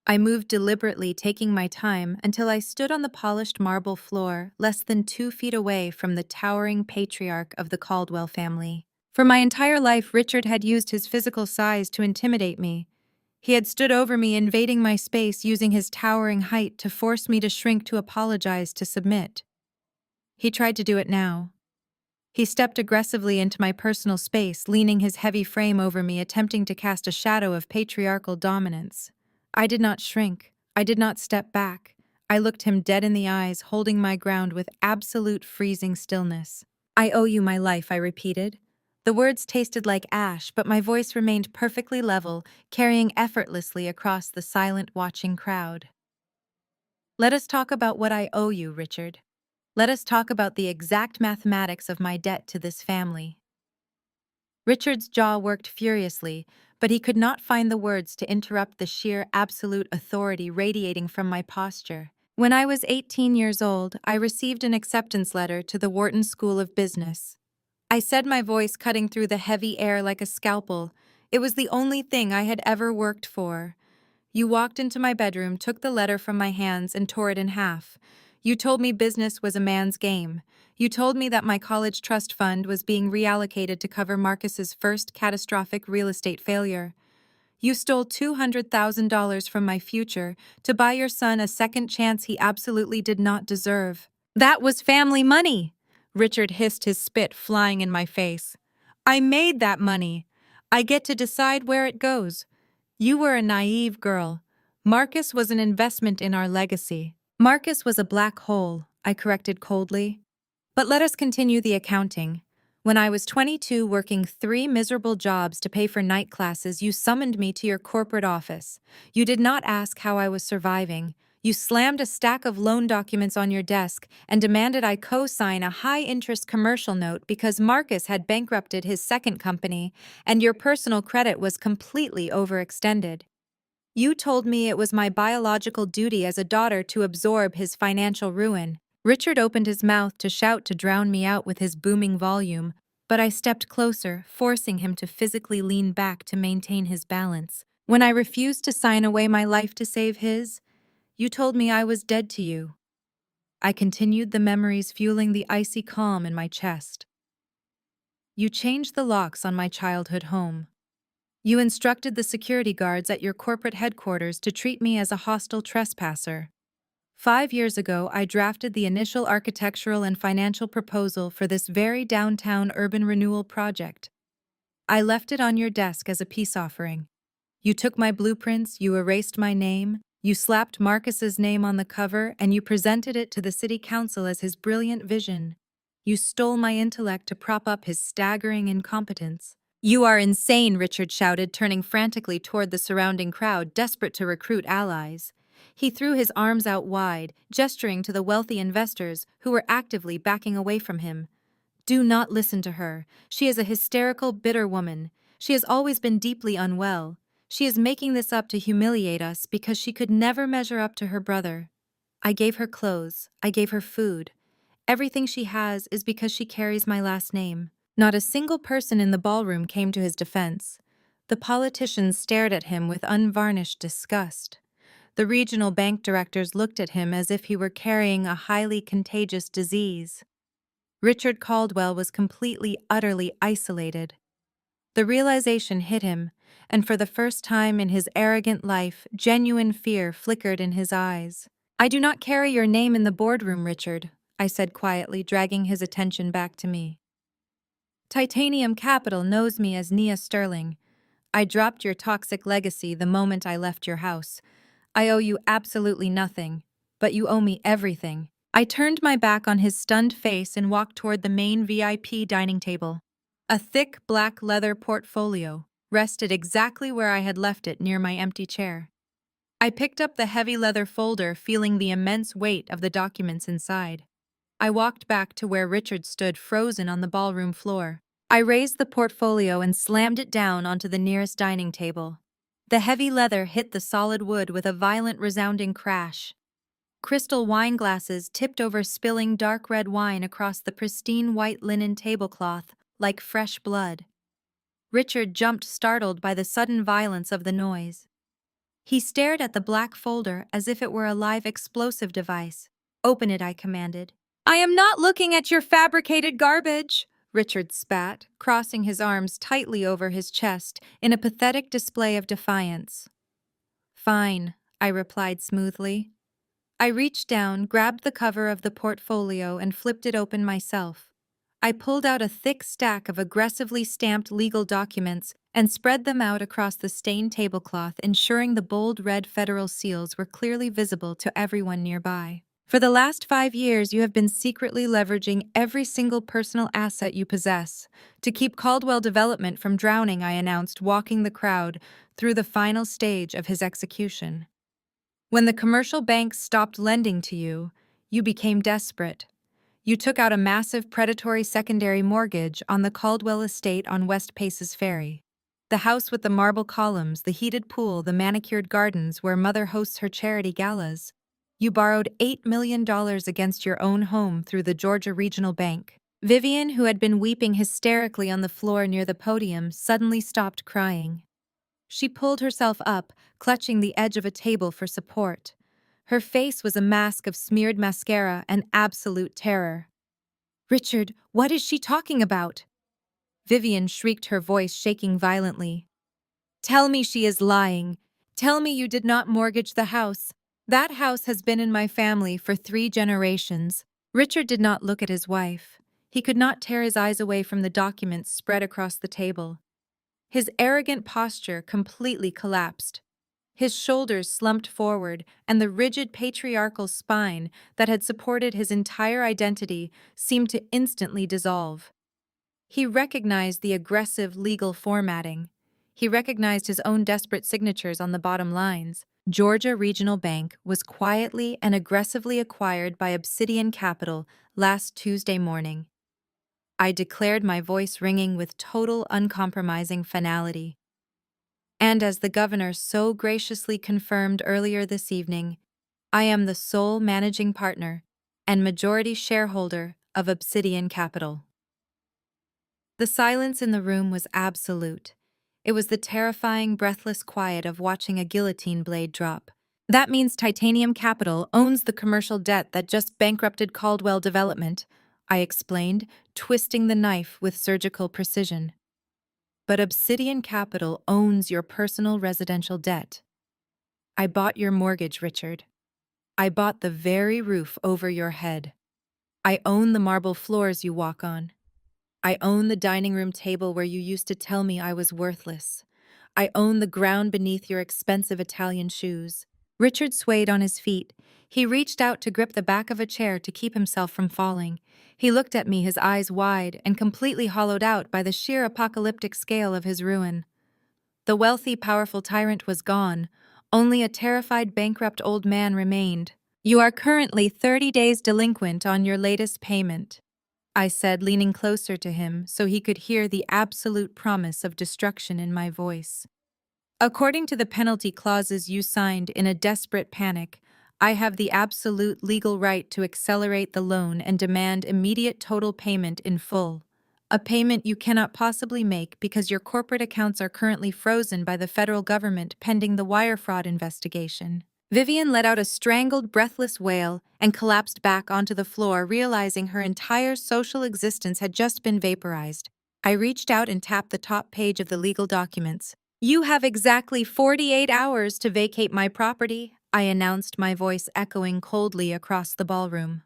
I moved deliberately, taking my time, until I stood on the polished marble floor, less than 2 feet away from the towering patriarch of the Caldwell family. For my entire life, Richard had used his physical size to intimidate me. He had stood over me, invading my space, using his towering height to force me to shrink, to apologize, to submit. He tried to do it now. He stepped aggressively into my personal space, leaning his heavy frame over me, attempting to cast a shadow of patriarchal dominance. I did not shrink. I did not step back. I looked him dead in the eyes, holding my ground with absolute freezing stillness. "I owe you my life," I repeated. The words tasted like ash, but my voice remained perfectly level, carrying effortlessly across the silent, watching crowd. "Let us talk about what I owe you, Richard. Let us talk about the exact mathematics of my debt to this family." Richard's jaw worked furiously, but he could not find the words to interrupt the sheer, absolute authority radiating from my posture. When I was 18 years old, I received an acceptance letter to the Wharton School of Business. I said, my voice cutting through the heavy air like a scalpel. It was the only thing I had ever worked for. You walked into my bedroom, took the letter from my hands, and tore it in half. You told me business was a man's game. You told me that my college trust fund was being reallocated to cover Marcus's first catastrophic real estate failure. You stole $200,000 from my future to buy your son a second chance he absolutely did not deserve. That was family money! Richard hissed, his spit flying in my face. I made that money. I get to decide where it goes. You were a naive girl. Marcus was an investment in our legacy. Marcus was a black hole, I corrected coldly. But let us continue the accounting. When I was 22, working 3 miserable jobs to pay for night classes, you summoned me to your corporate office. You did not ask how I was surviving. You slammed a stack of loan documents on your desk and demanded I co-sign a high-interest commercial note because Marcus had bankrupted his second company and your personal credit was completely overextended. You told me it was my biological duty as a daughter to absorb his financial ruin. Richard opened his mouth to shout to drown me out with his booming volume, but I stepped closer, forcing him to physically lean back to maintain his balance. When I refused to sign away my life to save his, you told me I was dead to you. I continued, the memories fueling the icy calm in my chest. You changed the locks on my childhood home. You instructed the security guards at your corporate headquarters to treat me as a hostile trespasser. 5 years ago, I drafted the initial architectural and financial proposal for this very downtown urban renewal project. I left it on your desk as a peace offering. You took my blueprints, you erased my name, you slapped Marcus's name on the cover, and you presented it to the city council as his brilliant vision. You stole my intellect to prop up his staggering incompetence. You are insane, Richard shouted, turning frantically toward the surrounding crowd, desperate to recruit allies. He threw his arms out wide, gesturing to the wealthy investors who were actively backing away from him. Do not listen to her. She is a hysterical, bitter woman. She has always been deeply unwell. She is making this up to humiliate us because she could never measure up to her brother. I gave her clothes. I gave her food. Everything she has is because she carries my last name. Not a single person in the ballroom came to his defense. The politicians stared at him with unvarnished disgust. The regional bank directors looked at him as if he were carrying a highly contagious disease. Richard Caldwell was completely, utterly isolated. The realization hit him, and for the first time in his arrogant life, genuine fear flickered in his eyes. I do not carry your name in the boardroom, Richard, I said quietly, dragging his attention back to me. Titanium Capital knows me as Nia Sterling. I dropped your toxic legacy the moment I left your house. I owe you absolutely nothing, but you owe me everything. I turned my back on his stunned face and walked toward the main VIP dining table. A thick black leather portfolio rested exactly where I had left it, near my empty chair. I picked up the heavy leather folder, feeling the immense weight of the documents inside. I walked back to where Richard stood frozen on the ballroom floor. I raised the portfolio and slammed it down onto the nearest dining table. The heavy leather hit the solid wood with a violent, resounding crash. Crystal wine glasses tipped over, spilling dark red wine across the pristine white linen tablecloth like fresh blood. Richard jumped, startled by the sudden violence of the noise. He stared at the black folder as if it were a live explosive device. Open it, I commanded. I am not looking at your fabricated garbage, Richard spat, crossing his arms tightly over his chest in a pathetic display of defiance. Fine, I replied smoothly. I reached down, grabbed the cover of the portfolio, and flipped it open myself. I pulled out a thick stack of aggressively stamped legal documents and spread them out across the stained tablecloth, ensuring the bold red federal seals were clearly visible to everyone nearby. For the last 5 years, you have been secretly leveraging every single personal asset you possess to keep Caldwell Development from drowning, I announced, walking the crowd through the final stage of his execution. When the commercial banks stopped lending to you, you became desperate. You took out a massive predatory secondary mortgage on the Caldwell estate on West Paces Ferry. The house with the marble columns, the heated pool, the manicured gardens where Mother hosts her charity galas. You borrowed $8 million against your own home through the Georgia Regional Bank. Vivian, who had been weeping hysterically on the floor near the podium, suddenly stopped crying. She pulled herself up, clutching the edge of a table for support. Her face was a mask of smeared mascara and absolute terror. Richard, what is she talking about? Vivian shrieked, her voice shaking violently. Tell me she is lying. Tell me you did not mortgage the house. That house has been in my family for 3 generations. Richard did not look at his wife. He could not tear his eyes away from the documents spread across the table. His arrogant posture completely collapsed. His shoulders slumped forward, and the rigid patriarchal spine that had supported his entire identity seemed to instantly dissolve. He recognized the aggressive legal formatting. He recognized his own desperate signatures on the bottom lines. Georgia Regional Bank was quietly and aggressively acquired by Obsidian Capital last Tuesday morning. I declared, my voice ringing with total uncompromising finality. And as the governor so graciously confirmed earlier this evening, I am the sole managing partner and majority shareholder of Obsidian Capital. The silence in the room was absolute. It was the terrifying, breathless quiet of watching a guillotine blade drop. That means Titanium Capital owns the commercial debt that just bankrupted Caldwell Development, I explained, twisting the knife with surgical precision. But Obsidian Capital owns your personal residential debt. I bought your mortgage, Richard. I bought the very roof over your head. I own the marble floors you walk on. I own the dining room table where you used to tell me I was worthless. I own the ground beneath your expensive Italian shoes. Richard swayed on his feet. He reached out to grip the back of a chair to keep himself from falling. He looked at me, his eyes wide and completely hollowed out by the sheer apocalyptic scale of his ruin. The wealthy, powerful tyrant was gone. Only a terrified, bankrupt old man remained. You are currently 30 days delinquent on your latest payment, I said, leaning closer to him so he could hear the absolute promise of destruction in my voice. According to the penalty clauses you signed in a desperate panic, I have the absolute legal right to accelerate the loan and demand immediate total payment in full. A payment you cannot possibly make because your corporate accounts are currently frozen by the federal government pending the wire fraud investigation. Vivian let out a strangled, breathless wail and collapsed back onto the floor, realizing her entire social existence had just been vaporized. I reached out and tapped the top page of the legal documents. You have exactly 48 hours to vacate my property, I announced, my voice echoing coldly across the ballroom.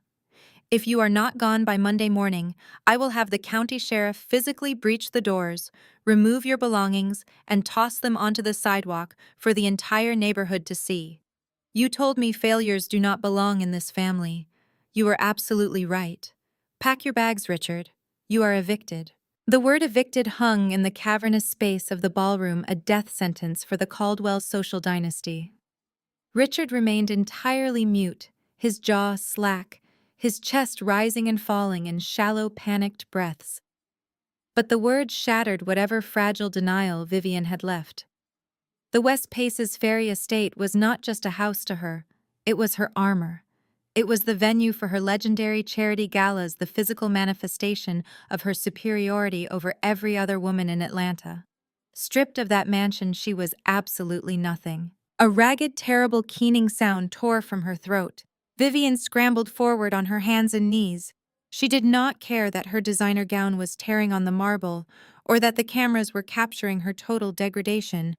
If you are not gone by Monday morning, I will have the county sheriff physically breach the doors, remove your belongings, and toss them onto the sidewalk for the entire neighborhood to see. You told me failures do not belong in this family. You were absolutely right. Pack your bags, Richard. You are evicted. The word evicted hung in the cavernous space of the ballroom, a death sentence for the Caldwell social dynasty. Richard remained entirely mute, his jaw slack, his chest rising and falling in shallow, panicked breaths. But the word shattered whatever fragile denial Vivian had left. The West Paces Ferry estate was not just a house to her, it was her armor. It was the venue for her legendary charity galas, the physical manifestation of her superiority over every other woman in Atlanta. Stripped of that mansion, she was absolutely nothing. A ragged, terrible, keening sound tore from her throat. Vivian scrambled forward on her hands and knees. She did not care that her designer gown was tearing on the marble or that the cameras were capturing her total degradation.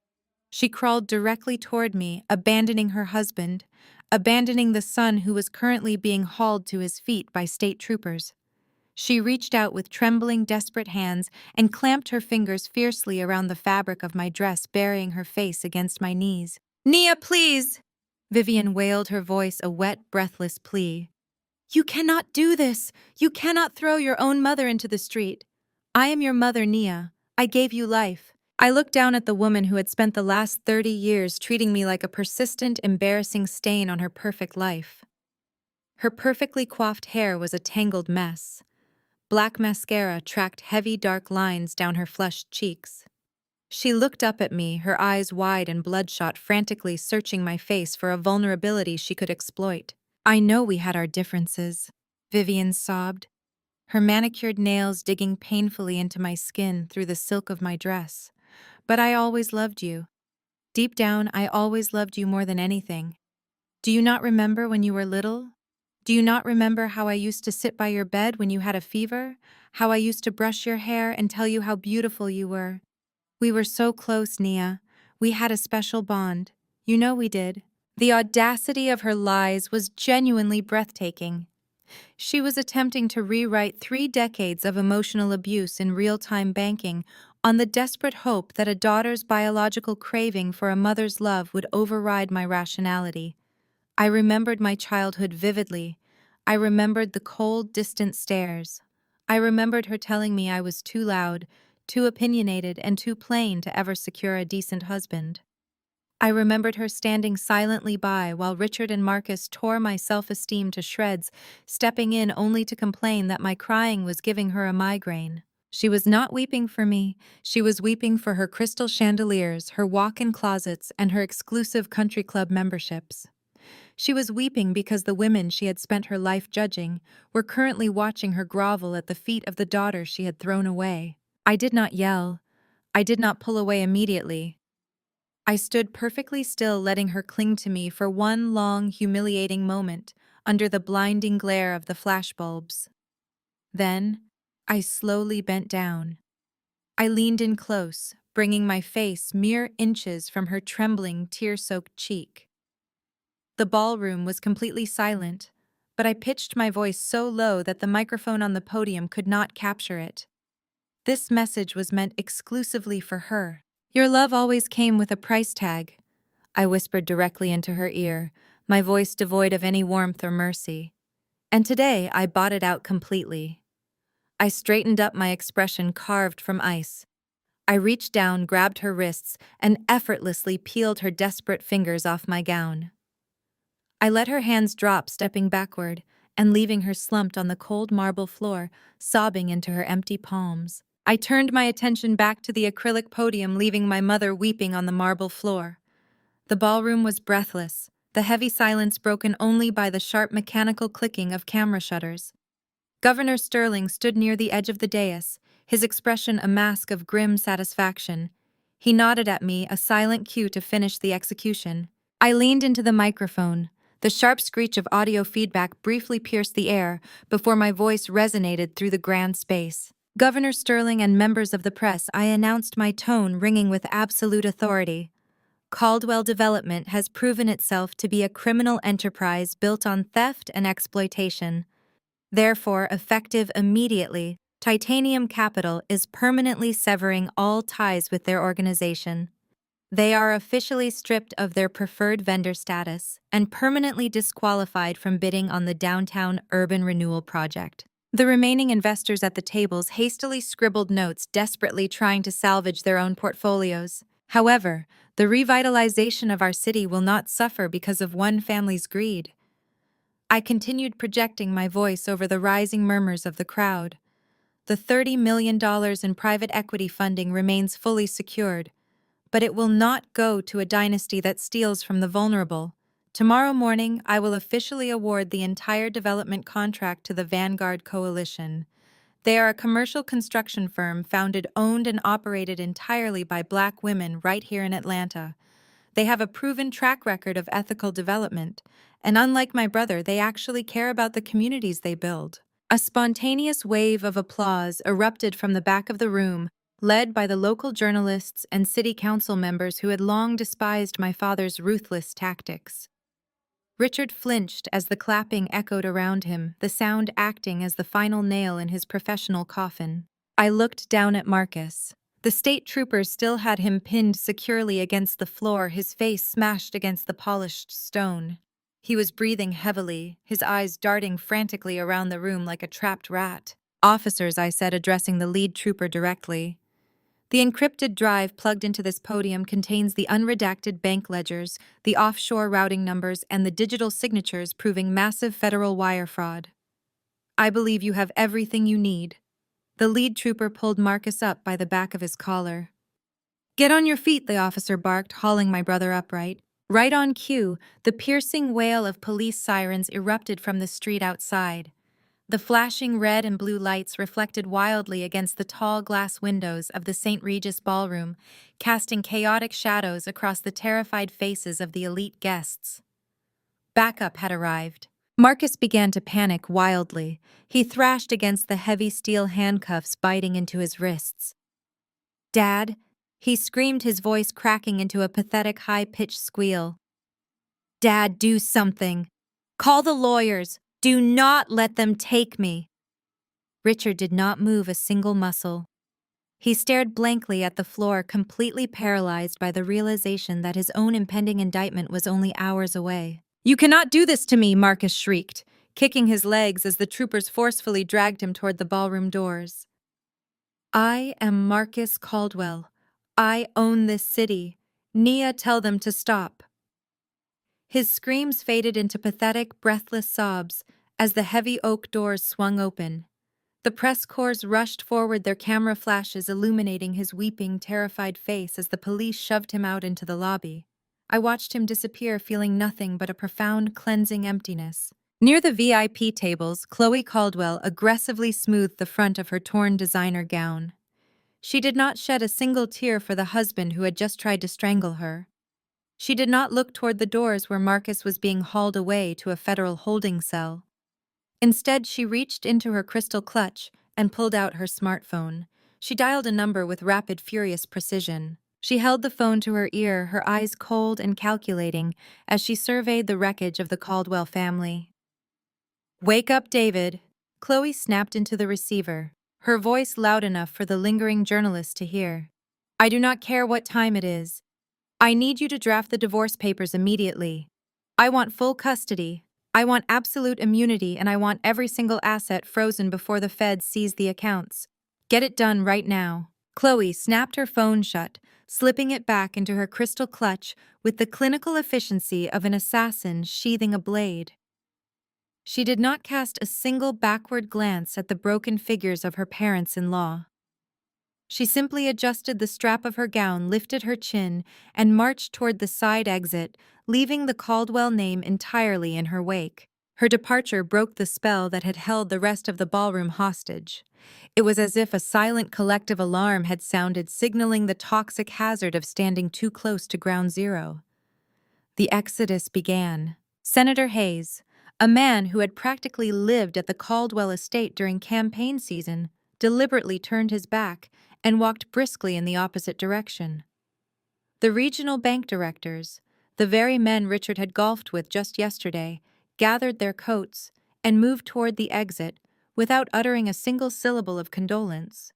She crawled directly toward me, abandoning her husband, abandoning the son who was currently being hauled to his feet by state troopers. She reached out with trembling, desperate hands and clamped her fingers fiercely around the fabric of my dress, burying her face against my knees. "Nia, please!" Vivian wailed, her voice a wet, breathless plea. "You cannot do this! You cannot throw your own mother into the street. I am your mother, Nia. I gave you life." I looked down at the woman who had spent the last 30 years treating me like a persistent, embarrassing stain on her perfect life. Her perfectly coiffed hair was a tangled mess. Black mascara tracked heavy, dark lines down her flushed cheeks. She looked up at me, her eyes wide and bloodshot, frantically searching my face for a vulnerability she could exploit. "I know we had our differences," Vivian sobbed, her manicured nails digging painfully into my skin through the silk of my dress. "But I always loved you. Deep down, I always loved you more than anything. Do you not remember when you were little? Do you not remember how I used to sit by your bed when you had a fever? How I used to brush your hair and tell you how beautiful you were? We were so close, Nia. We had a special bond. You know we did." The audacity of her lies was genuinely breathtaking. She was attempting to rewrite 3 decades of emotional abuse in real-time banking on the desperate hope that a daughter's biological craving for a mother's love would override my rationality. I remembered my childhood vividly. I remembered the cold, distant stares. I remembered her telling me I was too loud, too opinionated, and too plain to ever secure a decent husband. I remembered her standing silently by while Richard and Marcus tore my self-esteem to shreds, stepping in only to complain that my crying was giving her a migraine. She was not weeping for me. She was weeping for her crystal chandeliers, her walk-in closets, and her exclusive country club memberships. She was weeping because the women she had spent her life judging were currently watching her grovel at the feet of the daughter she had thrown away. I did not yell. I did not pull away immediately. I stood perfectly still, letting her cling to me for one long, humiliating moment under the blinding glare of the flashbulbs. Then, I slowly bent down. I leaned in close, bringing my face mere inches from her trembling, tear-soaked cheek. The ballroom was completely silent, but I pitched my voice so low that the microphone on the podium could not capture it. This message was meant exclusively for her. Your love always came with a price tag, I whispered directly into her ear, my voice devoid of any warmth or mercy. And today I bought it out completely. I straightened up, my expression carved from ice. I reached down, grabbed her wrists, and effortlessly peeled her desperate fingers off my gown. I let her hands drop, stepping backward, and leaving her slumped on the cold marble floor, sobbing into her empty palms. I turned my attention back to the acrylic podium, leaving my mother weeping on the marble floor. The ballroom was breathless, the heavy silence broken only by the sharp mechanical clicking of camera shutters. Governor Sterling stood near the edge of the dais, his expression a mask of grim satisfaction. He nodded at me, a silent cue to finish the execution. I leaned into the microphone. The sharp screech of audio feedback briefly pierced the air before my voice resonated through the grand space. Governor Sterling and members of the press, I announced, my tone ringing with absolute authority. Caldwell Development has proven itself to be a criminal enterprise built on theft and exploitation. Therefore, effective immediately, Titanium Capital is permanently severing all ties with their organization. They are officially stripped of their preferred vendor status and permanently disqualified from bidding on the downtown urban renewal project. The remaining investors at the tables hastily scribbled notes, desperately trying to salvage their own portfolios. However, the revitalization of our city will not suffer because of one family's greed. I continued, projecting my voice over the rising murmurs of the crowd. The $30 million in private equity funding remains fully secured, but it will not go to a dynasty that steals from the vulnerable. Tomorrow morning, I will officially award the entire development contract to the Vanguard Coalition. They are a commercial construction firm founded, owned, and operated entirely by Black women right here in Atlanta. They have a proven track record of ethical development, and unlike my brother, they actually care about the communities they build. A spontaneous wave of applause erupted from the back of the room, led by the local journalists and city council members who had long despised my father's ruthless tactics. Richard flinched as the clapping echoed around him, the sound acting as the final nail in his professional coffin. I looked down at Marcus. The state troopers still had him pinned securely against the floor, his face smashed against the polished stone. He was breathing heavily, his eyes darting frantically around the room like a trapped rat. "Officers," I said, addressing the lead trooper directly. "The encrypted drive plugged into this podium contains the unredacted bank ledgers, the offshore routing numbers, and the digital signatures proving massive federal wire fraud. I believe you have everything you need." The lead trooper pulled Marcus up by the back of his collar. "Get on your feet," the officer barked, hauling my brother upright. Right on cue, the piercing wail of police sirens erupted from the street outside. The flashing red and blue lights reflected wildly against the tall glass windows of the St. Regis Ballroom, casting chaotic shadows across the terrified faces of the elite guests. Backup had arrived. Marcus began to panic wildly. He thrashed against the heavy steel handcuffs biting into his wrists. "Dad," he screamed, his voice cracking into a pathetic high-pitched squeal. "Dad, do something. Call the lawyers. Do not let them take me." Richard did not move a single muscle. He stared blankly at the floor, completely paralyzed by the realization that his own impending indictment was only hours away. "You cannot do this to me," Marcus shrieked. kicking his legs as the troopers forcefully dragged him toward the ballroom doors. "I am Marcus Caldwell. I own this city. Nia, tell them to stop." His screams faded into pathetic, breathless sobs as the heavy oak doors swung open. The press corps rushed forward, their camera flashes illuminating his weeping, terrified face as the police shoved him out into the lobby. I watched him disappear, feeling nothing but a profound, cleansing emptiness. Near the VIP tables, Chloe Caldwell aggressively smoothed the front of her torn designer gown. She did not shed a single tear for the husband who had just tried to strangle her. She did not look toward the doors where Marcus was being hauled away to a federal holding cell. Instead, she reached into her crystal clutch and pulled out her smartphone. She dialed a number with rapid, furious precision. She held the phone to her ear, her eyes cold and calculating, as she surveyed the wreckage of the Caldwell family. "Wake up, David." Chloe snapped into the receiver, her voice loud enough for the lingering journalist to hear. "I do not care what time it is. I need you to draft the divorce papers immediately. I want full custody. I want absolute immunity, and I want every single asset frozen before the feds seize the accounts. Get it done right now." Chloe snapped her phone shut, slipping it back into her crystal clutch with the clinical efficiency of an assassin sheathing a blade. She did not cast a single backward glance at the broken figures of her parents-in-law. She simply adjusted the strap of her gown, lifted her chin, and marched toward the side exit, leaving the Caldwell name entirely in her wake. Her departure broke the spell that had held the rest of the ballroom hostage. It was as if a silent collective alarm had sounded, signaling the toxic hazard of standing too close to ground zero. The exodus began. Senator Hayes, a man who had practically lived at the Caldwell estate during campaign season, deliberately turned his back and walked briskly in the opposite direction. The regional bank directors, the very men Richard had golfed with just yesterday, gathered their coats and moved toward the exit without uttering a single syllable of condolence.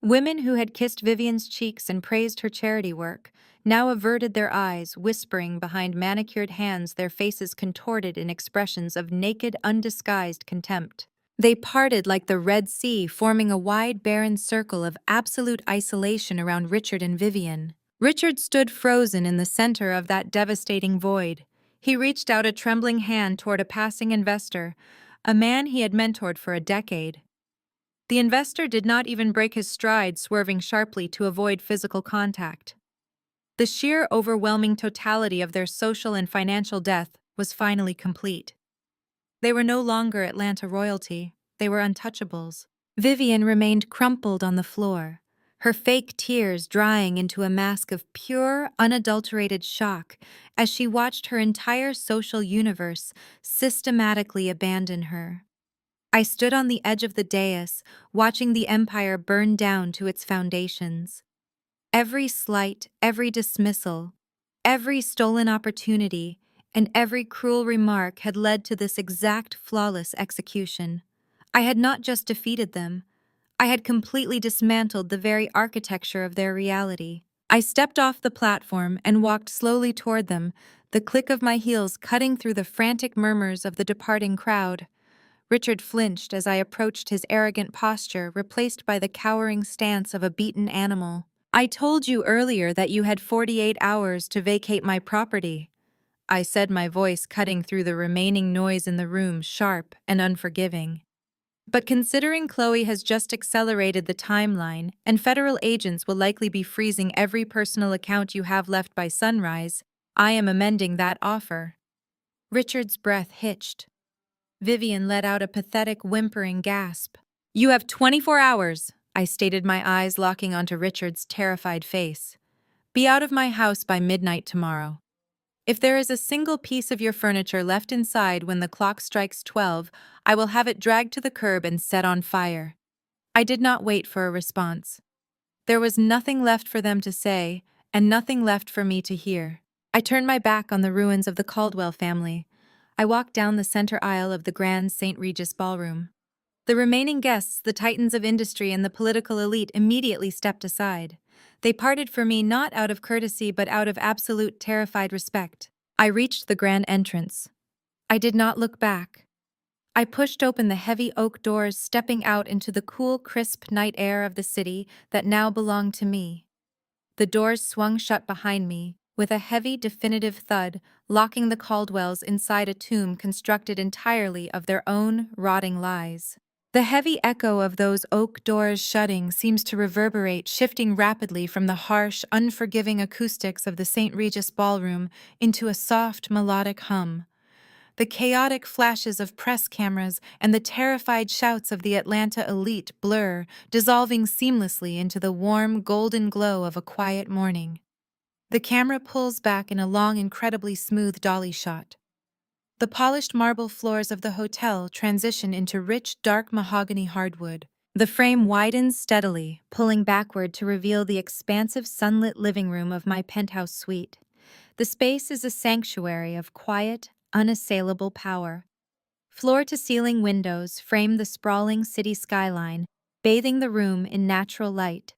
Women who had kissed Vivian's cheeks and praised her charity work now averted their eyes, whispering behind manicured hands, their faces contorted in expressions of naked, undisguised contempt. They parted like the Red Sea, forming a wide, barren circle of absolute isolation around Richard and Vivian. Richard stood frozen in the center of that devastating void. He reached out a trembling hand toward a passing investor, a man he had mentored for a decade. The investor did not even break his stride, swerving sharply to avoid physical contact. The sheer, overwhelming totality of their social and financial death was finally complete. They were no longer Atlanta royalty, they were untouchables. Vivian remained crumpled on the floor, her fake tears drying into a mask of pure, unadulterated shock as she watched her entire social universe systematically abandon her. I stood on the edge of the dais, watching the empire burn down to its foundations. Every slight, every dismissal, every stolen opportunity, and every cruel remark had led to this exact flawless execution. I had not just defeated them, I had completely dismantled the very architecture of their reality. I stepped off the platform and walked slowly toward them, the click of my heels cutting through the frantic murmurs of the departing crowd. Richard flinched as I approached, his arrogant posture replaced by the cowering stance of a beaten animal. "I told you earlier that you had 48 hours to vacate my property," I said, my voice cutting through the remaining noise in the room, sharp and unforgiving. "But considering Chloe has just accelerated the timeline and federal agents will likely be freezing every personal account you have left by sunrise, I am amending that offer." Richard's breath hitched. Vivian let out a pathetic, whimpering gasp. "You have 24 hours, I stated, my eyes locking onto Richard's terrified face. "Be out of my house by midnight tomorrow. If there is a single piece of your furniture left inside when the clock strikes 12, I will have it dragged to the curb and set on fire." I did not wait for a response. There was nothing left for them to say, and nothing left for me to hear. I turned my back on the ruins of the Caldwell family. I walked down the center aisle of the grand St. Regis ballroom. The remaining guests, the titans of industry and the political elite, immediately stepped aside. They parted for me not out of courtesy but out of absolute terrified respect. I reached the grand entrance. I did not look back. I pushed open the heavy oak doors, stepping out into the cool, crisp night air of the city that now belonged to me. The doors swung shut behind me, with a heavy, definitive thud, locking the Caldwells inside a tomb constructed entirely of their own rotting lies. The heavy echo of those oak doors shutting seems to reverberate, shifting rapidly from the harsh, unforgiving acoustics of the St. Regis ballroom into a soft, melodic hum. The chaotic flashes of press cameras and the terrified shouts of the Atlanta elite blur, dissolving seamlessly into the warm, golden glow of a quiet morning. The camera pulls back in a long, incredibly smooth dolly shot. The polished marble floors of the hotel transition into rich, dark mahogany hardwood. The frame widens steadily, pulling backward to reveal the expansive sunlit living room of my penthouse suite. The space is a sanctuary of quiet, unassailable power. Floor-to-ceiling windows frame the sprawling city skyline, bathing the room in natural light.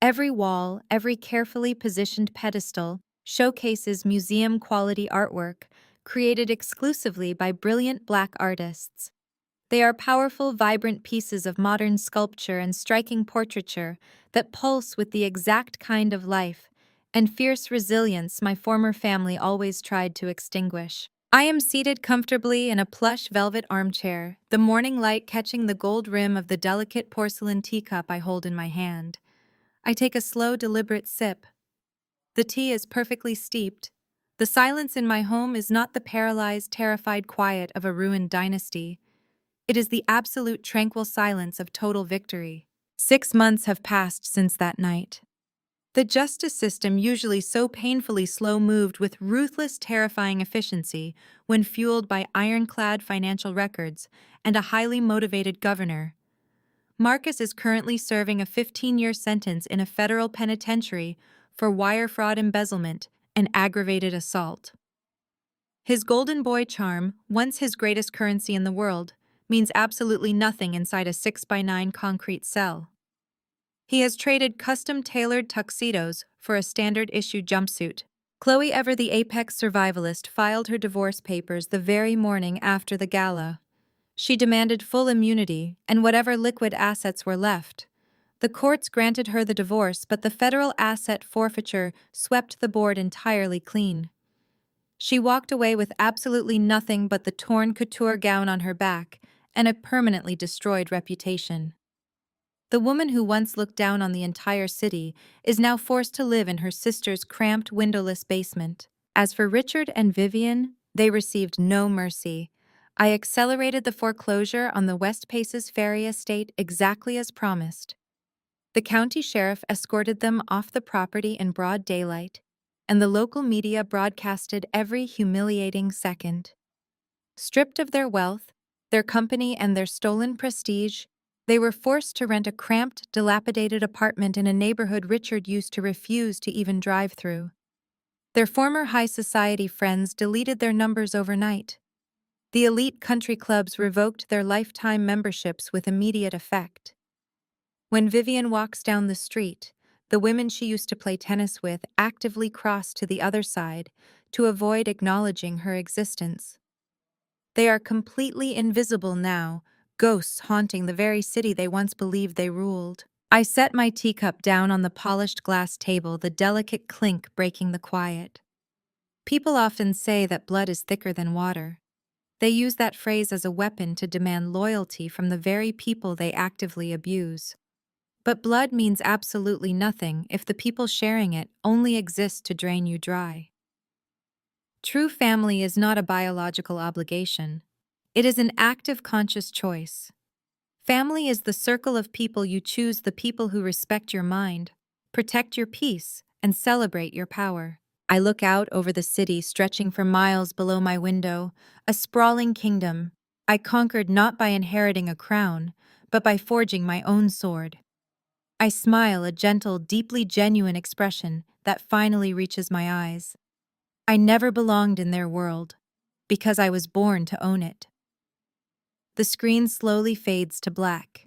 Every wall, every carefully positioned pedestal, showcases museum-quality artwork created exclusively by brilliant Black artists. They are powerful, vibrant pieces of modern sculpture and striking portraiture that pulse with the exact kind of life and fierce resilience my former family always tried to extinguish. I am seated comfortably in a plush velvet armchair, the morning light catching the gold rim of the delicate porcelain teacup I hold in my hand. I take a slow, deliberate sip. The tea is perfectly steeped. The silence in my home is not the paralyzed, terrified quiet of a ruined dynasty. It is the absolute tranquil silence of total victory. 6 months have passed since that night. The justice system, usually so painfully slow-moved with ruthless, terrifying efficiency when fueled by ironclad financial records and a highly motivated governor. Marcus is currently serving a 15-year sentence in a federal penitentiary for wire fraud, embezzlement, and aggravated assault. His golden boy charm, once his greatest currency in the world, means absolutely nothing inside a 6x9 concrete cell. He has traded custom-tailored tuxedos for a standard-issue jumpsuit. Chloe Ever, the apex survivalist, filed her divorce papers the very morning after the gala. She demanded full immunity and whatever liquid assets were left. The courts granted her the divorce, but the federal asset forfeiture swept the board entirely clean. She walked away with absolutely nothing but the torn couture gown on her back and a permanently destroyed reputation. The woman who once looked down on the entire city is now forced to live in her sister's cramped, windowless basement. As for Richard and Vivian, they received no mercy. I accelerated the foreclosure on the West Paces Ferry estate exactly as promised. The county sheriff escorted them off the property in broad daylight, and the local media broadcasted every humiliating second. Stripped of their wealth, their company, and their stolen prestige, they were forced to rent a cramped, dilapidated apartment in a neighborhood Richard used to refuse to even drive through. Their former high society friends deleted their numbers overnight. The elite country clubs revoked their lifetime memberships with immediate effect. When Vivian walks down the street, the women she used to play tennis with actively cross to the other side to avoid acknowledging her existence. They are completely invisible now, ghosts haunting the very city they once believed they ruled. I set my teacup down on the polished glass table, the delicate clink breaking the quiet. People often say that blood is thicker than water. They use that phrase as a weapon to demand loyalty from the very people they actively abuse. But blood means absolutely nothing if the people sharing it only exist to drain you dry. True family is not a biological obligation. It is an active, conscious choice. Family is the circle of people you choose, the people who respect your mind, protect your peace, and celebrate your power. I look out over the city stretching for miles below my window, a sprawling kingdom I conquered not by inheriting a crown, but by forging my own sword. I smile, a gentle, deeply genuine expression that finally reaches my eyes. I never belonged in their world, because I was born to own it. The screen slowly fades to black.